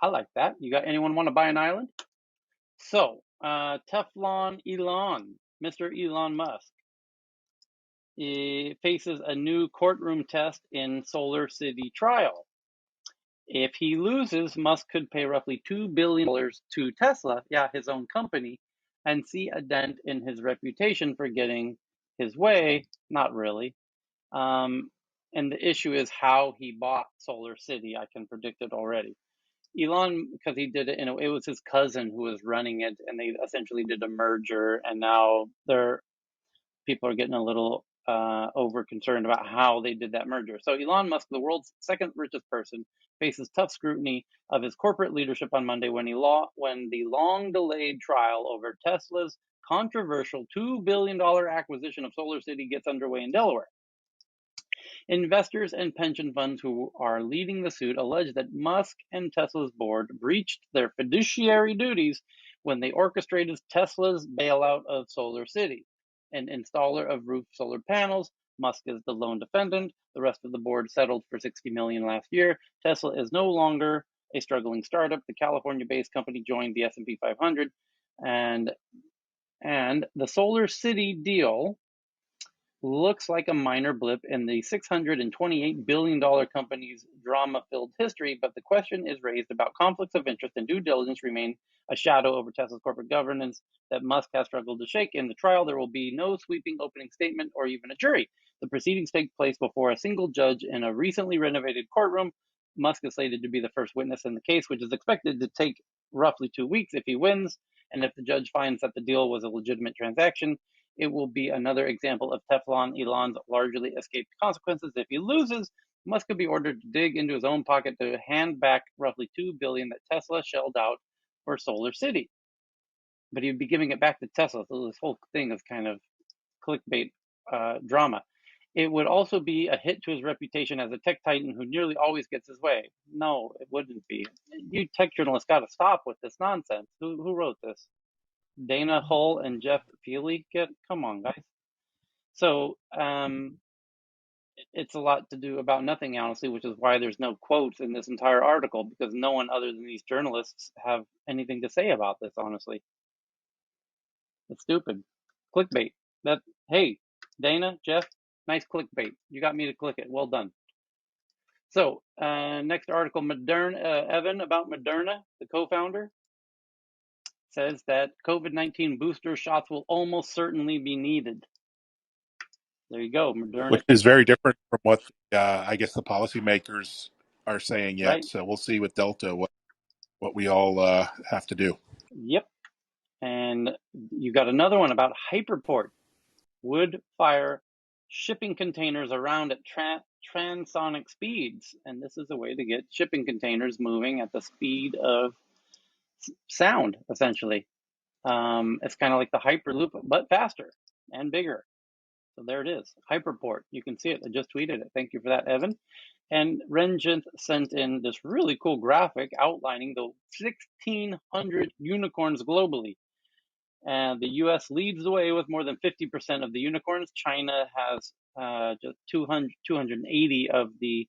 I like that. You got anyone want to buy an island? So, Teflon Elon, Mr. Elon Musk, he faces a new courtroom test in Solar City trial. If he loses, Musk could pay roughly $2 billion to Tesla, yeah, his own company, and see a dent in his reputation for getting his way. Not really. And the issue is how he bought Solar City. I can predict it already. Elon, because he did it, it was his cousin who was running it, and they essentially did a merger, and now people are getting a little over concerned about how they did that merger. So Elon Musk, the world's second richest person, faces tough scrutiny of his corporate leadership on Monday when the long-delayed trial over Tesla's controversial $2 billion acquisition of Solar City gets underway in Delaware. Investors and pension funds who are leading the suit allege that Musk and Tesla's board breached their fiduciary duties when they orchestrated Tesla's bailout of Solar City. An installer of roof solar panels, Musk is the lone defendant. The rest of the board settled for $60 million last year. Tesla is no longer a struggling startup. The California-based company joined the S&P 500, and the Solar City deal looks like a minor blip in the $628 billion company's drama-filled history, but the question is raised about conflicts of interest and due diligence remain a shadow over Tesla's corporate governance that Musk has struggled to shake. In the trial, there will be no sweeping opening statement or even a jury. The proceedings take place before a single judge in a recently renovated courtroom. Musk is slated to be the first witness in the case, which is expected to take roughly 2 weeks if he wins, and if the judge finds that the deal was a legitimate transaction, it will be another example of Teflon Elon's largely escaped consequences. If he loses, Musk could be ordered to dig into his own pocket to hand back roughly $2 billion that Tesla shelled out for Solar City. But he'd be giving it back to Tesla, so this whole thing is kind of clickbait drama. It would also be a hit to his reputation as a tech titan who nearly always gets his way. No, it wouldn't be. You tech journalists got to stop with this nonsense. Who wrote this? Dana Hull and Jeff Feely? Come on, guys. So it's a lot to do about nothing, honestly, which is why there's no quotes in this entire article, because no one other than these journalists have anything to say about this, honestly. It's stupid. Clickbait. Hey, Dana, Jeff, nice clickbait. You got me to click it. Well done. So next article, Moderna, Evan, about Moderna, the co-founder, says that COVID-19 booster shots will almost certainly be needed. There you go, Moderna. Which is very different from what I guess the policymakers are saying yet. Right? So we'll see with Delta what we all have to do. Yep. And you got another one about Hyperport. Would fire shipping containers around at transonic speeds. And this is a way to get shipping containers moving at the speed of sound, essentially. It's kind of like the Hyperloop, but faster and bigger. So there it is, Hyperport. You can see it. I just tweeted it. Thank you for that, Evan. And Renjent sent in this really cool graphic outlining the 1,600 unicorns globally. And the U.S. leads the way with more than 50% of the unicorns. China has just 280 of the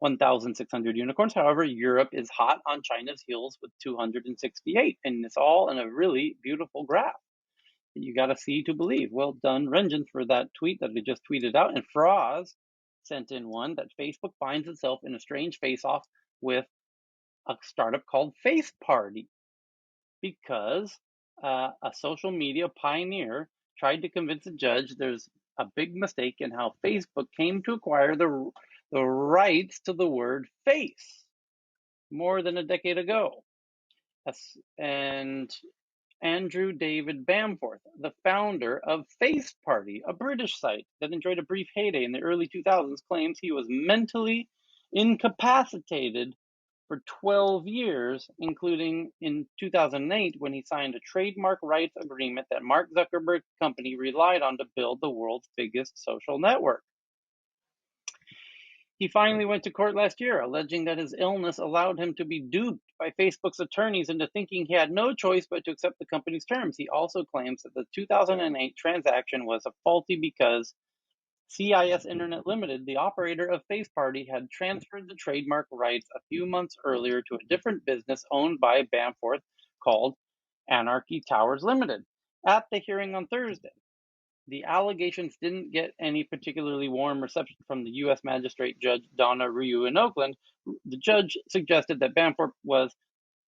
1,600 unicorns. However, Europe is hot on China's heels with 268. And it's all in a really beautiful graph. You got to see to believe. Well done, Renjin, for that tweet that we just tweeted out. And Froz sent in one that Facebook finds itself in a strange face-off with a startup called Face Party because a social media pioneer tried to convince a judge there's a big mistake in how Facebook came to acquire the rights to the word face more than a decade ago. And Andrew David Bamforth, the founder of Face Party, a British site that enjoyed a brief heyday in the early 2000s, claims he was mentally incapacitated for 12 years, including in 2008 when he signed a trademark rights agreement that Mark Zuckerberg's company relied on to build the world's biggest social network. He finally went to court last year, alleging that his illness allowed him to be duped by Facebook's attorneys into thinking he had no choice but to accept the company's terms. He also claims that the 2008 transaction was faulty because CIS Internet Limited, the operator of Face Party, had transferred the trademark rights a few months earlier to a different business owned by Bamforth called Anarchy Towers Limited. At the hearing on Thursday, the allegations didn't get any particularly warm reception from the U.S. Magistrate Judge Donna Ryu in Oakland. The judge suggested that Bamforth was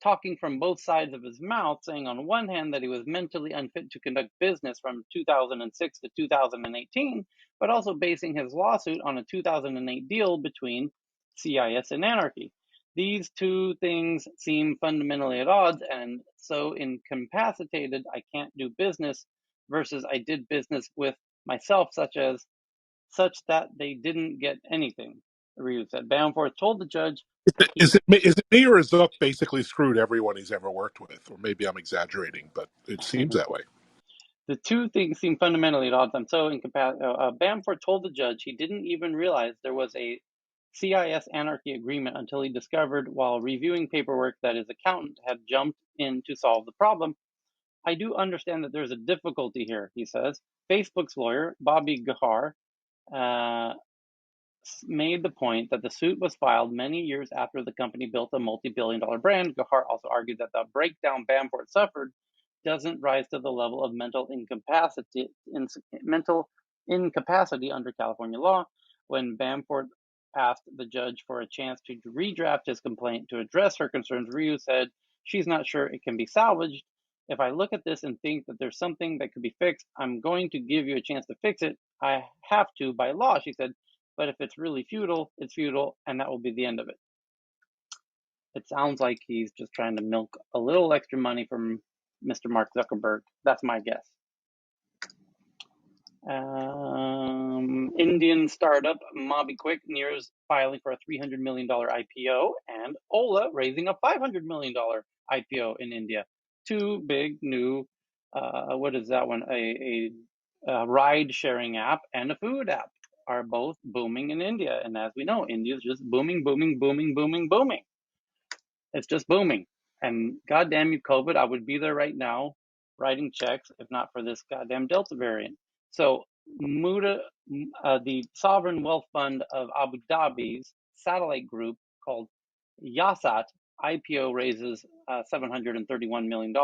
talking from both sides of his mouth, saying on one hand that he was mentally unfit to conduct business from 2006 to 2018, but also basing his lawsuit on a 2008 deal between CIS and Anarchy. These two things seem fundamentally at odds, and so incapacitated I can't do business versus I did business with myself, such that they didn't get anything. Ryu said. Bamforth told the judge he Is it me, or is Zook basically screwed everyone he's ever worked with? Or maybe I'm exaggerating, but it seems that way. The two things seem fundamentally at odds. I'm so incapacitated. Bamford told the judge he didn't even realize there was a CIS anarchy agreement until he discovered while reviewing paperwork that his accountant had jumped in to solve the problem. I do understand that there's a difficulty here, he says. Facebook's lawyer, Bobby Gahar, uh, made the point that the suit was filed many years after the company built a multi-billion-dollar brand. Gahar also argued that the breakdown Bamford suffered doesn't rise to the level of mental incapacity under California law. When Bamford asked the judge for a chance to redraft his complaint to address her concerns, Ryu said she's not sure it can be salvaged. If I look at this and think that there's something that could be fixed, I'm going to give you a chance to fix it. I have to by law, she said. But if it's really futile, it's futile, and that will be the end of it. It sounds like he's just trying to milk a little extra money from Mr. Mark Zuckerberg. That's my guess. Indian startup MobiKwik nears filing for a $300 million IPO, and Ola raising a $500 million IPO in India. Two big new, what is that one? A ride-sharing app and a food app are both booming in India. And as we know, India is just booming, booming, booming, booming, booming. It's just booming. And goddamn you, COVID, I would be there right now writing checks if not for this goddamn Delta variant. So Muda, the sovereign wealth fund of Abu Dhabi's satellite group called Yasat, IPO raises $731 million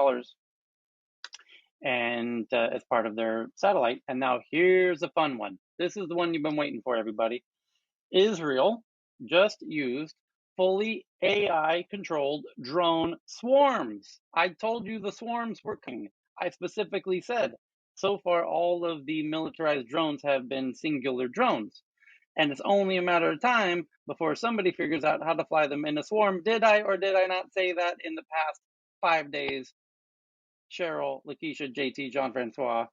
and as part of their satellite. And now here's a fun one. This is the one you've been waiting for, everybody. Israel just used fully AI controlled drone swarms. I told you the swarms were coming. I specifically said so far all of the militarized drones have been singular drones. And it's only a matter of time before somebody figures out how to fly them in a swarm. Did I or did I not say that in the past 5 days? Cheryl, Lakeisha, JT, Jean Francois,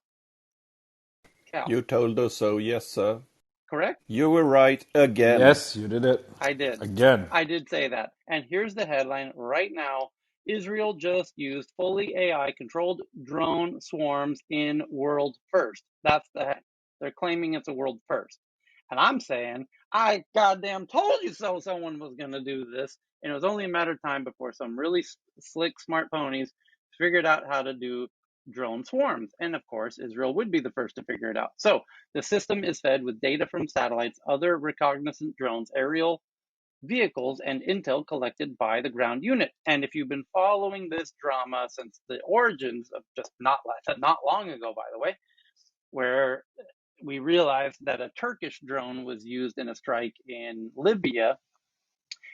Cal. You told us so, yes, sir. Correct? You were right again. Yes, you did it I did. again. I did say that. And here's the headline right now. Israel just used fully AI controlled drone swarms in world first. That's they're claiming it's a world first. And I'm saying, I goddamn told you so someone was going to do this. And it was only a matter of time before some really slick, smart ponies figured out how to do drone swarms. And of course, Israel would be the first to figure it out. So the system is fed with data from satellites, other reconnaissance drones, aerial vehicles, and intel collected by the ground unit. And if you've been following this drama since the origins of just not long ago, by the way, where we realized that a Turkish drone was used in a strike in Libya,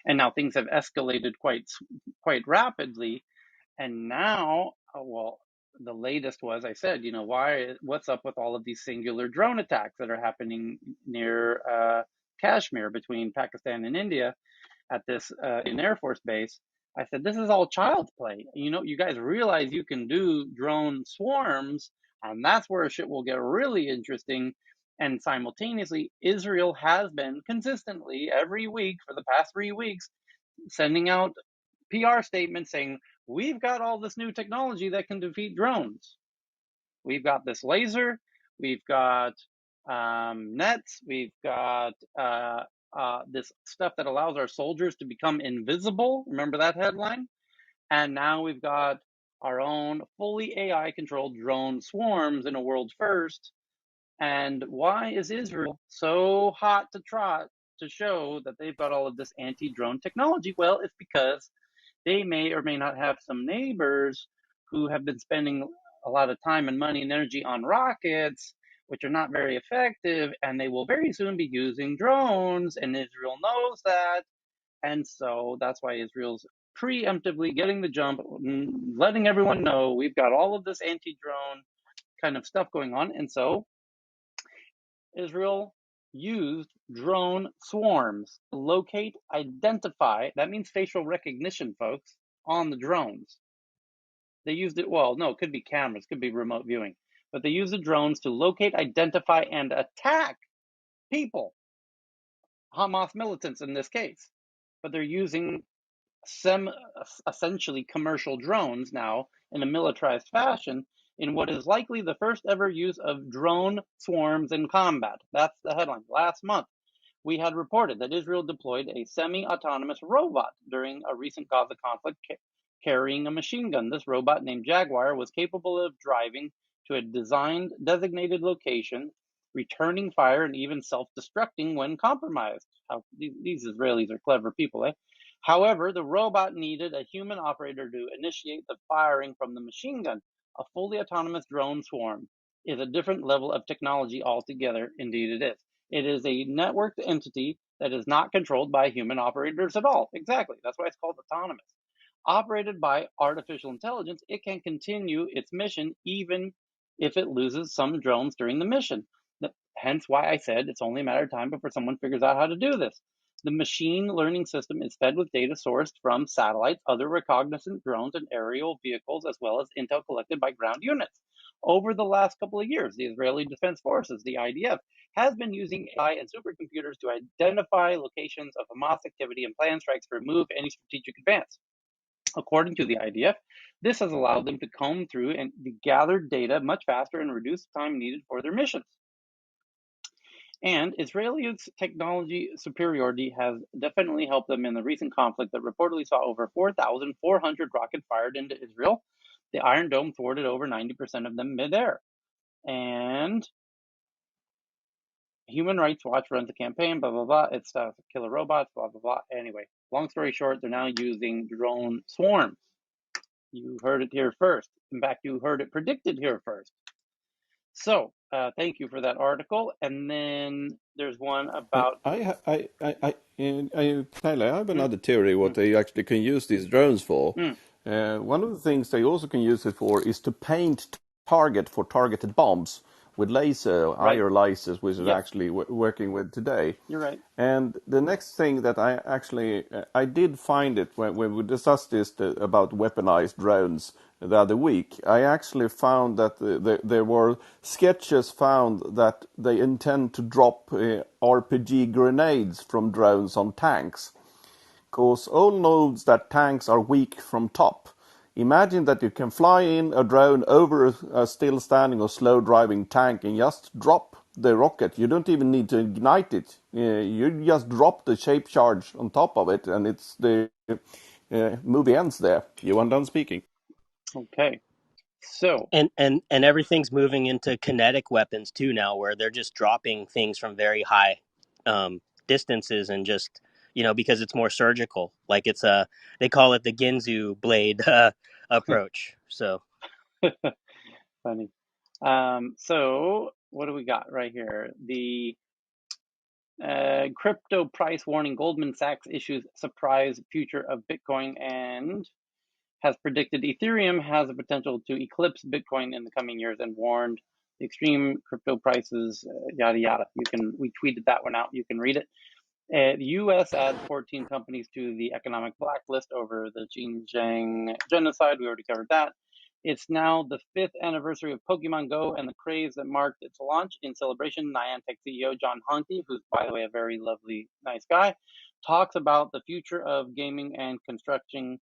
and now things have escalated quite rapidly. And now, well, the latest was I said, what's up with all of these singular drone attacks that are happening near Kashmir between Pakistan and India at this in Air Force Base, I said, this is all child's play. You guys realize you can do drone swarms, and that's where shit will get really interesting. And simultaneously, Israel has been consistently every week for the past 3 weeks sending out PR statements saying, we've got all this new technology that can defeat drones. We've got this laser, we've got nets, we've got this stuff that allows our soldiers to become invisible. Remember that headline? And now we've got our own fully AI controlled drone swarms in a world first. And why is Israel so hot to trot to show that they've got all of this anti drone technology? Well, it's because they may or may not have some neighbors who have been spending a lot of time and money and energy on rockets, which are not very effective, and they will very soon be using drones, and Israel knows that. And so that's why Israel's preemptively getting the jump, letting everyone know we've got all of this anti drone kind of stuff going on. And so Israel used drone swarms to locate, identify, that means facial recognition, folks, on the drones. They used it, well, no, it could be cameras, could be remote viewing, but they used the drones to locate, identify, and attack people, Hamas militants in this case. But they're using essentially commercial drones now in a militarized fashion in what is likely the first ever use of drone swarms in combat. That's the headline. Last month, we had reported that Israel deployed a semi-autonomous robot during a recent Gaza conflict carrying a machine gun. This robot, named Jaguar, was capable of driving to a designed designated location, returning fire, and even self-destructing when compromised. These Israelis are clever people, eh? However, the robot needed a human operator to initiate the firing from the machine gun. A fully autonomous drone swarm is a different level of technology altogether. Indeed, it is. It is a networked entity that is not controlled by human operators at all. Exactly. That's why it's called autonomous. Operated by artificial intelligence, it can continue its mission even if it loses some drones during the mission. Hence why I said it's only a matter of time before someone figures out how to do this. The machine learning system is fed with data sourced from satellites, other reconnaissance drones, and aerial vehicles, as well as intel collected by ground units. Over the last couple of years, the Israeli Defense Forces, the IDF, has been using AI and supercomputers to identify locations of Hamas activity and plan strikes to remove any strategic advance. According to the IDF, this has allowed them to comb through and gather data much faster and reduce time needed for their missions. And Israel's technology superiority has definitely helped them in the recent conflict that reportedly saw over 4,400 rockets fired into Israel. The Iron Dome thwarted over 90% of them midair. And Human Rights Watch runs a campaign, blah, blah, blah. It's killer robots, blah, blah, blah. Anyway, long story short, they're now using drone swarms. You heard it here first. In fact, you heard it predicted here first. So, thank you for that article. And then there's one about. Tyler, I have another theory what they actually can use these drones for. One of the things they also can use it for is to paint target for targeted bombs with laser, Right. IR lasers, which is Yep. actually working with today. You're right. And the next thing that I did find it when we discussed this about weaponized drones the other week. I actually found that there were sketches found that they intend to drop RPG grenades from drones on tanks. Because all knows that tanks are weak from top. Imagine that you can fly in a drone over a still standing or slow driving tank and just drop the rocket. You don't even need to ignite it. You just drop the shape charge on top of it, and it's the movie ends there. You are done speaking. Okay. So. And everything's moving into kinetic weapons too now, where they're just dropping things from very high distances and just because it's more surgical. Like they call it the Ginzu blade approach. So Funny. So what do we got right here? The crypto price warning. Goldman Sachs issues surprise future of Bitcoin and has predicted Ethereum has the potential to eclipse Bitcoin in the coming years and warned the extreme crypto prices, yada yada. We tweeted that one out. You can read it. The U.S. adds 14 companies to the economic blacklist over the Xinjiang genocide. We already covered that. It's now the 5th anniversary of Pokemon Go and the craze that marked its launch. In celebration, Niantic CEO John Hanke, who's, by the way, a very lovely, nice guy, talks about the future of gaming and constructing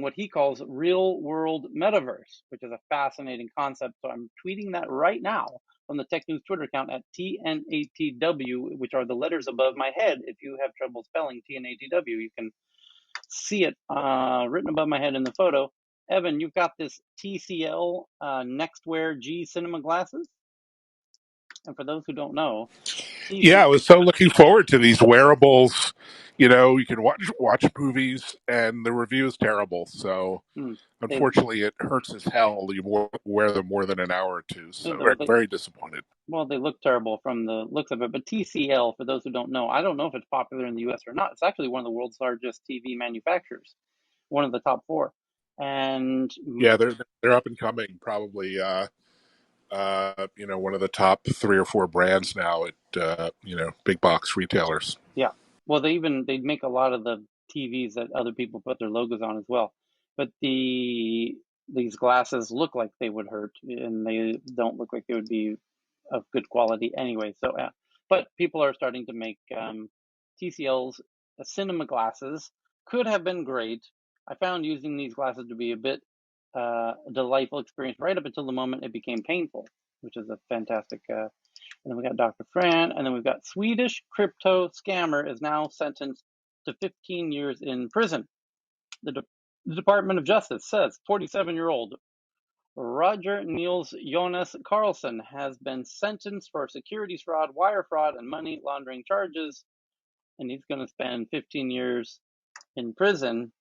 what he calls real-world metaverse, which is a fascinating concept. So I'm tweeting that right now from the Tech News Twitter account at TNATW, which are the letters above my head. If you have trouble spelling TNATW, you can see it written above my head in the photo. Evan, you've got this TCL Nextwear G Cinema glasses. And for those who don't know, Yeah, I was so looking forward to these wearables. You know, you can watch movies, and the review is terrible. So they unfortunately, it hurts as hell. You wear them more than an hour or two. So very disappointed. Well, they look terrible from the looks of it. But TCL, for those who don't know, I don't know if it's popular in the U.S. or not. It's actually one of the world's largest TV manufacturers, one of the top four. And Yeah, they're up and coming. Probably, one of the top 3 or 4 brands now at big box retailers. yeah, well, they make a lot of the TVs that other people put their logos on as well. But these glasses look like they would hurt, and they don't look like they would be of good quality anyway. So, but people are starting to make TCL's cinema glasses. Could have been great. I found using these glasses to be a bit delightful experience right up until the moment it became painful, which is a fantastic. And then we got Dr. Fran, and then we've got Swedish crypto scammer is now sentenced to 15 years in prison. The Department of Justice says 47-year-old Roger Niels Jonas Carlson has been sentenced for securities fraud, wire fraud, and money laundering charges, and he's going to spend 15 years in prison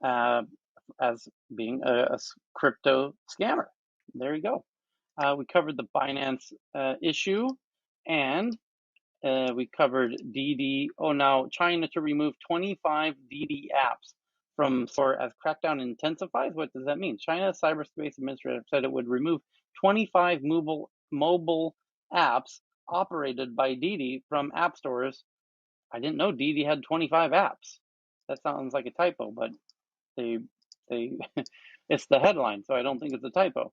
as being a crypto scammer. There you go. We covered the Binance issue, and we covered Didi. Oh, now China to remove 25 Didi apps from store as crackdown intensifies. What does that mean? China's cyberspace administrator said it would remove 25 mobile apps operated by Didi from app stores. I didn't know Didi had 25 apps. That sounds like a typo, but they it's the headline, so I don't think it's a typo.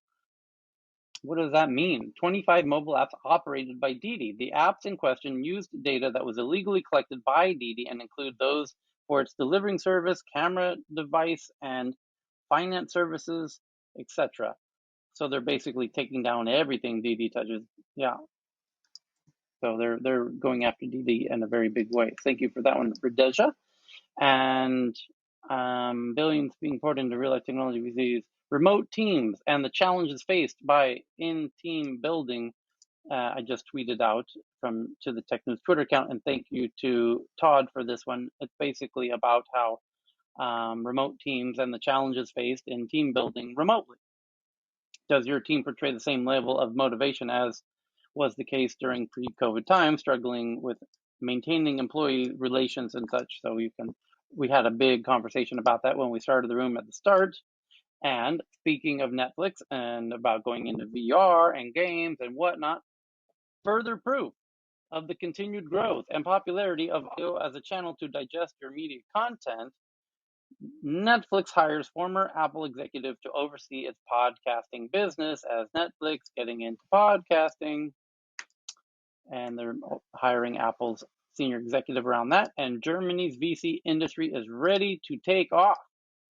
What does that mean? 25 mobile apps operated by Didi. The apps in question used data that was illegally collected by Didi and include those for its delivering service, camera device, and finance services, etc. So they're basically taking down everything Didi touches. Yeah. So they're going after Didi in a very big way. Thank you for that one, Radeja. And billions being poured into real life technology with these remote teams and the challenges faced by in-team building. I just tweeted out to the Tech News Twitter account, and thank you to Todd for this one. It's basically about how remote teams and the challenges faced in team building remotely. Does your team portray the same level of motivation as was the case during pre-COVID times, struggling with maintaining employee relations and such? So we had a big conversation about that when we started the room at the start. And speaking of Netflix and about going into VR and games and whatnot, further proof of the continued growth and popularity of audio as a channel to digest your media content, Netflix hires former Apple executive to oversee its podcasting business as Netflix getting into podcasting, and they're hiring Apple's senior executive around that. And Germany's VC industry is ready to take off,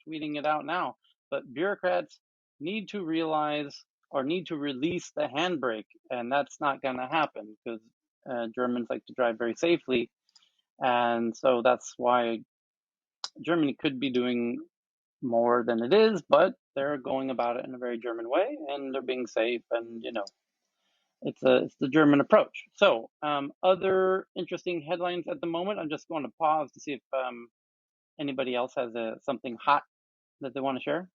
tweeting it out now. But bureaucrats need to realize or need to release the handbrake, and that's not going to happen because Germans like to drive very safely. And so that's why Germany could be doing more than it is, but they're going about it in a very German way, and they're being safe, and it's the German approach. So other interesting headlines at the moment. I'm just going to pause to see if anybody else has something hot that they want to share.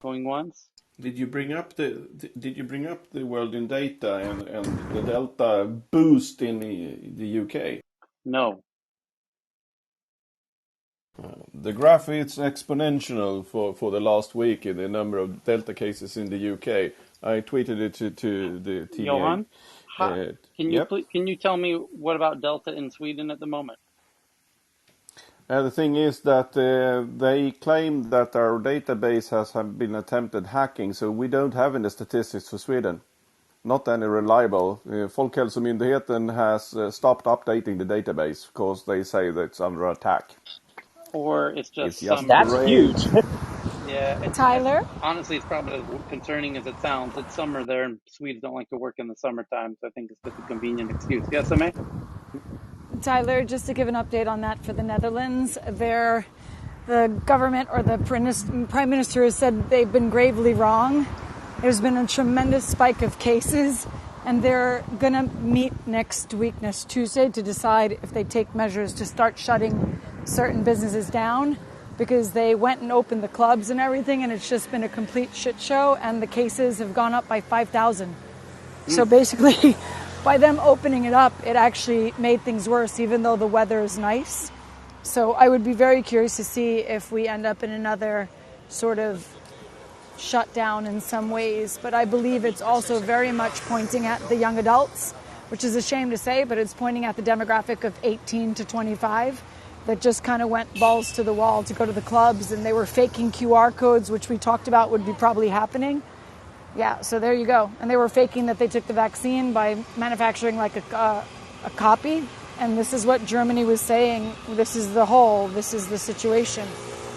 Going once. Did you bring up the world in data and the Delta boost in the UK? No. The graph is exponential for the last week in the number of Delta cases in the UK. I tweeted it to the TA. Johan? Yep. Can you tell me what about Delta in Sweden at the moment? The thing is that they claim that our database has been attempted hacking, so we don't have any statistics for Sweden. Not any reliable. Folkhälsomyndigheten has stopped updating the database because they say that it's under attack. Or it's It's just just That's summer? great. huge. Yeah, Tyler? honestly, it's probably as concerning as it sounds. It's summer there, and Swedes don't like to work in the summertime, so I think it's just a convenient excuse. Yes, May? Tyler, just to give an update on that for the Netherlands, the government or the prime minister has said they've been gravely wrong. There's been a tremendous spike of cases, and they're going to meet next Tuesday, to decide if they take measures to start shutting certain businesses down, because they went and opened the clubs and everything, and it's just been a complete shit show, and the cases have gone up by 5,000. So basically, by them opening it up, it actually made things worse, even though the weather is nice. So I would be very curious to see if we end up in another sort of shutdown in some ways. But I believe it's also very much pointing at the young adults, which is a shame to say, but it's pointing at the demographic of 18 to 25 that just kind of went balls to the wall to go to the clubs, and they were faking QR codes, which we talked about would be probably happening. Yeah, so there you go. And they were faking that they took the vaccine by manufacturing like a copy. And this is what Germany was saying. This is the situation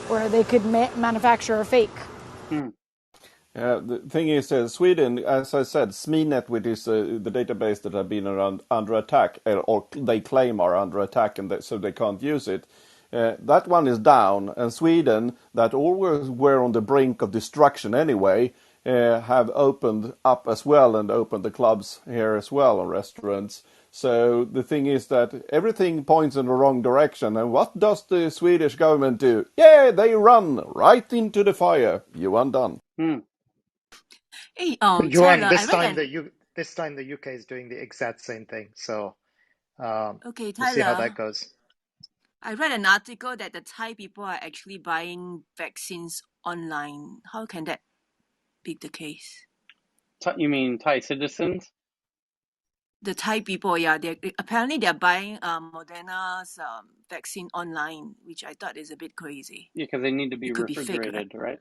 where they could manufacture a fake. The thing is, Sweden, as I said, SMINET, which is the database that have been under attack, or they claim are under attack, and so they can't use it. That one is down, and Sweden, that always were on the brink of destruction anyway, have opened up as well and opened the clubs here as well, and restaurants. So the thing is that everything points in the wrong direction. And what does the Swedish government do? Yeah, they run right into the fire. You undone. Hey, Joanne, Tyler, I read an this time the UK is doing the exact same thing. So okay, we'll see how Tyler. that goes. I read an article that the Thai people are actually buying vaccines online. How can that be the case? You mean Thai citizens? The Thai people, yeah, they're buying Moderna's vaccine online, which I thought is a bit crazy. Yeah, because they need to be It could be fake, right? refrigerated, right?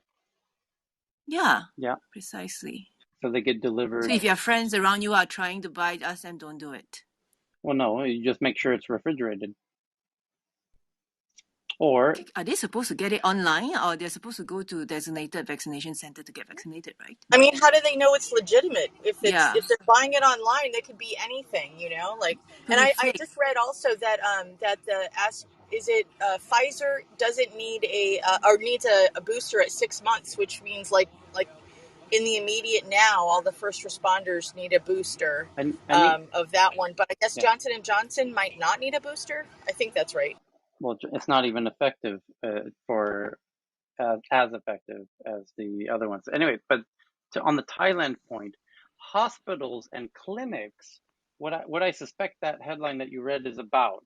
Yeah, Yeah, precisely. so they get So delivered. if your friends around you are trying to buy, ask them, don't do it. Well, no, you just make sure it's refrigerated. Or Are they supposed to get it online, or they're supposed to go to designated vaccination center to get vaccinated, right? I mean, how do they know it's legitimate? Yeah, If they're buying it online, it could be anything, you know. Like, could and be I fake. just read also that Pfizer doesn't need or needs a booster at 6 months, which means like in the immediate now, all the first responders need a booster I need, of that one. But I guess yeah. Johnson and Johnson might not need a booster. I think that's right. Well, it's not even effective for as effective as the other ones. Anyway, but on the Thailand point, hospitals and clinics, what I suspect that headline that you read is about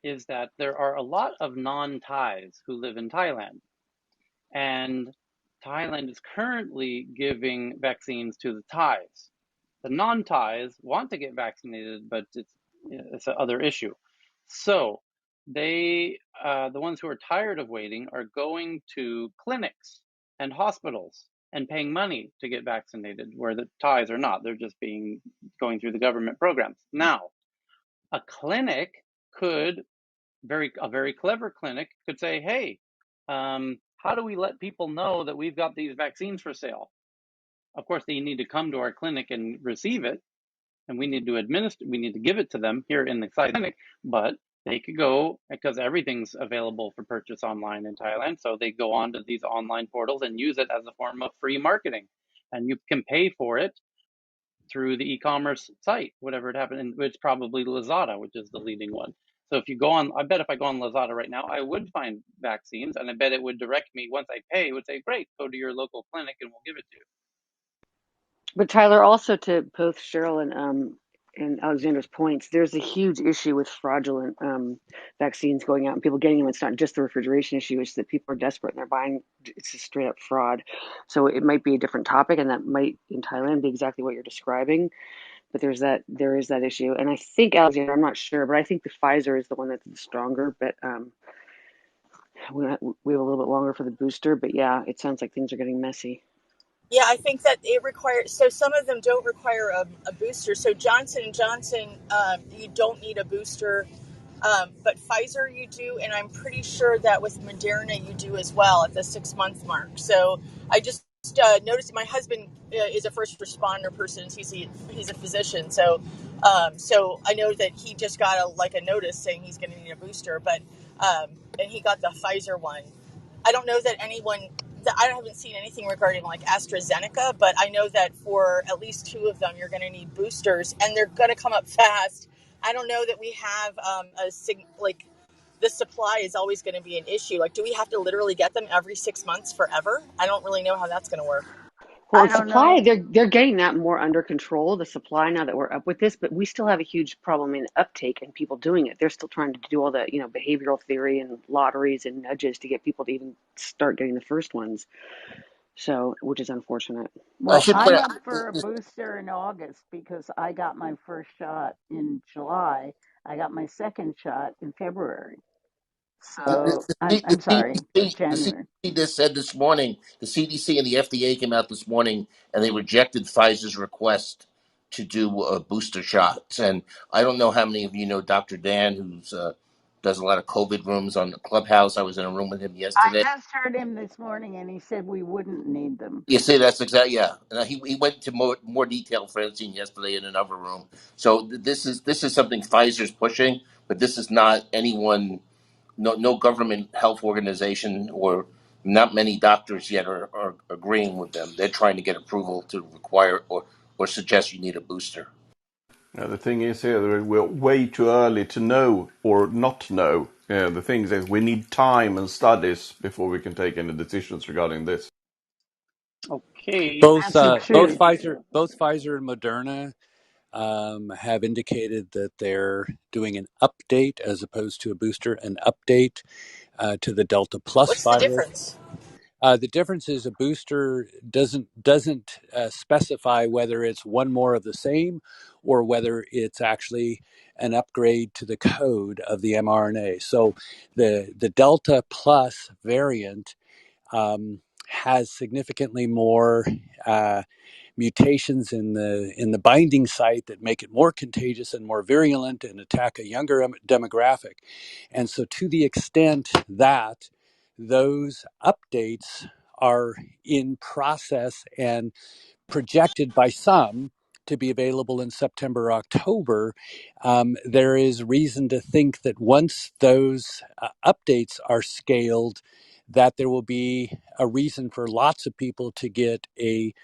is that there are a lot of non-Thais who live in Thailand, and Thailand is currently giving vaccines to the Thais. The non-Thais want to get vaccinated, but it's another issue. So the ones who are tired of waiting, are going to clinics and hospitals and paying money to get vaccinated, where the Thais are not. They're just going through the government programs. Now, a clinic could a very clever clinic could say, hey, how do we let people know that we've got these vaccines for sale? Of course, they need to come to our clinic and receive it, and we need to give it to them here in the clinic, but they could go, because everything's available for purchase online in Thailand, so they go onto these online portals and use it as a form of free marketing, and you can pay for it through the e-commerce site, whatever it happened, and it's probably Lazada, which is the leading one. So if you go on, I bet if I go on Lazada right now, I would find vaccines, and I bet it would direct me, once I pay, it would say, great, go to your local clinic and we'll give it to you. But Tyler, also to both Cheryl and Alexander's points, there's a huge issue with fraudulent vaccines going out and people getting them. It's not just the refrigeration issue; it's that people are desperate and they're buying. It's a straight up fraud. So it might be a different topic, and that might in Thailand be exactly what you're describing. But there is that issue, and I think Alexander, I'm not sure, but I think the Pfizer is the one that's stronger. But we have a little bit longer for the booster. But yeah, it sounds like things are getting messy. Yeah, I think that it requires. So some of them don't require a booster. So Johnson and Johnson, you don't need a booster, but Pfizer you do, and I'm pretty sure that with Moderna you do as well at the 6 month mark. So I just noticed my husband is a first responder person. He's a physician, so I know that he just got a notice saying he's going to need a booster, but and he got the Pfizer one. I don't know that I haven't seen anything regarding like AstraZeneca, but I know that for at least two of them, you're going to need boosters, and they're going to come up fast. I don't know that we have the supply is always going to be an issue. Like, do we have to literally get them every 6 months forever? I don't really know how that's going to work. Well, I and don't supply, know. they're getting that more under control, the supply, now that we're up with this, but we still have a huge problem in uptake and people doing it. They're still trying to do all the, behavioral theory and lotteries and nudges to get people to even start getting the first ones. So, which is unfortunate. I Well, should I'm point out up for a this. booster in August because I got my first shot in July. I got my second shot in February. So I'm sorry, The January. CDC just said this morning, the CDC and the FDA came out this morning and they rejected Pfizer's request to do booster shots. And I don't know how many of you know Dr. Dan, who's does a lot of COVID rooms on the Clubhouse. I was in a room with him I yesterday. just heard him this morning and he said we wouldn't need them. You see, that's exactly, yeah. And he went into more detail, Francine, yesterday in another room. So this is something Pfizer's pushing, but this is not anyone. No government health organization or not many doctors yet are agreeing with them. They're trying to get approval to require or suggest you need a booster. The thing is here, we're way too early to know or not know. The thing is, we need time and studies before we can take any decisions regarding this. Okay. That's the truth. Both Pfizer and Moderna have indicated that they're doing an update as opposed to a booster, an update to the Delta Plus What's the virus. difference? The difference is a booster doesn't specify whether it's one more of the same or whether it's actually an upgrade to the code of the mRNA. So the Delta Plus variant has significantly more mutations in the binding site that make it more contagious and more virulent and attack a younger demographic. And so, to the extent that those updates are in process and projected by some to be available in September, October, there is reason to think that once those updates are scaled, that there will be a reason for lots of people to get a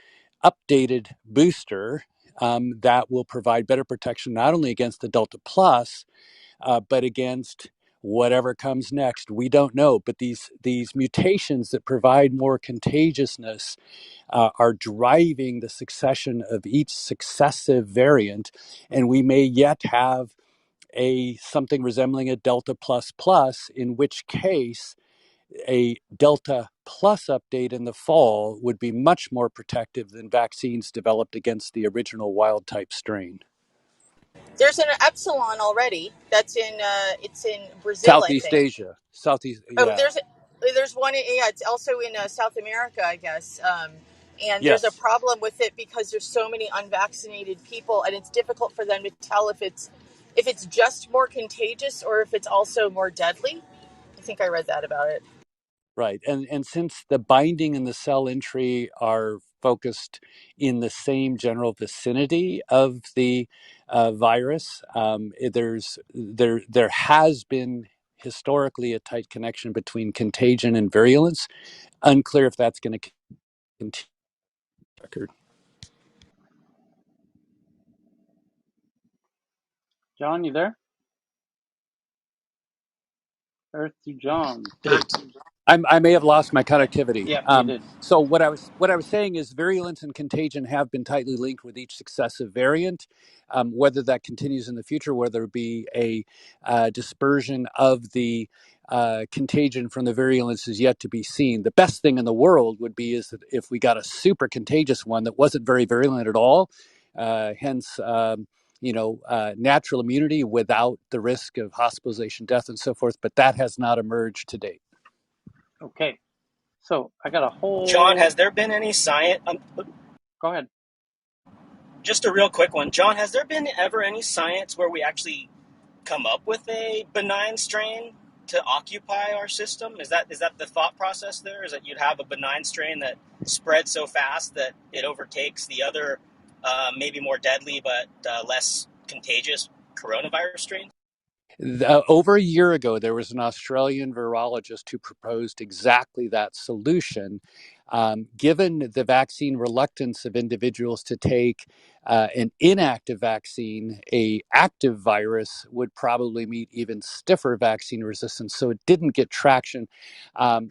updated booster that will provide better protection not only against the Delta Plus, but against whatever comes next. We don't know, but these mutations that provide more contagiousness are driving the succession of each successive variant, and we may yet have a something resembling a Delta Plus Plus, in which case a Delta Plus update in the fall would be much more protective than vaccines developed against the original wild type strain. There's an epsilon already. That's in it's in Brazil, I Southeast think. Asia, Southeast, Oh, yeah, there's one. Yeah, it's also in South America, I guess. And there's a yes, problem with it because there's so many unvaccinated people, and it's difficult for them to tell if it's just more contagious or if it's also more deadly. I think I read that about it. right. And since the binding and the cell entry are focused in the same general vicinity of the virus, there has been historically a tight connection between contagion and virulence. Unclear if that's going to continue. John, you there? Earth to John. I may have lost my connectivity. Yep, you did. So what I was saying is virulence and contagion have been tightly linked with each successive variant. Whether that continues in the future, whether it be a dispersion of the contagion from the virulence is yet to be seen. The best thing in the world would be is that if we got a super contagious one that wasn't very virulent at all, hence natural immunity without the risk of hospitalization, death, and so forth. But that has not emerged to date. Okay, so I got a John, whole. has there been any science? Go ahead. Just a real quick one. John, has there been ever any science where we actually come up with a benign strain to occupy our system? Is that the thought process there? Is that you'd have a benign strain that spreads so fast that it overtakes the other, maybe more deadly but less contagious coronavirus strains? Over a year ago, there was an Australian virologist who proposed exactly that solution. Given the vaccine reluctance of individuals to take an inactive vaccine, a active virus would probably meet even stiffer vaccine resistance. So it didn't get traction.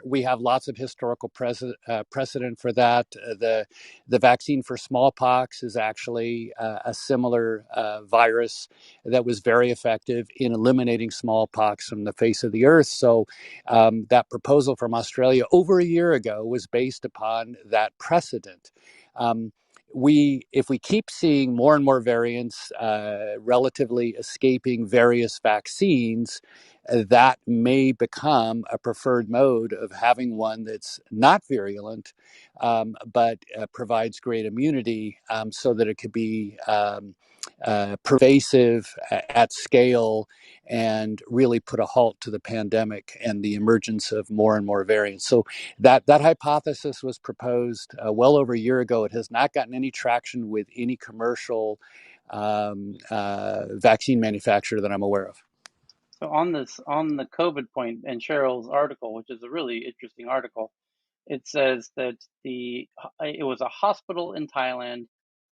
We have lots of historical precedent for that. The vaccine for smallpox is actually a similar virus that was very effective in eliminating smallpox from the face of the earth. So that proposal from Australia over a year ago was based upon that precedent. If we keep seeing more and more variants relatively escaping various vaccines, that may become a preferred mode of having one that's not virulent, but provides great immunity, so that it could be pervasive at scale and really put a halt to the pandemic and the emergence of more and more variants. So that hypothesis was proposed well over a year ago. It has not gotten any traction with any commercial vaccine manufacturer that I'm aware of. So on the COVID point and Cheryl's article, which is a really interesting article, it says that it was a hospital in Thailand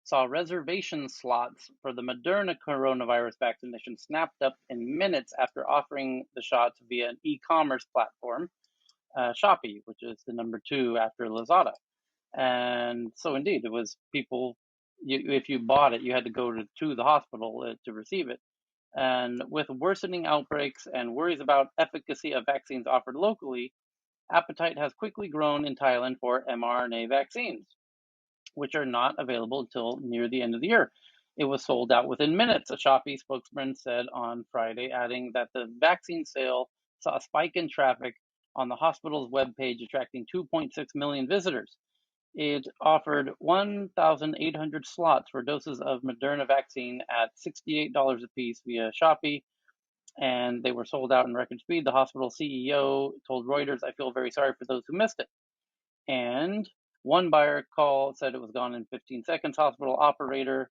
saw reservation slots for the Moderna coronavirus vaccination snapped up in minutes after offering the shots via an e-commerce platform, Shopee, which is the number 2 after Lazada. And so indeed, it was people. If you bought it, you had to go to the hospital to receive it. And with worsening outbreaks and worries about efficacy of vaccines offered locally, appetite has quickly grown in Thailand for mRNA vaccines, which are not available until near the end of the year. It was sold out within minutes, a Shopee spokesman said on Friday, adding that the vaccine sale saw a spike in traffic on the hospital's webpage, attracting 2.6 million visitors. It offered 1,800 slots for doses of Moderna vaccine at $68 a piece via Shopee, and they were sold out in record speed. The hospital CEO told Reuters, "I feel very sorry for those who missed it." And one buyer said it was gone in 15 seconds. Hospital operator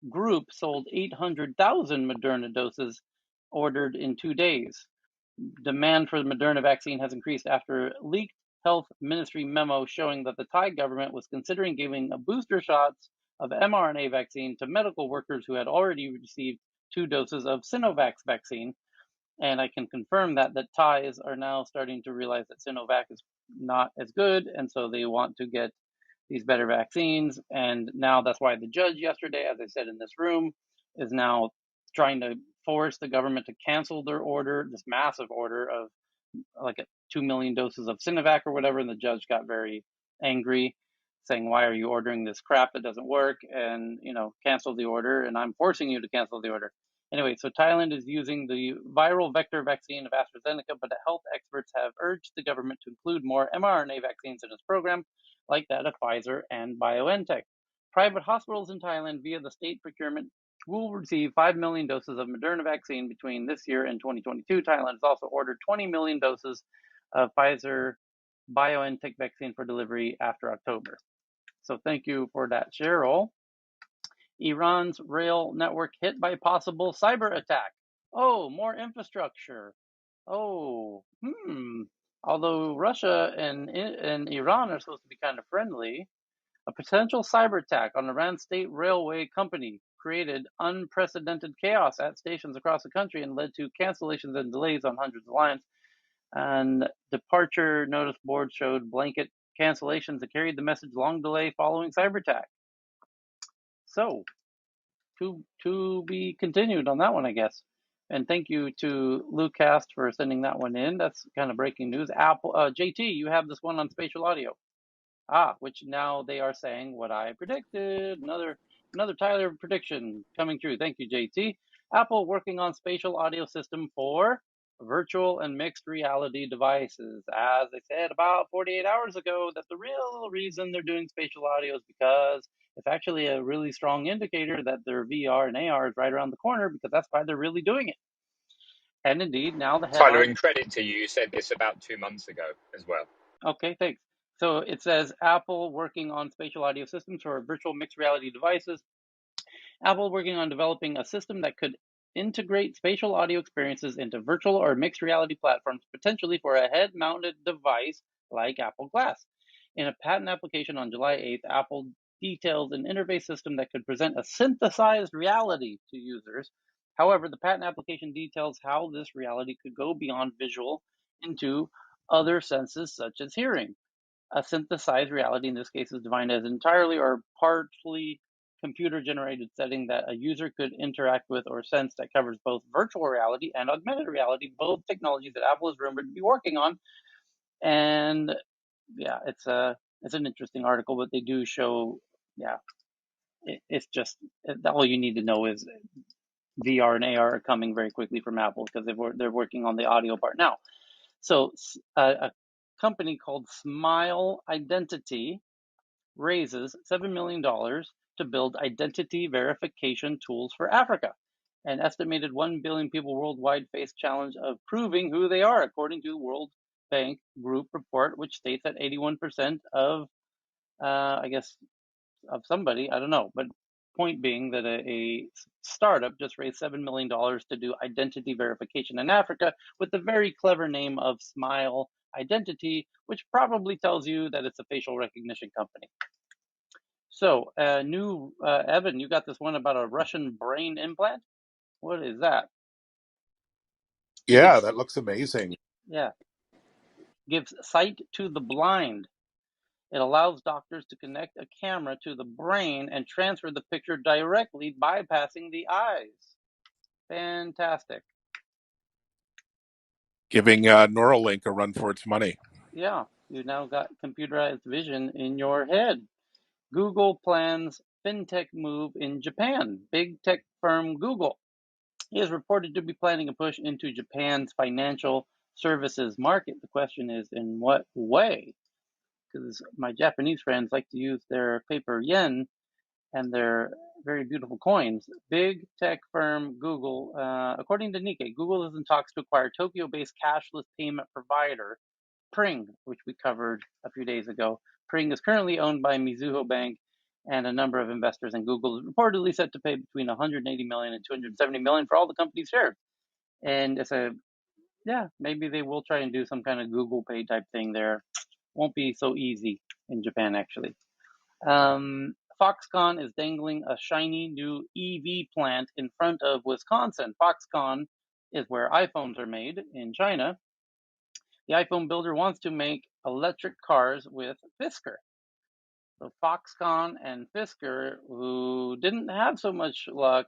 group sold 800,000 Moderna doses ordered in 2 days. Demand for the Moderna vaccine has increased after leaked health ministry memo showing that the Thai government was considering giving a booster shots of mRNA vaccine to medical workers who had already received 2 doses of Sinovac vaccine. And I can confirm that Thais are now starting to realize that Sinovac is not as good, and so they want to get these better vaccines. And now that's why the judge yesterday, as I said in this room, is now trying to force the government to cancel their order, this massive order of like 2 million doses of Sinovac or whatever. And the judge got very angry, saying, "Why are you ordering this crap that doesn't work?" And, cancel the order. And I'm forcing you to cancel the order. Anyway, so Thailand is using the viral vector vaccine of AstraZeneca, but health experts have urged the government to include more mRNA vaccines in its program, like that of Pfizer and BioNTech. Private hospitals in Thailand, via the state procurement, will receive 5 million doses of Moderna vaccine between this year and 2022. Thailand has also ordered 20 million doses of Pfizer BioNTech vaccine for delivery after October. So thank you for that, Cheryl. Iran's rail network hit by possible cyber attack. Oh, more infrastructure. Oh, Although Russia and Iran are supposed to be kind of friendly, a potential cyber attack on Iran's state railway company created unprecedented chaos at stations across the country and led to cancellations and delays on hundreds of lines. And departure notice boards showed blanket cancellations that carried the message "long delay following cyber attack." So, to be continued on that one, I guess. And thank you to Lucast for sending that one in. That's kind of breaking news. Apple, JT, you have this one on spatial audio. Which now they are saying what I predicted. Another another Tyler prediction coming true. Thank you, JT. Apple working on spatial audio system for virtual and mixed reality devices. As I said about 48 hours ago, that the real reason they're doing spatial audio is because it's actually a really strong indicator that their VR and AR is right around the corner, because that's why they're really doing it. And indeed, now the Tyler, headline. in credit to you, you said this about 2 months ago as well. Okay, thanks. So it says Apple working on spatial audio systems for virtual mixed reality devices. Apple working on developing a system that could integrate spatial audio experiences into virtual or mixed reality platforms, potentially for a head-mounted device like Apple Glass. In a patent application on July 8th, Apple details an interface system that could present a synthesized reality to users. However, the patent application details how this reality could go beyond visual into other senses, such as hearing. A synthesized reality, in this case, is defined as entirely or partly computer-generated setting that a user could interact with or sense, that covers both virtual reality and augmented reality, both technologies that Apple is rumored to be working on. And yeah, it's an interesting article, but they do show, yeah, it's just all you need to know is VR and AR are coming very quickly from Apple, because they're working on the audio part now. So a company called Smile Identity raises $7 million to build identity verification tools for Africa. An estimated 1 billion people worldwide face challenge of proving who they are, according to the World Bank Group report, which states that 81% of, I guess, of somebody, I don't know, but point being that a startup just raised $7 million to do identity verification in Africa with the very clever name of Smile Identity, which probably tells you that it's a facial recognition company. So, Evan, you got this one about a Russian brain implant? What is that? Yeah, that looks amazing. Yeah, gives sight to the blind. It allows doctors to connect a camera to the brain and transfer the picture directly, bypassing the eyes. Fantastic. Giving Neuralink a run for its money. Yeah, you now got computerized vision in your head. Google plans fintech move in Japan. Big tech firm Google is reported to be planning a push into Japan's financial services market. The question is, in what way? Because my Japanese friends like to use their paper yen and their very beautiful coins. Big tech firm Google, according to Nikkei, Google is in talks to acquire Tokyo-based cashless payment provider Pring, which we covered a few days ago. Pring is currently owned by Mizuho Bank and a number of investors, and Google is reportedly set to pay between 180 million and 270 million for all the company's shares. And it's maybe they will try and do some kind of Google Pay type thing there. Won't be so easy in Japan, actually. Foxconn is dangling a shiny new EV plant in front of Wisconsin. Foxconn is where iPhones are made in China. The iPhone builder wants to make electric cars with Fisker. So Foxconn and Fisker, who didn't have so much luck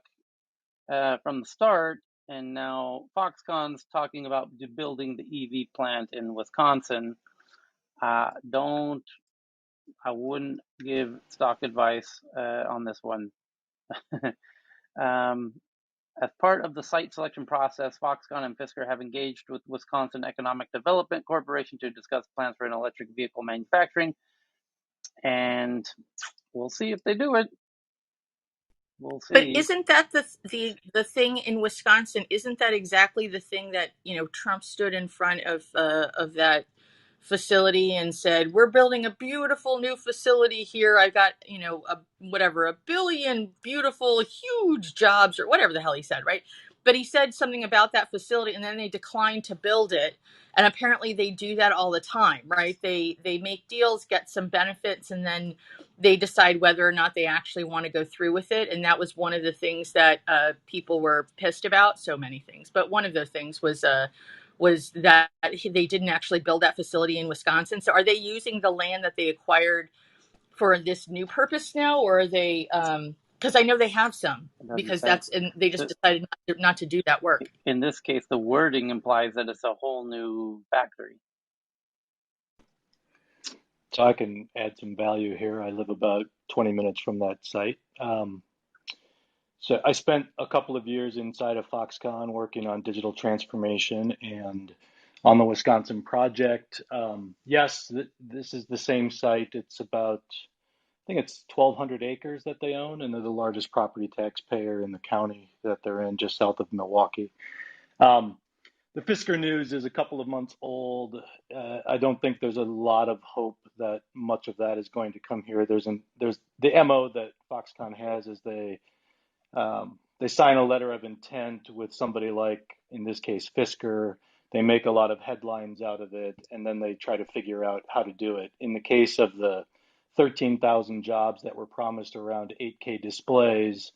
from the start, and now Foxconn's talking about building the EV plant in Wisconsin. I wouldn't give stock advice on this one. As part of the site selection process, Foxconn and Fisker have engaged with Wisconsin Economic Development Corporation to discuss plans for an electric vehicle manufacturing, and we'll see if they do it. We'll But see. isn't that the thing in Wisconsin? Isn't that exactly the thing that Trump stood in front of that facility and said, "We're building a beautiful new facility here. I got a billion beautiful huge jobs," or whatever the hell he said, right? But he said something about that facility, and then they declined to build it. And apparently, they do that all the time, right? They make deals, get some benefits, and then they decide whether or not they actually want to go through with it. And that was one of the things that people were pissed about. So many things, but one of those things was that they didn't actually build that facility in Wisconsin. So are they using the land that they acquired for this new purpose now, or are they? Because I know they have some, It doesn't because say. and they just decided not to do that work. In this case, the wording implies that it's a whole new factory. So I can add some value here. I live about 20 minutes from that site. So I spent a couple of years inside of Foxconn working on digital transformation and on the Wisconsin project. Yes, this is the same site. It's about, I think it's 1,200 acres that they own, and they're the largest property taxpayer in the county that they're in, just south of Milwaukee. Um, the Fisker news is a couple of months old. I don't think there's a lot of hope that much of that is going to come here. There's the MO that Foxconn has is they sign a letter of intent with somebody like, in this case, Fisker. They make a lot of headlines out of it, and then they try to figure out how to do it. In the case of the 13,000 jobs that were promised around 8K displays,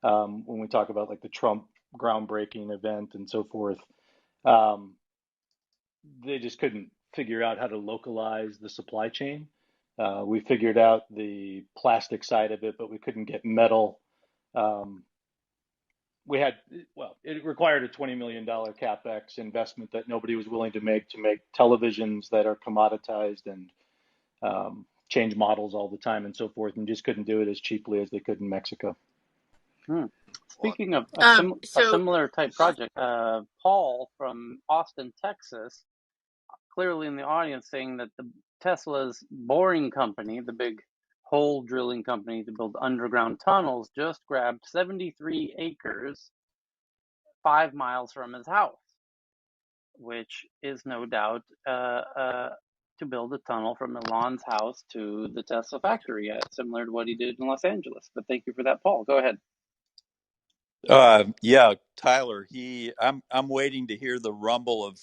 when we talk about like the Trump groundbreaking event and so forth, um, they just couldn't figure out how to localize the supply chain. We figured out the plastic side of it, but we couldn't get metal. Um, we had, well, it required a $20 million capex investment that nobody was willing to make televisions that are commoditized and change models all the time and so forth, and just couldn't do it as cheaply as they could in Mexico. Well, Speaking of a So similar type project, Paul from Austin, Texas, clearly in the audience saying that the Tesla's boring company, the big hole drilling company to build underground tunnels, just grabbed 73 acres 5 miles from his house, which is no doubt to build a tunnel from Elon's house to the Tesla factory, similar to what he did in Los Angeles. But thank you for that, Paul. Go ahead. Yeah, Tyler. I'm waiting to hear the rumble of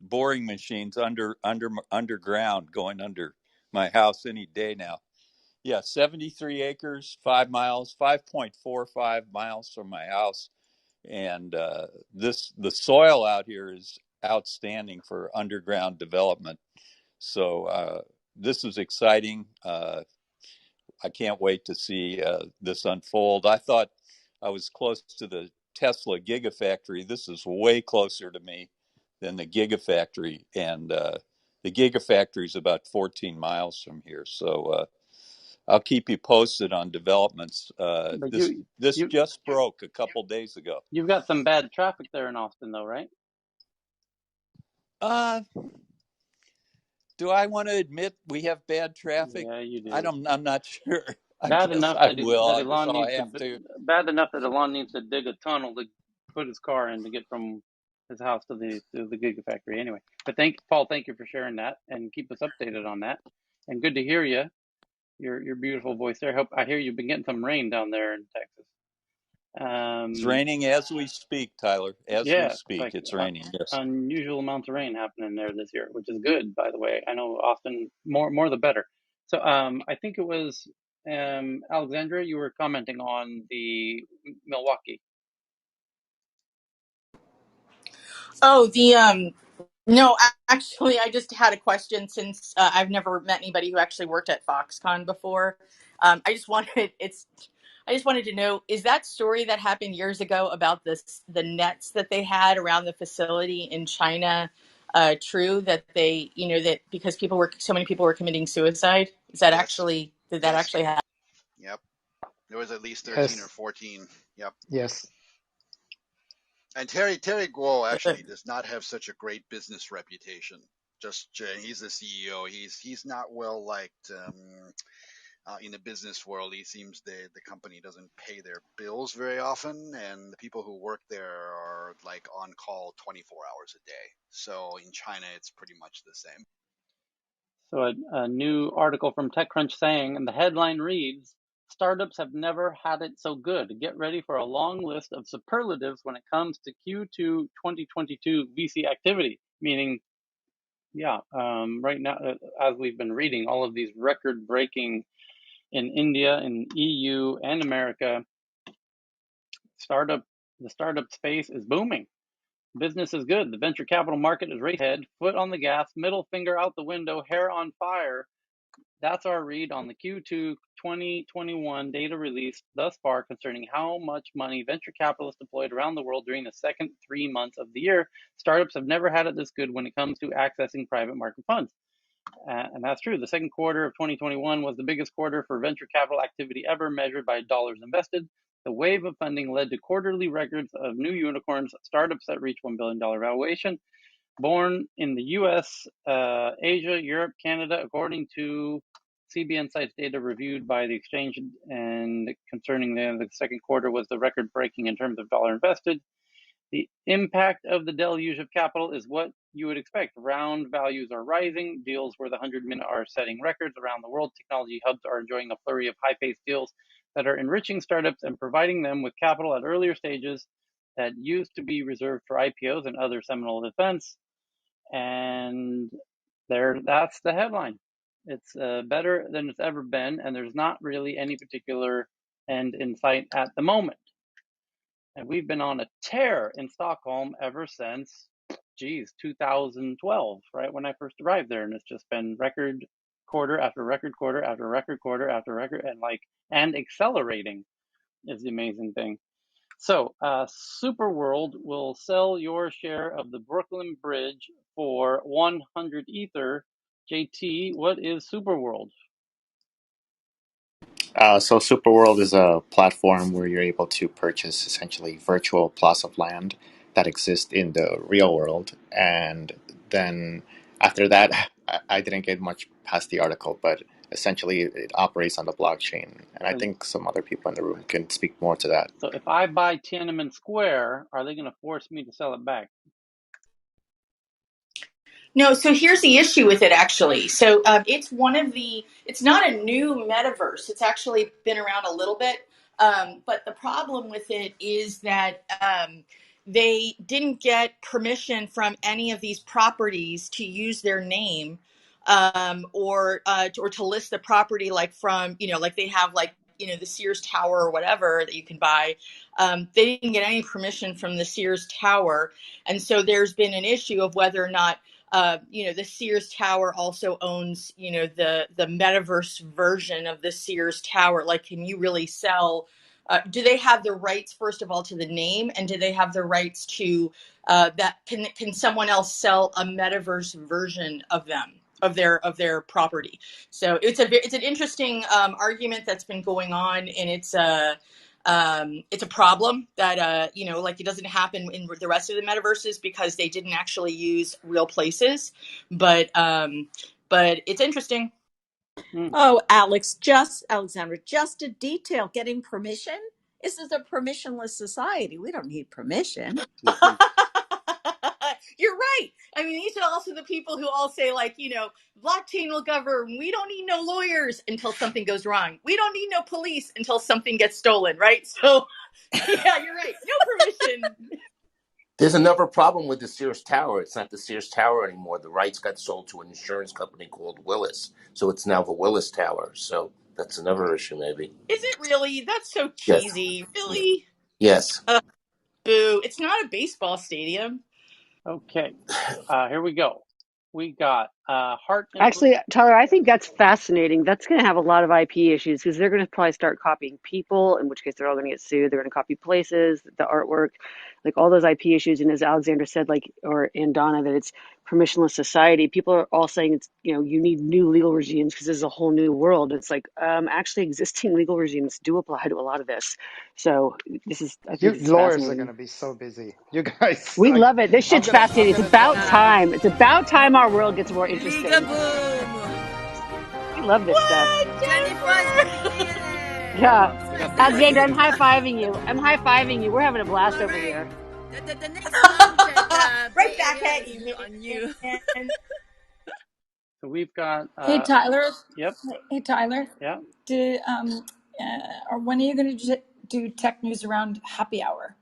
boring machines underground going under my house any day now. Yeah, 73 acres, 5 miles, 5.45 miles from my house, and the soil out here is outstanding for underground development. So this is exciting. I can't wait to see this unfold. I thought I was close to the Tesla Gigafactory. This is way closer to me than the Gigafactory, and the Gigafactory is about 14 miles from here. So I'll keep you posted on developments. But This just broke a couple days ago. you've got some bad traffic there in Austin, though, right? Uh, do I want to admit we have bad traffic? Yeah, you do. I'm not sure. I Bad guess enough I that will. that I guess Elon I'll needs to have to. bad enough that Elon needs to dig a tunnel to put his car in to get from his house to the Gigafactory. Anyway, but Paul, thank you for sharing that and keep us updated on that. And good to hear you. Your beautiful voice there. I hear you've been getting some rain down there in Texas. It's raining as we speak, Tyler. As we Yeah, speak, like it's raining. Yes. unusual amounts of rain happening there this year, which is good, by the way. I know Austin, more the better. So I think it was Alexandra, you were commenting on the Milwaukee. Oh, the no, actually, I just had a question since I've never met anybody who actually worked at Foxconn before. I just wanted I just wanted to know, is that story that happened years ago about the nets that they had around the facility in China true, that they, that because so many people were committing suicide? Is that yes, actually, did that yes, actually happen? yep. There was at least 13 or Yes, 14. Yep. yes. And Terry Guo actually does not have such a great business reputation. Just he's the CEO. He's not well liked in the business world. He seems the company doesn't pay their bills very often, and the people who work there are like on call 24 hours a day. So in China, it's pretty much the same. So a new article from TechCrunch saying, and the headline reads, startups have never had it so good. Get ready for a long list of superlatives when it comes to Q2 2022 VC activity, meaning, yeah, right now, as we've been reading, all of these record-breaking in India, in EU, and America, the startup space is booming. Business is good. The venture capital market is right ahead, foot on the gas, middle finger out the window, hair on fire. That's our read on the Q2 2021 data released thus far concerning how much money venture capitalists deployed around the world during the second 3 months of the year. Startups have never had it this good when it comes to accessing private market funds. And that's true. The second quarter of 2021 was the biggest quarter for venture capital activity ever measured by dollars invested. The wave of funding led to quarterly records of new unicorns, startups that reach $1 billion valuation, born in the US, Asia, Europe, Canada, according to CB Insights data reviewed by the exchange and concerning the second quarter was the record breaking in terms of dollar invested. The impact of the deluge of capital is what you would expect. Round values are rising. Deals where the 100-minute are setting records around the world. Technology hubs are enjoying a flurry of high-paced deals that are enriching startups and providing them with capital at earlier stages that used to be reserved for IPOs and other seminal events. And that's the headline. It's better than it's ever been, and there's not really any particular end in sight at the moment. And we've been on a tear in Stockholm ever since, 2012, right when I first arrived there, and it's just been record quarter after record quarter after record quarter after record, and accelerating is the amazing thing. So, Superworld will sell your share of the Brooklyn Bridge for 100 Ether. JT, what is Superworld? So Superworld is a platform where you're able to purchase essentially virtual plots of land that exist in the real world. And then after that, I didn't get much past the article, but essentially it operates on the blockchain. And I And think some other people in the room can speak more to that. so, if I buy Tiananmen Square, are they going to force me to sell it back? No, so here's the issue with it actually. So it's not a new metaverse. It's actually been around a little bit. But the problem with it is that they didn't get permission from any of these properties to use their name or to list the property like from, like they have like, the Sears Tower or whatever that you can buy. They didn't get any permission from the Sears Tower. And so there's been an issue of whether or not the Sears Tower also owns, the metaverse version of the Sears Tower. Like, can you really sell? Do they have the rights, first of all, to the name, and do they have the rights to that? Can someone else sell a metaverse version of them? Of their property. So it's an interesting argument that's been going on, and it's a problem that like it doesn't happen in the rest of the metaverses because they didn't actually use real places, but it's interesting. Hmm. Oh, Alexandra, just a detail. Getting permission. This is a permissionless society. We don't need permission. Mm-hmm. You're right. I mean, these are also the people who all say, like, blockchain will govern. We don't need no lawyers until something goes wrong. We don't need no police until something gets stolen, right? So, yeah, you're right. No permission. There's another problem with the Sears Tower. It's not the Sears Tower anymore. The rights got sold to an insurance company called Willis. So it's now the Willis Tower. So that's another issue, maybe. Is it really? That's so Yes. cheesy. Really? Yes. Boo. It's not a baseball stadium. Okay, here we go. We got heart inflammation. Actually, Tyler, I think that's fascinating. That's going to have a lot of IP issues because they're going to probably start copying people, in which case they're all going to get sued. They're going to copy places, the artwork, like all those IP issues. And as Alexander said, and Donna, that it's permissionless society. People are all saying it's, you need new legal regimes because this is a whole new world. It's like, actually existing legal regimes do apply to a lot of this. So I think You this is lawyers are going fascinating. to be so busy. You guys, We love it. This shit's I'm fascinating. It's gonna tell about you. time. It's about time our world gets more Legal interesting. boom. We love this stuff. What, Jennifer's Jennifer? Yeah. billionaire. We got some Alexander, breaking I'm news. high fiving you. I'm high fiving you. We're having a blast over Correct. here. The next launch at Right Bay back Area at is you, on you. man. So we've got, Hey Tyler, yep, hey Tyler, yeah, did or when are you going to do tech news around happy hour?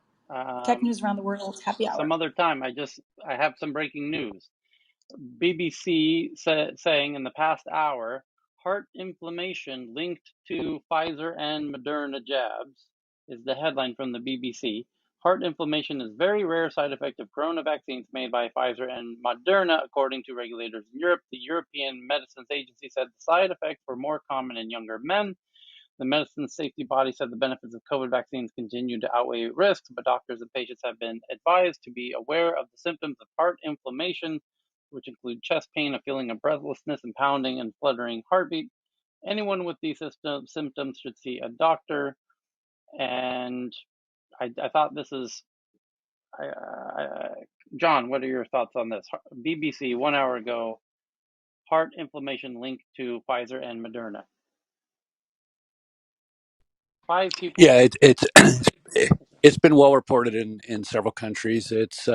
Tech um, news around the world happy some hour. other time. I have some breaking news. BBC saying in the past hour, heart inflammation linked to Pfizer and Moderna jabs is the headline from the BBC. Heart inflammation is a very rare side effect of corona vaccines made by Pfizer and Moderna, according to regulators in Europe. The European Medicines Agency said the side effects were more common in younger men. The medicine safety body said the benefits of COVID vaccines continue to outweigh risks, but doctors and patients have been advised to be aware of the symptoms of heart inflammation, which include chest pain, a feeling of breathlessness and pounding and fluttering heartbeat. Anyone with these symptoms should see a doctor. And I thought this is, John, what are your thoughts on this? BBC 1 hour ago, heart inflammation linked to Pfizer and Moderna. 5 people. Yeah, it's been well reported in several countries. It's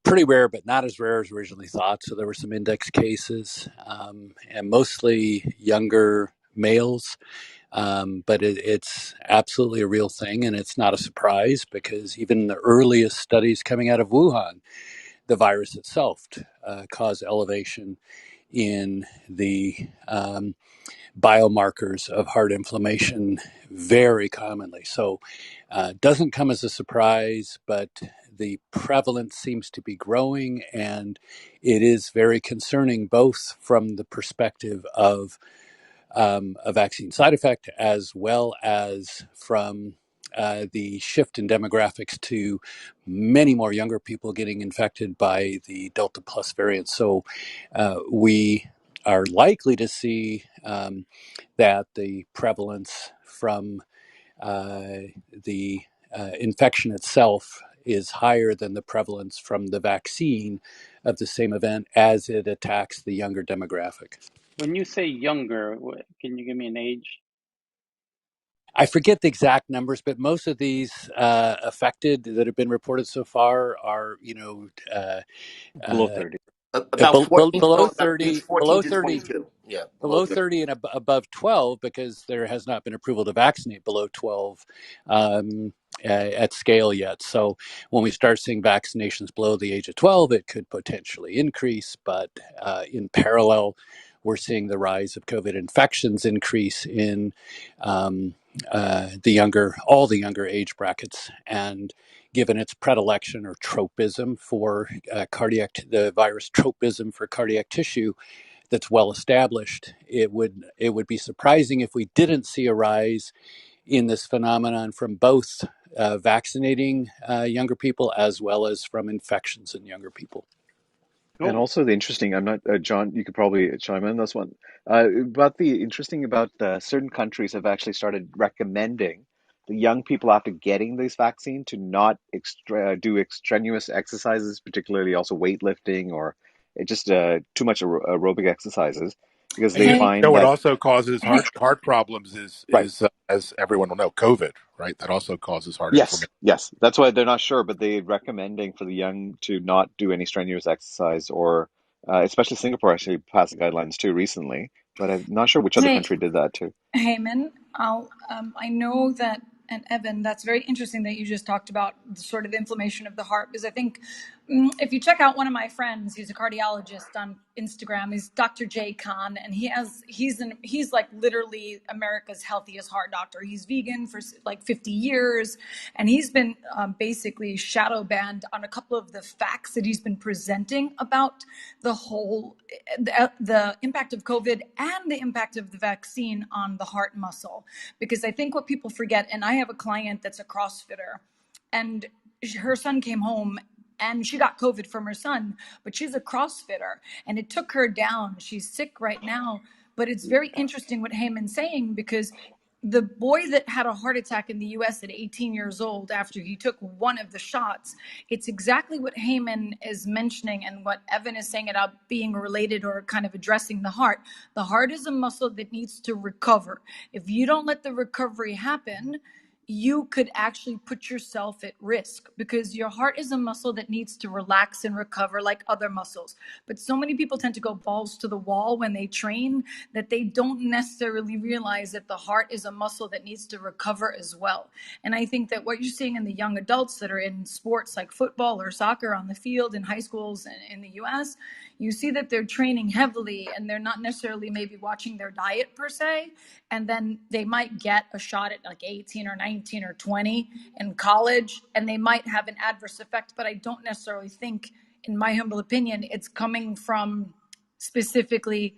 pretty rare, but not as rare as originally thought. So there were some index cases, and mostly younger males. But it's absolutely a real thing, and it's not a surprise because even in the earliest studies coming out of Wuhan, the virus itself caused elevation in the biomarkers of heart inflammation very commonly. So it doesn't come as a surprise, but the prevalence seems to be growing, and it is very concerning both from the perspective of a vaccine side effect as well as from the shift in demographics to many more younger people getting infected by the Delta Plus variant. So we are likely to see that the prevalence from the infection itself is higher than the prevalence from the vaccine of the same event as it attacks the younger demographic. When you say younger, can you give me an age? I forget the exact numbers, but most of these affected that have been reported so far are, Below uh, 30. About 14, below about age 30, 14 to 22. Yeah, below below 30. 30 and above 12 because there has not been approval to vaccinate below 12 at scale yet. So when we start seeing vaccinations below the age of 12, it could potentially increase. But in parallel, we're seeing the rise of COVID infections increase in um, all the younger age brackets. And given its predilection or tropism for the virus tropism for cardiac tissue, that's well established, it would be surprising if we didn't see a rise in this phenomenon from both vaccinating younger people as well as from infections in younger people. And Cool. also the interesting, I'm not, John, you could probably chime in on this one. But the interesting about certain countries have actually started recommending the young people after getting this vaccine to not do extraneous exercises, particularly also weightlifting or just too much aerobic exercises, because And they you Hey, find know what that, also causes hey, heart problems is right. as everyone will know, COVID, right? That also causes heart Yes, inflammation. yes. That's why they're not sure, but they're recommending for the young to not do any strenuous exercise or especially Singapore actually passed guidelines too recently, but I'm not sure which other hey, country did that too. Heyman, I know that, and Evan, that's very interesting that you just talked about the sort of inflammation of the heart, because I think if you check out one of my friends, he's a cardiologist on Instagram. He's Dr. Jay Khan, and he's like literally America's healthiest heart doctor. He's vegan for like 50 years, and he's been basically shadow banned on a couple of the facts that he's been presenting about the whole the impact of COVID and the impact of the vaccine on the heart muscle. Because I think what people forget, and I have a client that's a CrossFitter, and her son came home and she got COVID from her son, but she's a CrossFitter and it took her down. She's sick right now. But it's very interesting what Heyman's saying, because the boy that had a heart attack in the US at 18 years old after he took one of the shots, it's exactly what Heyman is mentioning and what Evan is saying about being related or kind of addressing the heart. The heart is a muscle that needs to recover. If you don't let the recovery happen, you could actually put yourself at risk, because your heart is a muscle that needs to relax and recover like other muscles. But so many people tend to go balls to the wall when they train that they don't necessarily realize that the heart is a muscle that needs to recover as well. And I think that what you're seeing in the young adults that are in sports like football or soccer on the field in high schools in the US, you see that they're training heavily and they're not necessarily maybe watching their diet per se, and then they might get a shot at like 18 or 19 or 20 in college and they might have an adverse effect. But I don't necessarily think, in my humble opinion, it's coming from specifically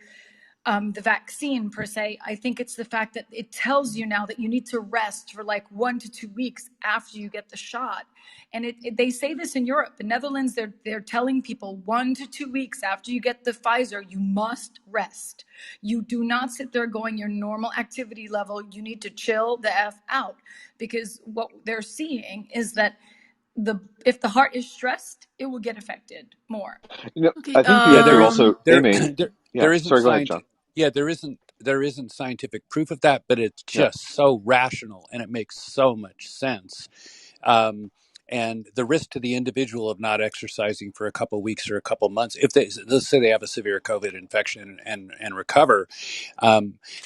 the vaccine per se. I think it's the fact that it tells you now that you need to rest for like 1 to 2 weeks after you get the shot. And they say this in Europe, the Netherlands, they're telling people 1 to 2 weeks after you get the Pfizer, you must rest. You do not sit there going your normal activity level. You need to chill the F out, because what they're seeing is that if the heart is stressed, it will get affected more. Okay. I think the Yeah, issue there also, there Amy. Yeah, there isn't sorry. Go ahead, John. there isn't scientific proof of that, but it's Yeah. just so rational and it makes so much sense. Um, and the risk to the individual of not exercising for a couple of weeks or a couple of months, if they, let's say they have a severe COVID infection and recover,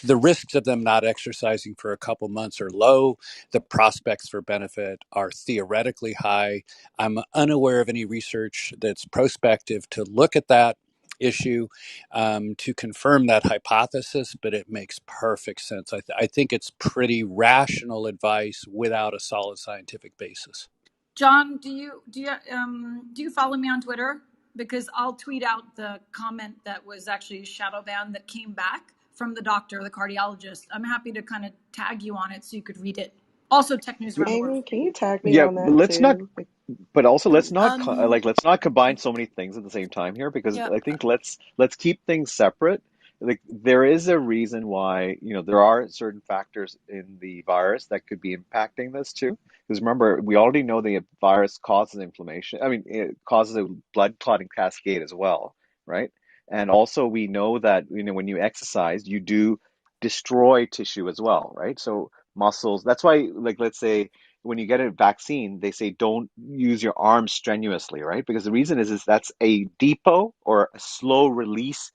the risks of them not exercising for a couple of months are low. The prospects for benefit are theoretically high. I'm unaware of any research that's prospective to look at that issue to confirm that hypothesis, but it makes perfect sense. I think it's pretty rational advice without a solid scientific basis. John, do you follow me on Twitter? Because I'll tweet out the comment that was actually shadow banned that came back from the doctor, the cardiologist. I'm happy to kind of tag you on it so you could read it. Also, tech news around the world. Amy, can you tag me Yeah, on but that let's not. too? But also, let's not Um. let's not combine so many things at the same time here, because Yeah. I think let's keep things separate. Like, there is a reason why, there are certain factors in the virus that could be impacting this too. Because remember, we already know the virus causes inflammation. I mean, it causes a blood clotting cascade as well, right? And also, we know that, when you exercise, you do destroy tissue as well, right? So muscles. That's why, like, let's say when you get a vaccine, they say don't use your arms strenuously, right? Because the reason is that's a depot or a slow release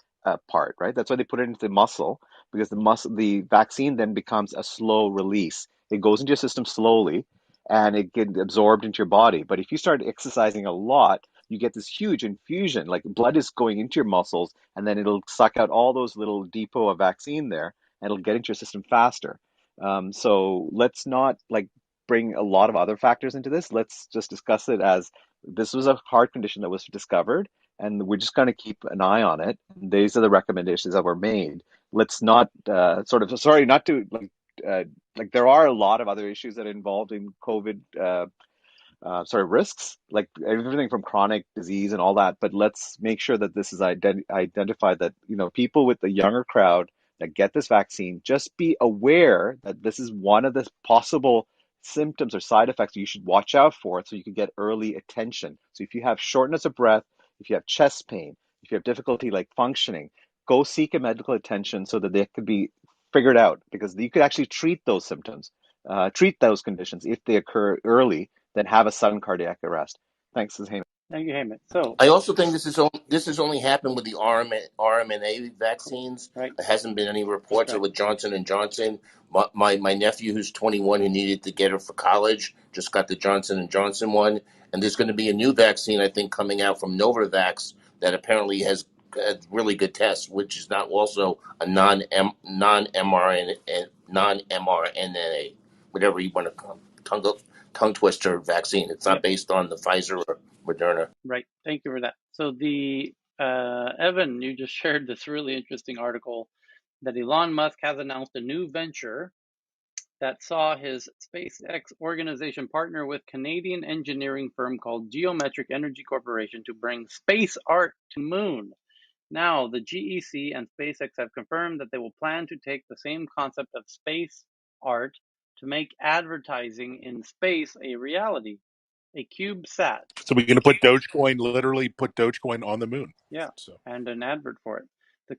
part, right? That's why they put it into the muscle, because the vaccine then becomes a slow release. It goes into your system slowly, and it gets absorbed into your body. But if you start exercising a lot, you get this huge infusion, like blood is going into your muscles, and then it'll suck out all those little depot of vaccine there, and it'll get into your system faster. So let's not like bring a lot of other factors into this. Let's just discuss it as this was a heart condition that was discovered, and we're just going to keep an eye on it. These are the recommendations that were made. Let's not sorry, not to uh, like there are a lot of other issues that are involved in COVID risks, like everything from chronic disease and all that. But let's make sure that this is identified, that, people with the younger crowd that get this vaccine, just be aware that this is one of the possible symptoms or side effects you should watch out for, so you can get early attention. So if you have shortness of breath, if you have chest pain, if you have difficulty like functioning, go seek a medical attention so that they could be figured out, because you could actually treat those symptoms, treat those conditions if they occur early, than have a sudden cardiac arrest. Thanks, this is Heyman. Thank you, Heyman. So, I also think this has only happened with the RMNA vaccines. right, There hasn't been any that's reports of right. with Johnson and Johnson. My nephew, who's 21, who needed to get it for college, just got the Johnson and Johnson one. And there's going to be a new vaccine, I think, coming out from Novavax that apparently has really good tests, which is not also a non mRNA, whatever you want to call tongue twister vaccine. It's not Yep, based on the Pfizer or Moderna. right. Thank you for that. So, Evan, you just shared this really interesting article that Elon Musk has announced a new venture that saw his SpaceX organization partner with Canadian engineering firm called Geometric Energy Corporation to bring space art to the moon. Now, the GEC and SpaceX have confirmed that they will plan to take the same concept of space art to make advertising in space a reality. A CubeSat, So we're going to put Dogecoin, literally put Dogecoin on the moon. yeah, So and an advert for it. The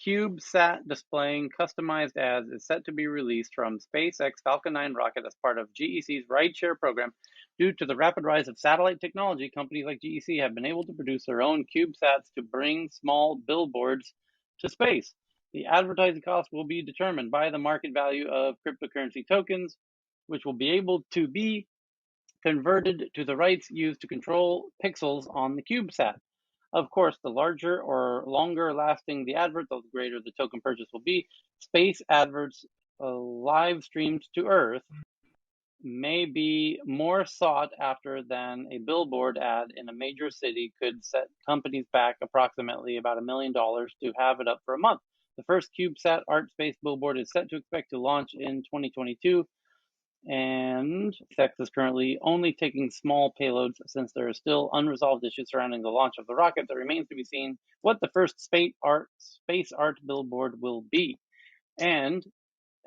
CubeSat displaying customized ads is set to be released from SpaceX Falcon 9 rocket as part of GEC's rideshare program. Due to the rapid rise of satellite technology, companies like GEC have been able to produce their own CubeSats to bring small billboards to space. The advertising cost will be determined by the market value of cryptocurrency tokens, which will be able to be converted to the rights used to control pixels on the CubeSat. Of course, the larger or longer lasting the advert, the greater the token purchase will be. Space adverts live streamed to Earth may be more sought after than a billboard ad in a major city could set companies back approximately about $1 million to have it up for a month. The first CubeSat art space billboard is set to expect to launch in 2022, and SpaceX is currently only taking small payloads since there are still unresolved issues surrounding the launch of the rocket. That remains to be seen what the first space art billboard will be. And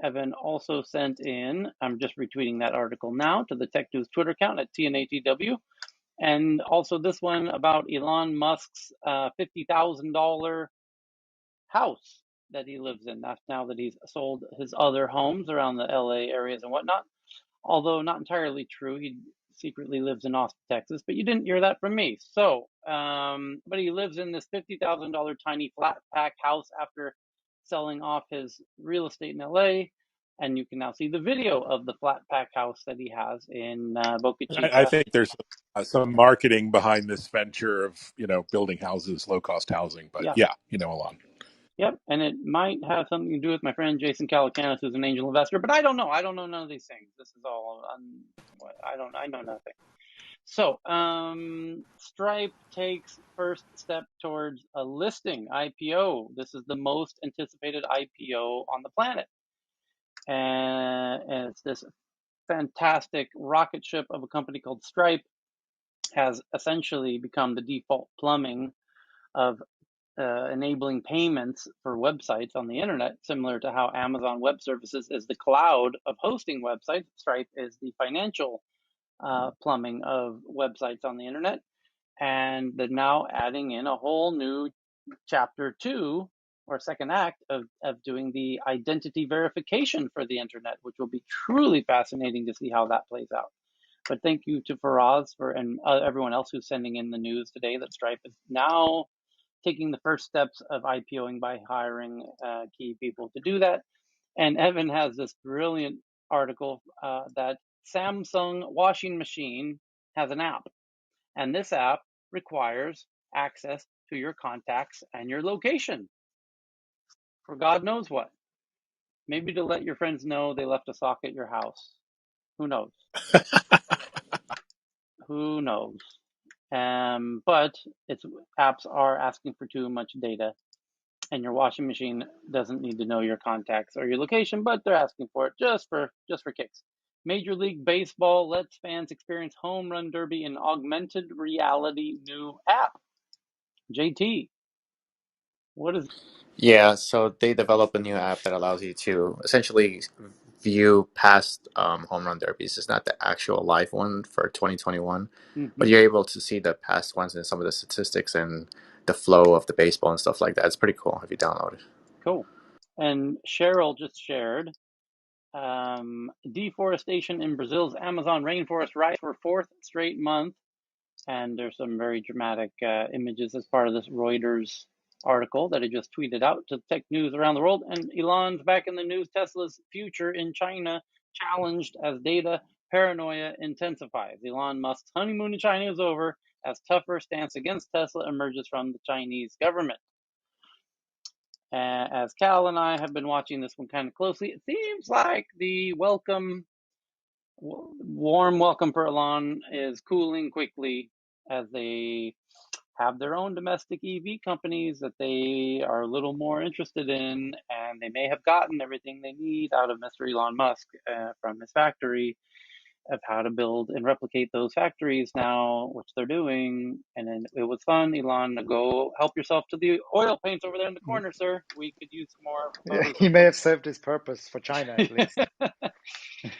Evan also sent in, I'm just retweeting that article now, to the Tech News Twitter account at TNATW. And also this one about Elon Musk's $50,000 house that he lives in. That's now that he's sold his other homes around the LA areas and whatnot. Although not entirely true. He secretly lives in Austin, Texas, but you didn't hear that from me. So, but he lives in this $50,000 tiny flat pack house after selling off his real estate in LA. And you can now see the video of the flat pack house that he has in Boca I Chica. think there's some marketing behind this venture of building houses, low cost housing. But Yeah. yeah, Alon. Yep. And it might have something to do with my friend Jason Calacanis, who's an angel investor, but I don't know. I don't know none of these things. This is all, I know nothing. So, Stripe takes first step towards a listing IPO. This is the most anticipated IPO on the planet. And it's this fantastic rocket ship of a company called Stripe has essentially become the default plumbing of enabling payments for websites on the internet, similar to how Amazon Web Services is the cloud of hosting websites. Stripe is the financial plumbing of websites on the internet. And they're now adding in a whole new chapter two or second act of doing the identity verification for the internet, which will be truly fascinating to see how that plays out. But thank you to Faraz and everyone else who's sending in the news today that Stripe is now taking the first steps of IPOing by hiring key people to do that. And Evan has this brilliant article that Samsung washing machine has an app, and this app requires access to your contacts and your location for God knows what. Maybe to let your friends know they left a sock at your house. Who knows? Who knows? But its apps are asking for too much data, and your washing machine doesn't need to know your contacts or your location, but they're asking for it just for kicks. Major League Baseball lets fans experience home run derby in augmented reality new app. JT, what is Yeah, so they develop a new app that allows you to essentially view past home run derbies. It's not the actual live one for 2021, but you're able to see the past ones and some of the statistics and the flow of the baseball and stuff like that. It's pretty cool if you download it. cool? And Cheryl just shared deforestation in Brazil's Amazon rainforest rise for fourth straight month. And there's some very dramatic images as part of this Reuters article that I just tweeted out to tech news around the world. And Elon's back in the news. Tesla's future in China challenged as data paranoia intensifies. Elon Musk's honeymoon in China is over as tougher stance against Tesla emerges from the Chinese government. As Cal and I have been watching this one kind of closely, it seems like the warm welcome for Elon is cooling quickly as they have their own domestic EV companies that they are a little more interested in, and they may have gotten everything they need out of Mr. Elon Musk from his factory of how to build and replicate those factories now, which they're doing. And then it was fun, Elon, to go help yourself to the oil paints over there in the corner, sir. We could use some more Yeah, photos he of may have served his purpose for China at least.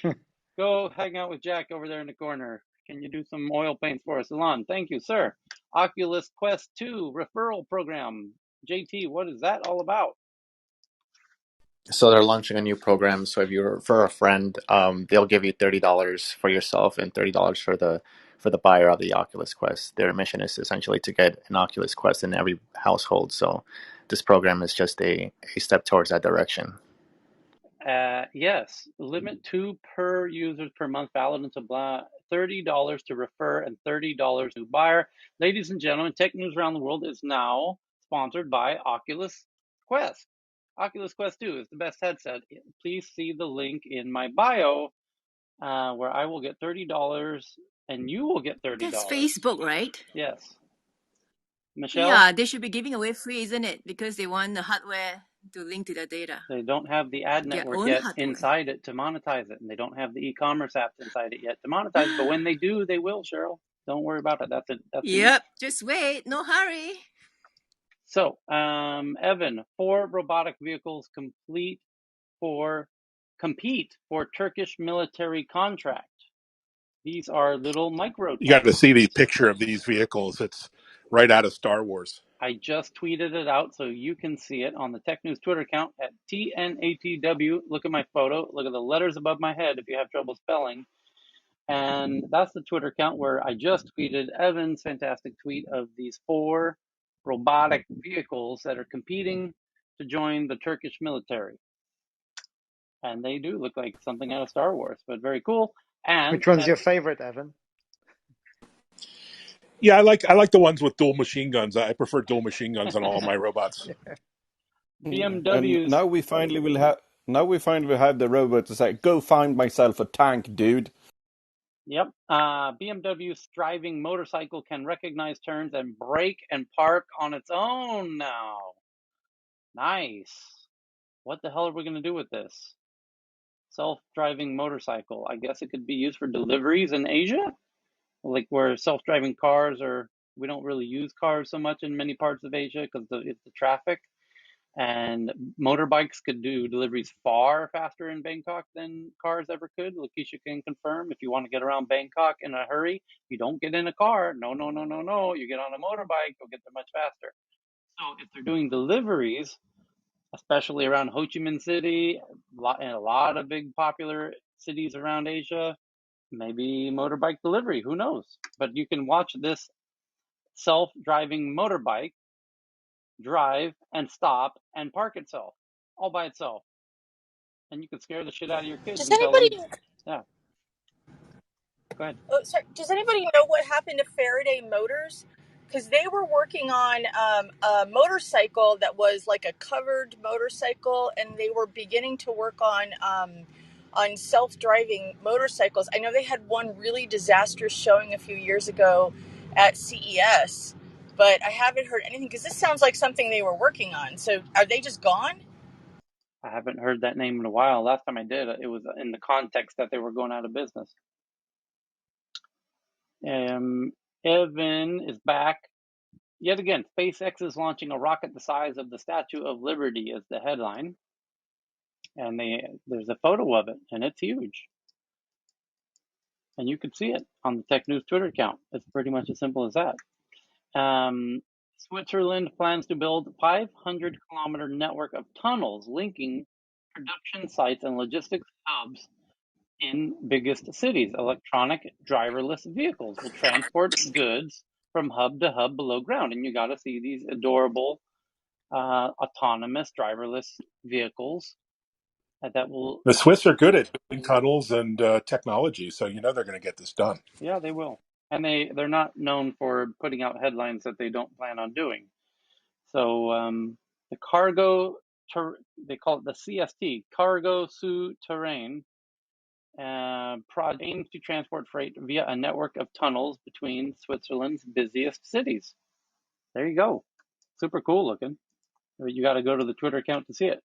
those. Go hang out with Jack over there in the corner. Can you do some oil paints for us, Elon? Thank you, sir. Oculus Quest 2 referral program. JT, what is that all about? So they're launching a new program. So if you refer a friend, they'll give you $30 for yourself and $30 for the buyer of the Oculus Quest. Their mission is essentially to get an Oculus Quest in every household. So this program is just a step towards that direction. Yes, limit two per users per month, valid until $30 to refer and $30 to buyer. Ladies and gentlemen, tech news around the world is now sponsored by Oculus Quest. Oculus Quest 2 is the best headset. Please see the link in my bio where I will get $30 and you will get That's $30. Facebook, right? Yes. Michelle, Yeah, they should be giving away free, isn't it? Because they want the hardware to link to the data. they don't have the ad Their network own yet hardware. inside it to monetize it, and they don't have the e-commerce apps inside it yet to monetize it. But when they do, they will, Cheryl. Don't worry about it. That's a Yep, just wait, no hurry. so Evan, 4 robotic vehicles for compete for Turkish military contract. These are little micro You got to see the tanks. picture of these vehicles. It's right out of Star Wars. I just tweeted it out so you can see it on the Tech News Twitter account at TNATW. Look at my photo. Look at the letters above my head if you have trouble spelling. And that's the Twitter account where I just tweeted Evan's fantastic tweet of these 4 robotic vehicles that are competing to join the Turkish military. And they do look like something out of Star Wars, but very cool. And Which one's your favorite, Evan? Yeah, I like the ones with dual machine guns. I prefer dual machine guns on all my robots. And BMW's, now we finally will have. Now we finally have the robot to say, "Go find myself a tank, dude." yep, BMW's driving motorcycle can recognize turns and brake and park on its own now. Nice. What the hell are we going to do with this? Self-driving motorcycle. I guess it could be used for deliveries in Asia, like where self-driving cars are. We don't really use cars so much in many parts of Asia because it's the traffic. And motorbikes could do deliveries far faster in Bangkok than cars ever could. Lakeisha can confirm. If you want to get around Bangkok in a hurry, you don't get in a car. No, no, no, no, no. You get on a motorbike, you'll get there much faster. So if they're doing deliveries, especially around Ho Chi Minh City and a lot of big popular cities around Asia, maybe motorbike delivery, who knows? But you can watch this self-driving motorbike drive and stop and park itself all by itself. And you can scare the shit out of your kids Does and tell them, anybody yeah, go ahead. Oh, sorry. Does anybody know what happened to Faraday Motors? Because they were working on a motorcycle that was like a covered motorcycle, and they were beginning to work on self-driving motorcycles. I know they had one really disastrous showing a few years ago at CES, but I haven't heard anything because this sounds like something they were working on. So are they just gone? I haven't heard that name in a while. Last time I did, it was in the context that they were going out of business. Evan is back. Yet again, SpaceX is launching a rocket the size of the Statue of Liberty as the headline. And there's a photo of it, and it's huge. And you can see it on the Tech News Twitter account. It's pretty much as simple as that. Switzerland plans to build 500-kilometer network of tunnels linking production sites and logistics hubs in biggest cities. Electronic driverless vehicles will transport goods from hub to hub below ground. And you got to see these adorable autonomous driverless vehicles that will, The Swiss are good at building tunnels and technology, so you know they're going to get this done. yeah, they will. And they're not known for putting out headlines that they don't plan on doing. So the cargo, they call it the CST, cargo sous terrain, project aims to transport freight via a network of tunnels between Switzerland's busiest cities. There you go. Super cool looking. You got to go to the Twitter account to see it.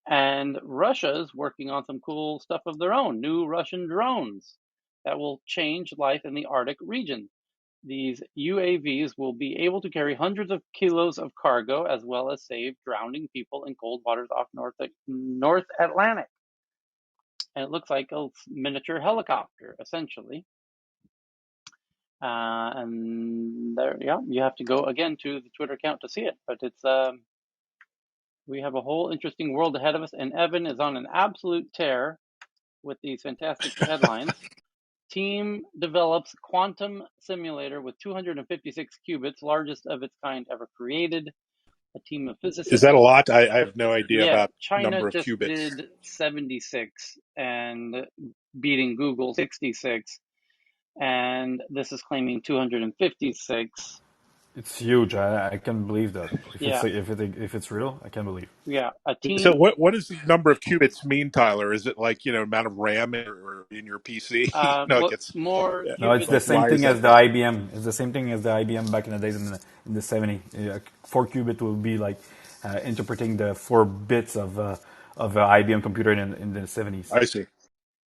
And Russia's working on some cool stuff of their own, new Russian drones that will change life in the Arctic region. These UAVs will be able to carry hundreds of kilos of cargo as well as save drowning people in cold waters off North Atlantic. And it looks like a miniature helicopter, essentially. And there, yeah, you have to go again to the Twitter account to see it. But it's we have a whole interesting world ahead of us. And Evan is on an absolute tear with these fantastic headlines. Team develops quantum simulator with 256 qubits, largest of its kind ever created. A team of Is physicists. that a lot? I have no idea Yeah, about China number of just qubits. did 76 and beating Google 66. And this is claiming 256. It's huge. I can't believe that. Yeah, If it's real, I can't believe. yeah. A So team. what does the number of qubits mean, Tyler? Is it like, amount of RAM in your PC? It What gets more No, it's qubits? the like, same why is thing as that the big? IBM. It's the same thing as the IBM back in the days in the 70s. 4 qubit will be like interpreting the 4 bits of an IBM computer in the 70s. I see.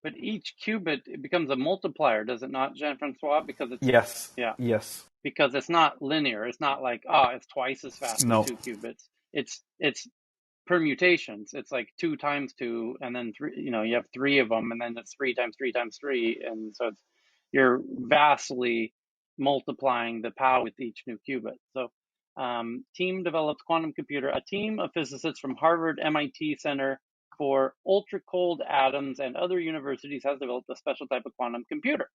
But each qubit it becomes a multiplier, does it not, Jean-Francois? Because it's Yes, yeah, yes. because it's not linear. It's not like it's twice as fast as No, 2 qubits. It's permutations. It's like 2 times 2, and then three. You have three of them, and then it's 3 times 3 times 3, and so you're vastly multiplying the power with each new qubit. So, team developed quantum computer. A team of physicists from Harvard, MIT Center for Ultra Cold Atoms, and other universities has developed a special type of quantum computer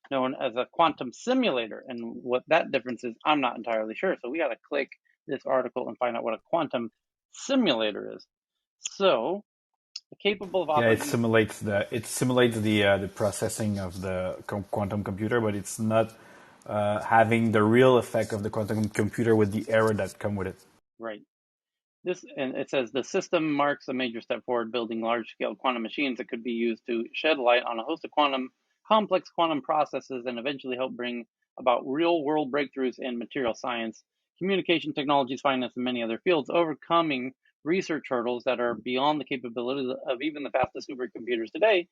known as a quantum simulator. And what that difference is, I'm not entirely sure. So we got to click this article and find out what a quantum simulator is. So, capable of yeah, operating. it simulates the processing of the quantum computer, but it's not having the real effect of the quantum computer with the error that come with it. Right. This, and it says the system marks a major step forward, building large-scale quantum machines that could be used to shed light on a host of complex quantum processes and eventually help bring about real-world breakthroughs in material science, communication technologies, finance, and many other fields, overcoming research hurdles that are beyond the capabilities of even the fastest supercomputers today.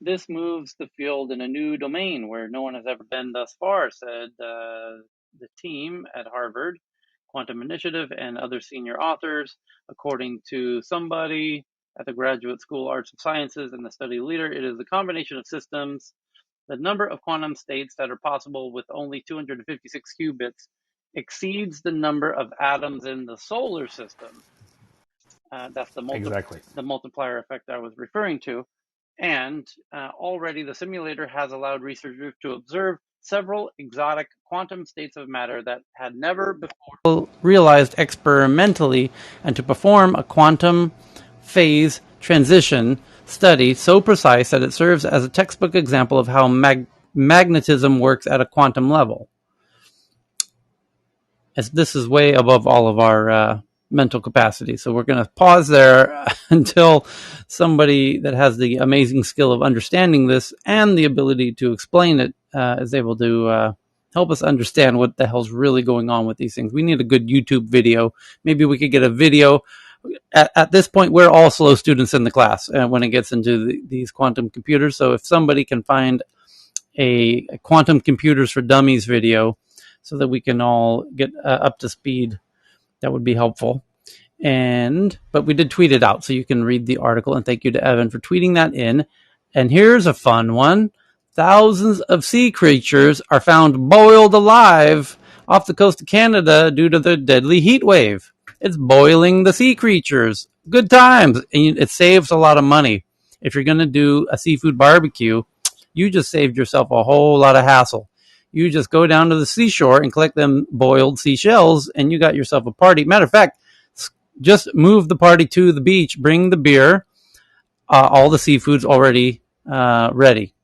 This moves the field in a new domain where no one has ever been thus far, said the team at Harvard Quantum Initiative and other senior authors. According to somebody at the Graduate School Arts and Sciences and the study leader, it is the combination of systems. The number of quantum states that are possible with only 256 qubits exceeds the number of atoms in the solar system. That's Exactly. the multiplier effect I was referring to. And already the simulator has allowed researchers to observe several exotic quantum states of matter that had never before realized experimentally, and to perform a quantum phase transition study so precise that it serves as a textbook example of how magnetism works at a quantum level. This is way above all of our mental capacity. So we're going to pause there until somebody that has the amazing skill of understanding this and the ability to explain it is able to help us understand what the hell's really going on with these things. We need a good YouTube video. Maybe we could get a video. At this point, we're all slow students in the class when it gets into these quantum computers. So if somebody can find a quantum computers for dummies video so that we can all get up to speed, that would be helpful. But we did tweet it out, so you can read the article. And thank you to Evan for tweeting that in. And here's a fun one. Thousands of sea creatures are found boiled alive off the coast of Canada due to the deadly heat wave. It's boiling the sea creatures. Good times. And it saves a lot of money. If you're going to do a seafood barbecue, you just saved yourself a whole lot of hassle. You just go down to the seashore and collect them boiled seashells, and you got yourself a party. Matter of fact, just move the party to the beach, bring the beer, all the seafood's already ready.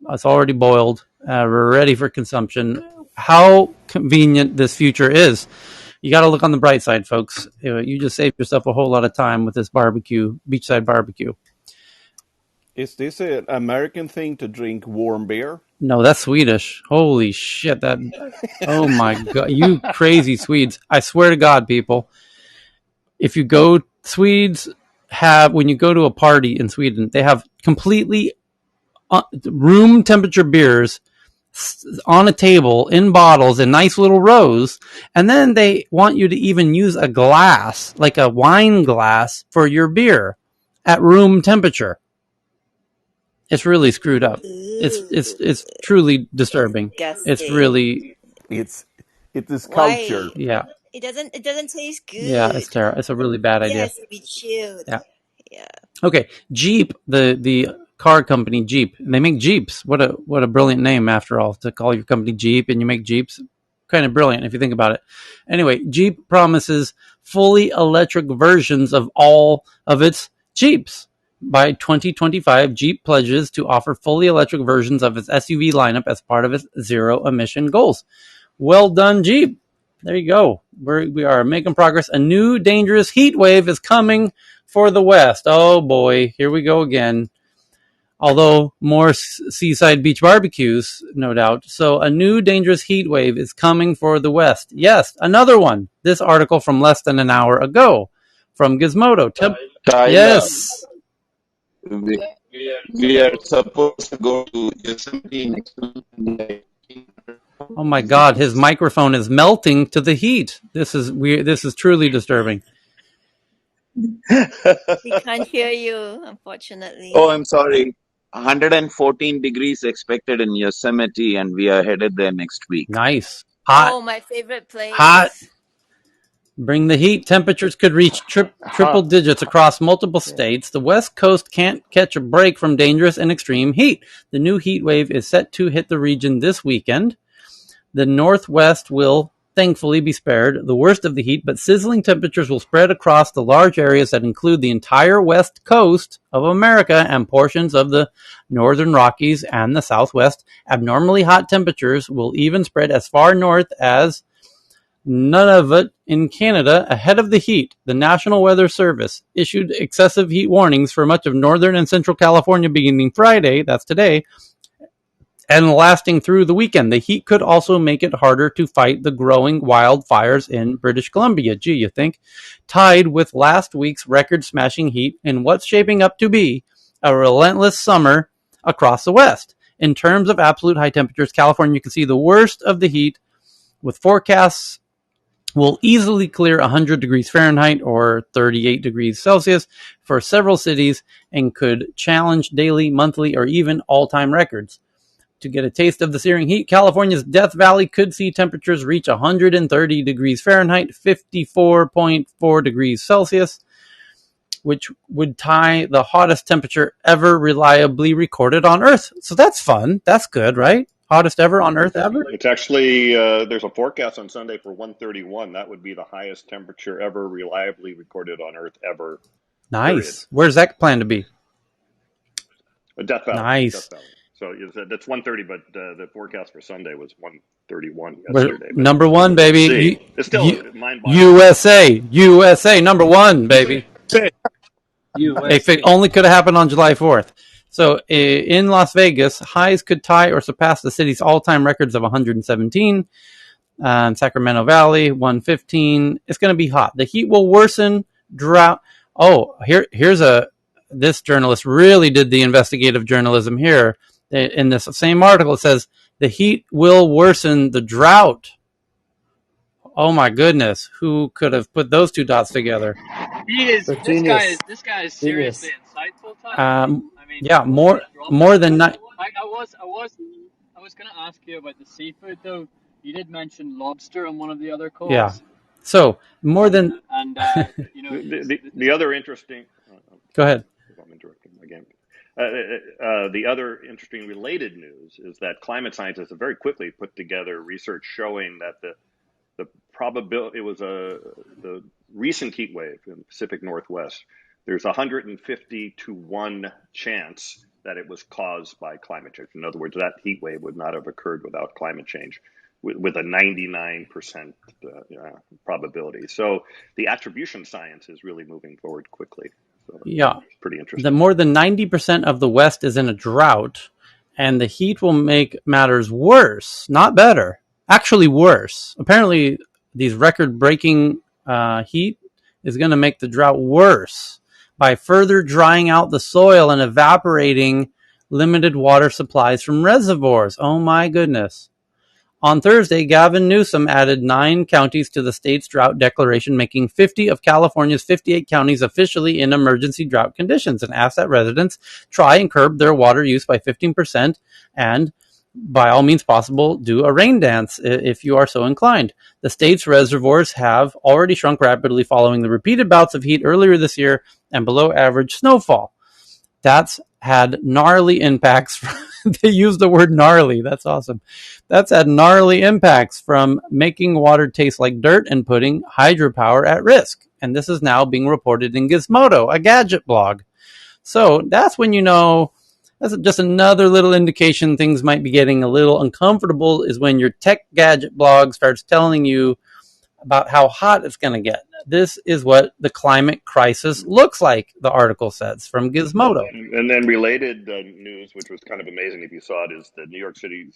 It's already boiled. We're ready for consumption. How convenient this future is. You got to look on the bright side, folks. You just saved yourself a whole lot of time with this barbecue, beachside barbecue. Is this an American thing to drink warm beer? No, that's Swedish. Holy shit! Oh my god, you crazy Swedes! I swear to God, people, if you go, Swedes have, when you go to a party in Sweden, they have completely room temperature beers on a table in bottles in nice little rows, and then they want you to even use a glass, like a wine glass, for your beer at room temperature. It's really screwed up. It's truly disturbing. It's Disgusting. really, It is Why? culture. yeah, It doesn't taste yeah. It's good. terrible. It's a really bad It idea. has to be chilled. Yeah. Yeah. Okay, Jeep, the car company Jeep. They make Jeeps. What a brilliant name, after all, to call your company Jeep and you make Jeeps. Kind of brilliant if you think about it. Anyway, Jeep promises fully electric versions of all of its Jeeps. By 2025, Jeep pledges to offer fully electric versions of its SUV lineup as part of its zero emission goals. Well done, Jeep. There you go. We are making progress. A new dangerous heat wave is coming for the West. Oh boy, here we go again. Although more seaside beach barbecues, no doubt. So a new dangerous heat wave is coming for the West. Yes, another one. This article from less than an hour ago from Gizmodo. Tyler, Yes. we are supposed to go to Yosemite next week. Oh my God, his microphone is melting to the heat. This is weird. This is truly disturbing. We can't hear you, unfortunately. Oh, I'm sorry. 114 degrees expected in Yosemite, and we are headed there next week. Nice. Hot. Oh, my favorite Hot. place. Bring the heat. Temperatures could reach triple Hot. digits across multiple Yeah. states. The West Coast can't catch a break from dangerous and extreme heat. The new heat wave is set to hit the region this weekend. The Northwest will thankfully be spared the worst of the heat, but sizzling temperatures will spread across the large areas that include the entire west coast of America and portions of the northern Rockies and the Southwest. Abnormally hot temperatures will even spread as far north as Nunavut in Canada. Ahead of the heat, the National Weather Service issued excessive heat warnings for much of northern and central California beginning Friday, that's today, and lasting through the weekend. The heat could also make it harder to fight the growing wildfires in British Columbia. Gee, you think? Tied with last week's record-smashing heat in what's shaping up to be a relentless summer across the West. In terms of absolute high temperatures, California can see the worst of the heat, with forecasts will easily clear 100 degrees Fahrenheit or 38 degrees Celsius for several cities and could challenge daily, monthly, or even all-time records. To get a taste of the searing heat, California's Death Valley could see temperatures reach 130 degrees Fahrenheit, 54.4 degrees Celsius, which would tie the hottest temperature ever reliably recorded on Earth. So that's fun. That's good, right? Hottest ever on Earth ever? It's actually there's a forecast on Sunday for 131. That would be the highest temperature ever reliably recorded on Earth ever. Period. Nice. Where's that planned to be? Death Valley. Death Nice. Valley. So that's 130, but the forecast for Sunday was 131 yesterday. But Number one, we'll baby. see. It's still mind-boggling. USA, number one, baby. If it USA. only could have happened on July 4th. So in Las Vegas, highs could tie or surpass the city's all-time records of 117. Sacramento Valley, 115. It's going to be hot. The heat will worsen drought. Oh, here's this journalist really did the investigative journalism here. In this same article, it says the heat will worsen the drought. Oh my goodness. Who could have put those two dots together? He is So genius. this guy is seriously Genius. insightful, Tyler. I mean, Yeah, what a drop in more the than bucket. nine. I was gonna ask you about the seafood though. You did mention lobster on one of the other Yeah. calls, So more than. and you know The other interesting. Go ahead. I'm interrupting my game. The other interesting related news is that climate scientists have very quickly put together research showing that the probability it was the recent heat wave in the Pacific Northwest. There's 150 to 1 chance that it was caused by climate change. In other words, that heat wave would not have occurred without climate change, with a 99% probability. So the attribution science is really moving forward quickly. So Yeah. it's pretty The interesting. more than 90% of the West is in a drought, and the heat will make matters worse, not better. Actually, worse. Apparently, these record-breaking heat is going to make the drought worse by further drying out the soil and evaporating limited water supplies from reservoirs. Oh my goodness. On Thursday, Gavin Newsom added 9 counties to the state's drought declaration, making 50 of California's 58 counties officially in emergency drought conditions, and asked that residents try and curb their water use by 15% and, by all means possible, do a rain dance if you are so inclined. The state's reservoirs have already shrunk rapidly following the repeated bouts of heat earlier this year and below average snowfall. That's had gnarly impacts. They use the word gnarly. That's awesome. That's had gnarly impacts, from making water taste like dirt and putting hydropower at risk. And this is now being reported in Gizmodo, a gadget blog. So that's when you know, that's just another little indication things might be getting a little uncomfortable, is when your tech gadget blog starts telling you about how hot it's going to get. This is what the climate crisis looks like, the article says from Gizmodo. And then related news, which was kind of amazing if you saw it, is the New York City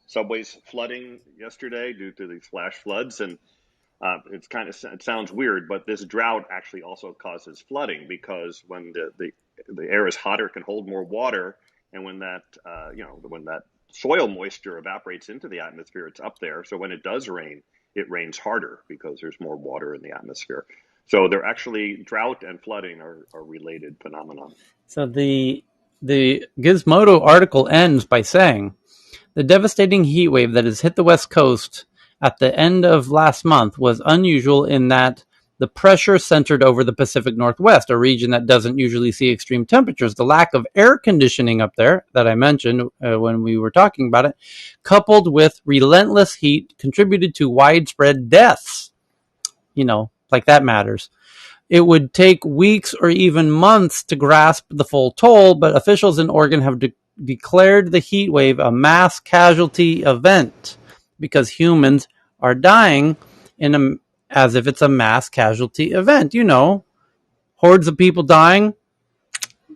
subways flooding yesterday due to these flash floods. And it sounds weird, but this drought actually also causes flooding, because when the air is hotter, it can hold more water, and when that soil moisture evaporates into the atmosphere, it's up there. So when it does rain, it rains harder because there's more water in the atmosphere. So they're actually, drought and flooding are related phenomena. So the Gizmodo article ends by saying, the devastating heat wave that has hit the West Coast at the end of last month was unusual in that the pressure centered over the Pacific Northwest, a region that doesn't usually see extreme temperatures. The lack of air conditioning up there that I mentioned when we were talking about it, coupled with relentless heat, contributed to widespread deaths. Like that matters. It would take weeks or even months to grasp the full toll, but officials in Oregon have declared the heat wave a mass casualty event because humans are dying as if it's a mass casualty event. Hordes of people dying,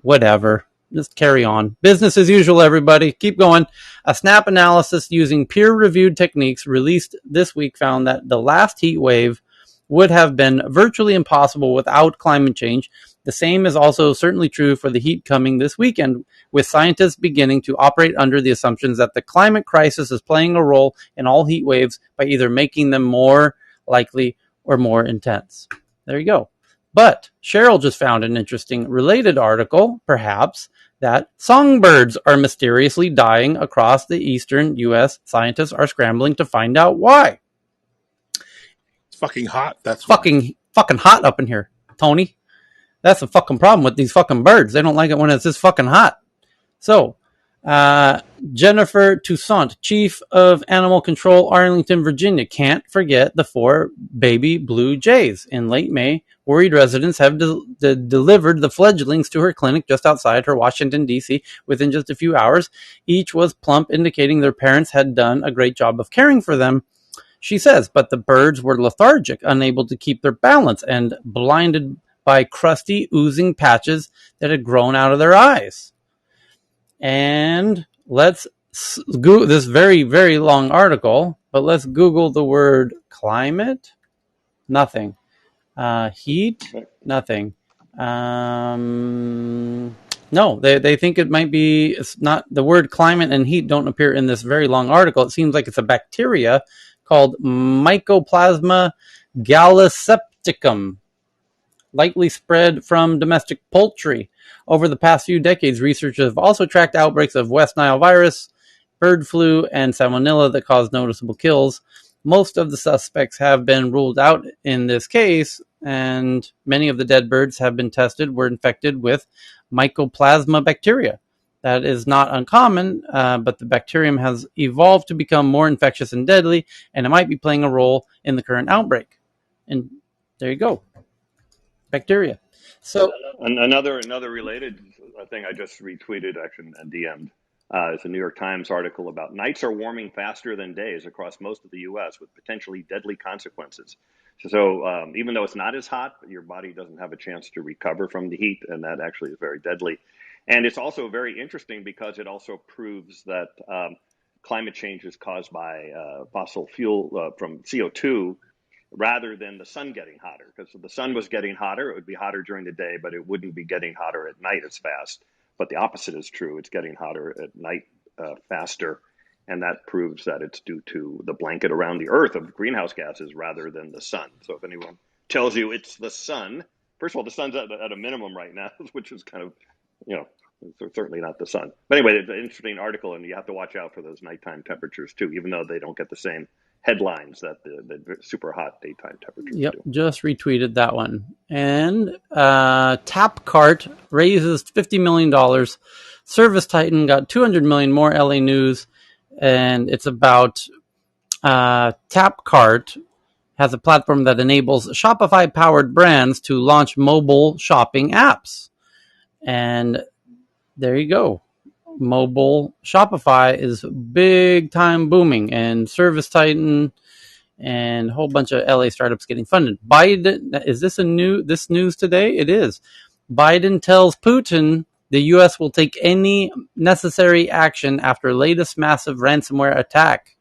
whatever. Just carry on. Business as usual, everybody. Keep going. A snap analysis using peer-reviewed techniques released this week found that the last heat wave would have been virtually impossible without climate change. The same is also certainly true for the heat coming this weekend, with scientists beginning to operate under the assumptions that the climate crisis is playing a role in all heat waves by either making them more likely or more intense. There you go. But Cheryl just found an interesting related article, perhaps, that songbirds are mysteriously dying across the eastern U.S. Scientists are scrambling to find out why. It's fucking hot. That's fucking hot up in here, Tony. That's the fucking problem with these fucking birds. They don't like it when it's this fucking hot. So, Jennifer Toussaint, chief of animal control, Arlington, Virginia, can't forget the 4 baby blue jays. In late May, worried residents have delivered the fledglings to her clinic just outside her Washington, D.C. within just a few hours. Each was plump, indicating their parents had done a great job of caring for them. She says, but the birds were lethargic, unable to keep their balance, and blinded by crusty, oozing patches that had grown out of their eyes. And let's Google this very, very long article, but let's Google the word climate. Nothing. Heat. Nothing. No, they think it might be, it's not, the word climate and heat don't appear in this very long article. It seems like it's a bacteria called Mycoplasma gallisepticum, likely spread from domestic poultry. Over the past few decades, researchers have also tracked outbreaks of West Nile virus, bird flu, and salmonella that caused noticeable kills. Most of the suspects have been ruled out in this case, and many of the dead birds have been tested were infected with Mycoplasma bacteria. That is not uncommon, but the bacterium has evolved to become more infectious and deadly, and it might be playing a role in the current outbreak. And there you go. Bacteria. So Another related thing I just retweeted, actually, and DM'd. It's a New York Times article about nights are warming faster than days across most of the U.S. with potentially deadly consequences. So even though it's not as hot, your body doesn't have a chance to recover from the heat, and that actually is very deadly. And it's also very interesting because it also proves that climate change is caused by fossil fuel from CO2 rather than the sun getting hotter. Because if the sun was getting hotter, it would be hotter during the day, but it wouldn't be getting hotter at night as fast. But the opposite is true. It's getting hotter at night faster. And that proves that it's due to the blanket around the earth of greenhouse gases rather than the sun. So if anyone tells you it's the sun, first of all, the sun's at a minimum right now, which is kind of, certainly not the sun. But anyway, it's an interesting article, and you have to watch out for those nighttime temperatures too, even though they don't get the same headlines that the super hot daytime temperatures do. Just retweeted that one. And Tapcart raises $50 million. Service Titan got $200 million. More LA news, and it's about Tapcart has a platform that enables Shopify-powered brands to launch mobile shopping apps. And there you go. Mobile Shopify is big time booming, and Service Titan and a whole bunch of LA startups getting funded. Biden, is this this news today? It is. Biden tells Putin the U.S. will take any necessary action after latest massive ransomware attack.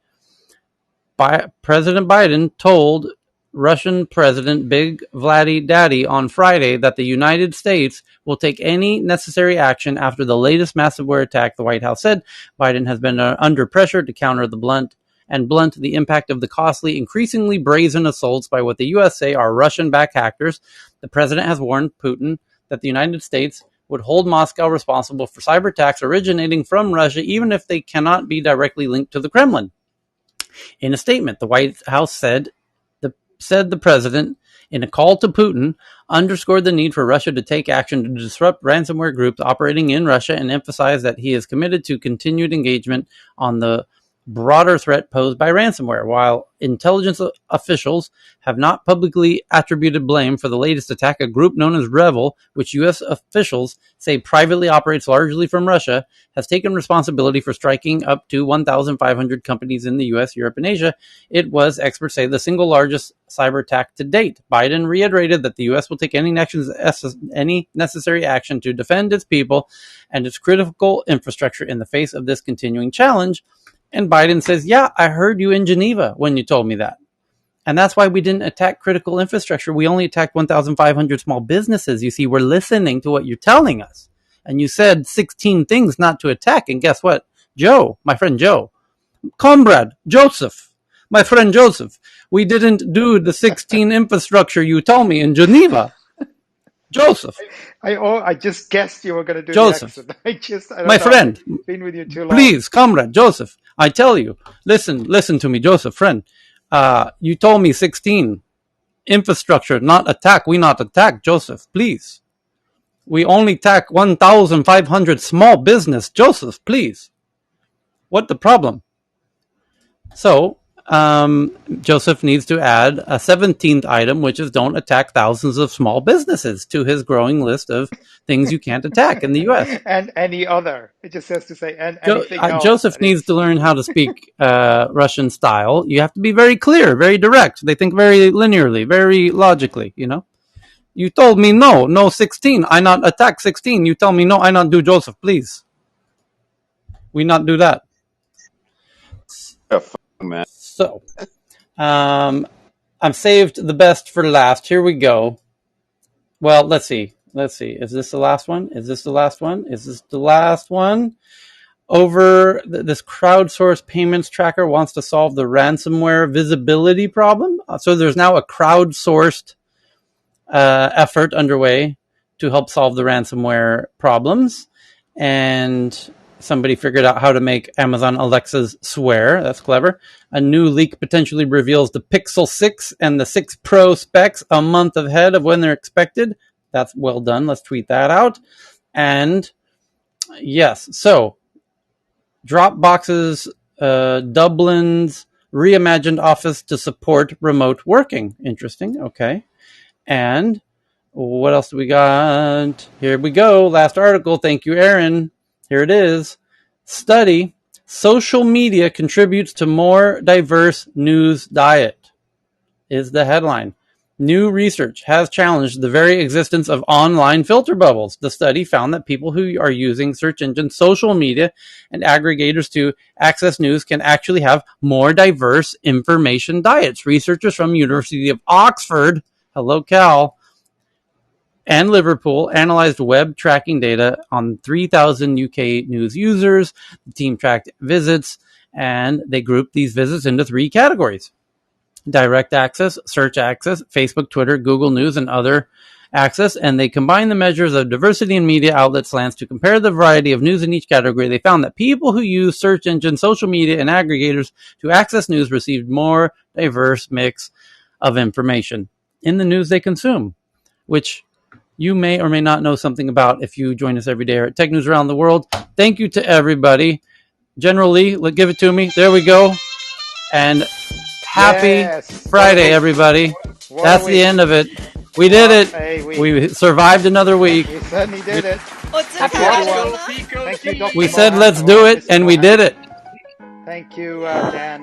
President Biden told Russian President Big Vladdy Daddy on Friday that the United States will take any necessary action after the latest massive attack, the White House said. Biden has been under pressure to counter the blunt the impact of the costly, increasingly brazen assaults by what the U.S. say are Russian-backed hackers. The president has warned Putin that the United States would hold Moscow responsible for cyber attacks originating from Russia, even if they cannot be directly linked to the Kremlin. In a statement, the White House said the president, in a call to Putin, underscored the need for Russia to take action to disrupt ransomware groups operating in Russia and emphasized that he is committed to continued engagement on the broader threat posed by ransomware. While intelligence officials have not publicly attributed blame for the latest attack, a group known as Revil, which U.S. officials say privately operates largely from Russia, has taken responsibility for striking up to 1,500 companies in the U.S., Europe, and Asia. It was, experts say, the single largest cyber attack to date. Biden reiterated that the U.S. will take any necessary action to defend its people and its critical infrastructure in the face of this continuing challenge. And Biden says, yeah, I heard you in Geneva when you told me that. And that's why we didn't attack critical infrastructure. We only attacked 1,500 small businesses. You see, we're listening to what you're telling us. And you said 16 things not to attack. And guess what? Joe, my friend Joe, comrade Joseph, my friend Joseph, we didn't do the 16 infrastructure you told me in Geneva. Joseph, I just guessed you were going to do the Joseph, accent. I my don't know. friend, I've been with you too long. please, comrade Joseph, I tell you, listen to me, Joseph, friend. You told me 16 infrastructure, not attack. We not attack, Joseph, please. We only attack 1,500 small business, Joseph, please. What the problem? So, Joseph needs to add a 17th item, which is don't attack thousands of small businesses to his growing list of things you can't attack in the U.S. And any other. It just has to say, and anything else Joseph that needs it's. to learn how to speak Russian style. You have to be very clear, very direct. They think very linearly, very logically, you know? You told me no 16. I not attack 16. You tell me no, I not do Joseph, please. We not do that. Yeah, fuck, man. So, I'm saved the best for last. Here we go. Well, let's see. Is this the last one? Is this the last one? Over this crowdsourced payments tracker wants to solve the ransomware visibility problem. So there's now a crowdsourced effort underway to help solve the ransomware problems. And somebody figured out how to make Amazon Alexas swear. That's clever. A new leak potentially reveals the Pixel 6 and the 6 Pro specs a month ahead of when they're expected. That's well done. Let's tweet that out. And yes, so Dropbox's Dublin's reimagined office to support remote working. Interesting. Okay. And what else do we got? Here we go. Last article. Thank you, Aaron. Here it is. Study. Social media contributes to more diverse news diet is the headline. New research has challenged the very existence of online filter bubbles. The study found that people who are using search engines, social media, and aggregators to access news can actually have more diverse information diets. Researchers from University of Oxford, hello Cal, and Liverpool analyzed web tracking data on 3,000 UK news users. The team tracked visits, and they grouped these visits into 3 categories: direct access, search access, Facebook, Twitter, Google News, and other access. And they combined the measures of diversity in media outlet slants to compare the variety of news in each category. They found that people who use search engines, social media, and aggregators to access news received more diverse mix of information in the news they consume, which you may or may not know something about if you join us every day at Tech News Around the World. Thank you to everybody. General Lee, give it to me. There we go. And happy Yes. What a Friday, week. everybody. What a That's the week. end of it. We did What it. a week. We survived another week. We certainly did it. Thank you, everyone. 我真的 Thank you, Pico Dr. We Ski. said Mohan let's do or it, Mr. and we Mohan. did it. Thank you, Dan.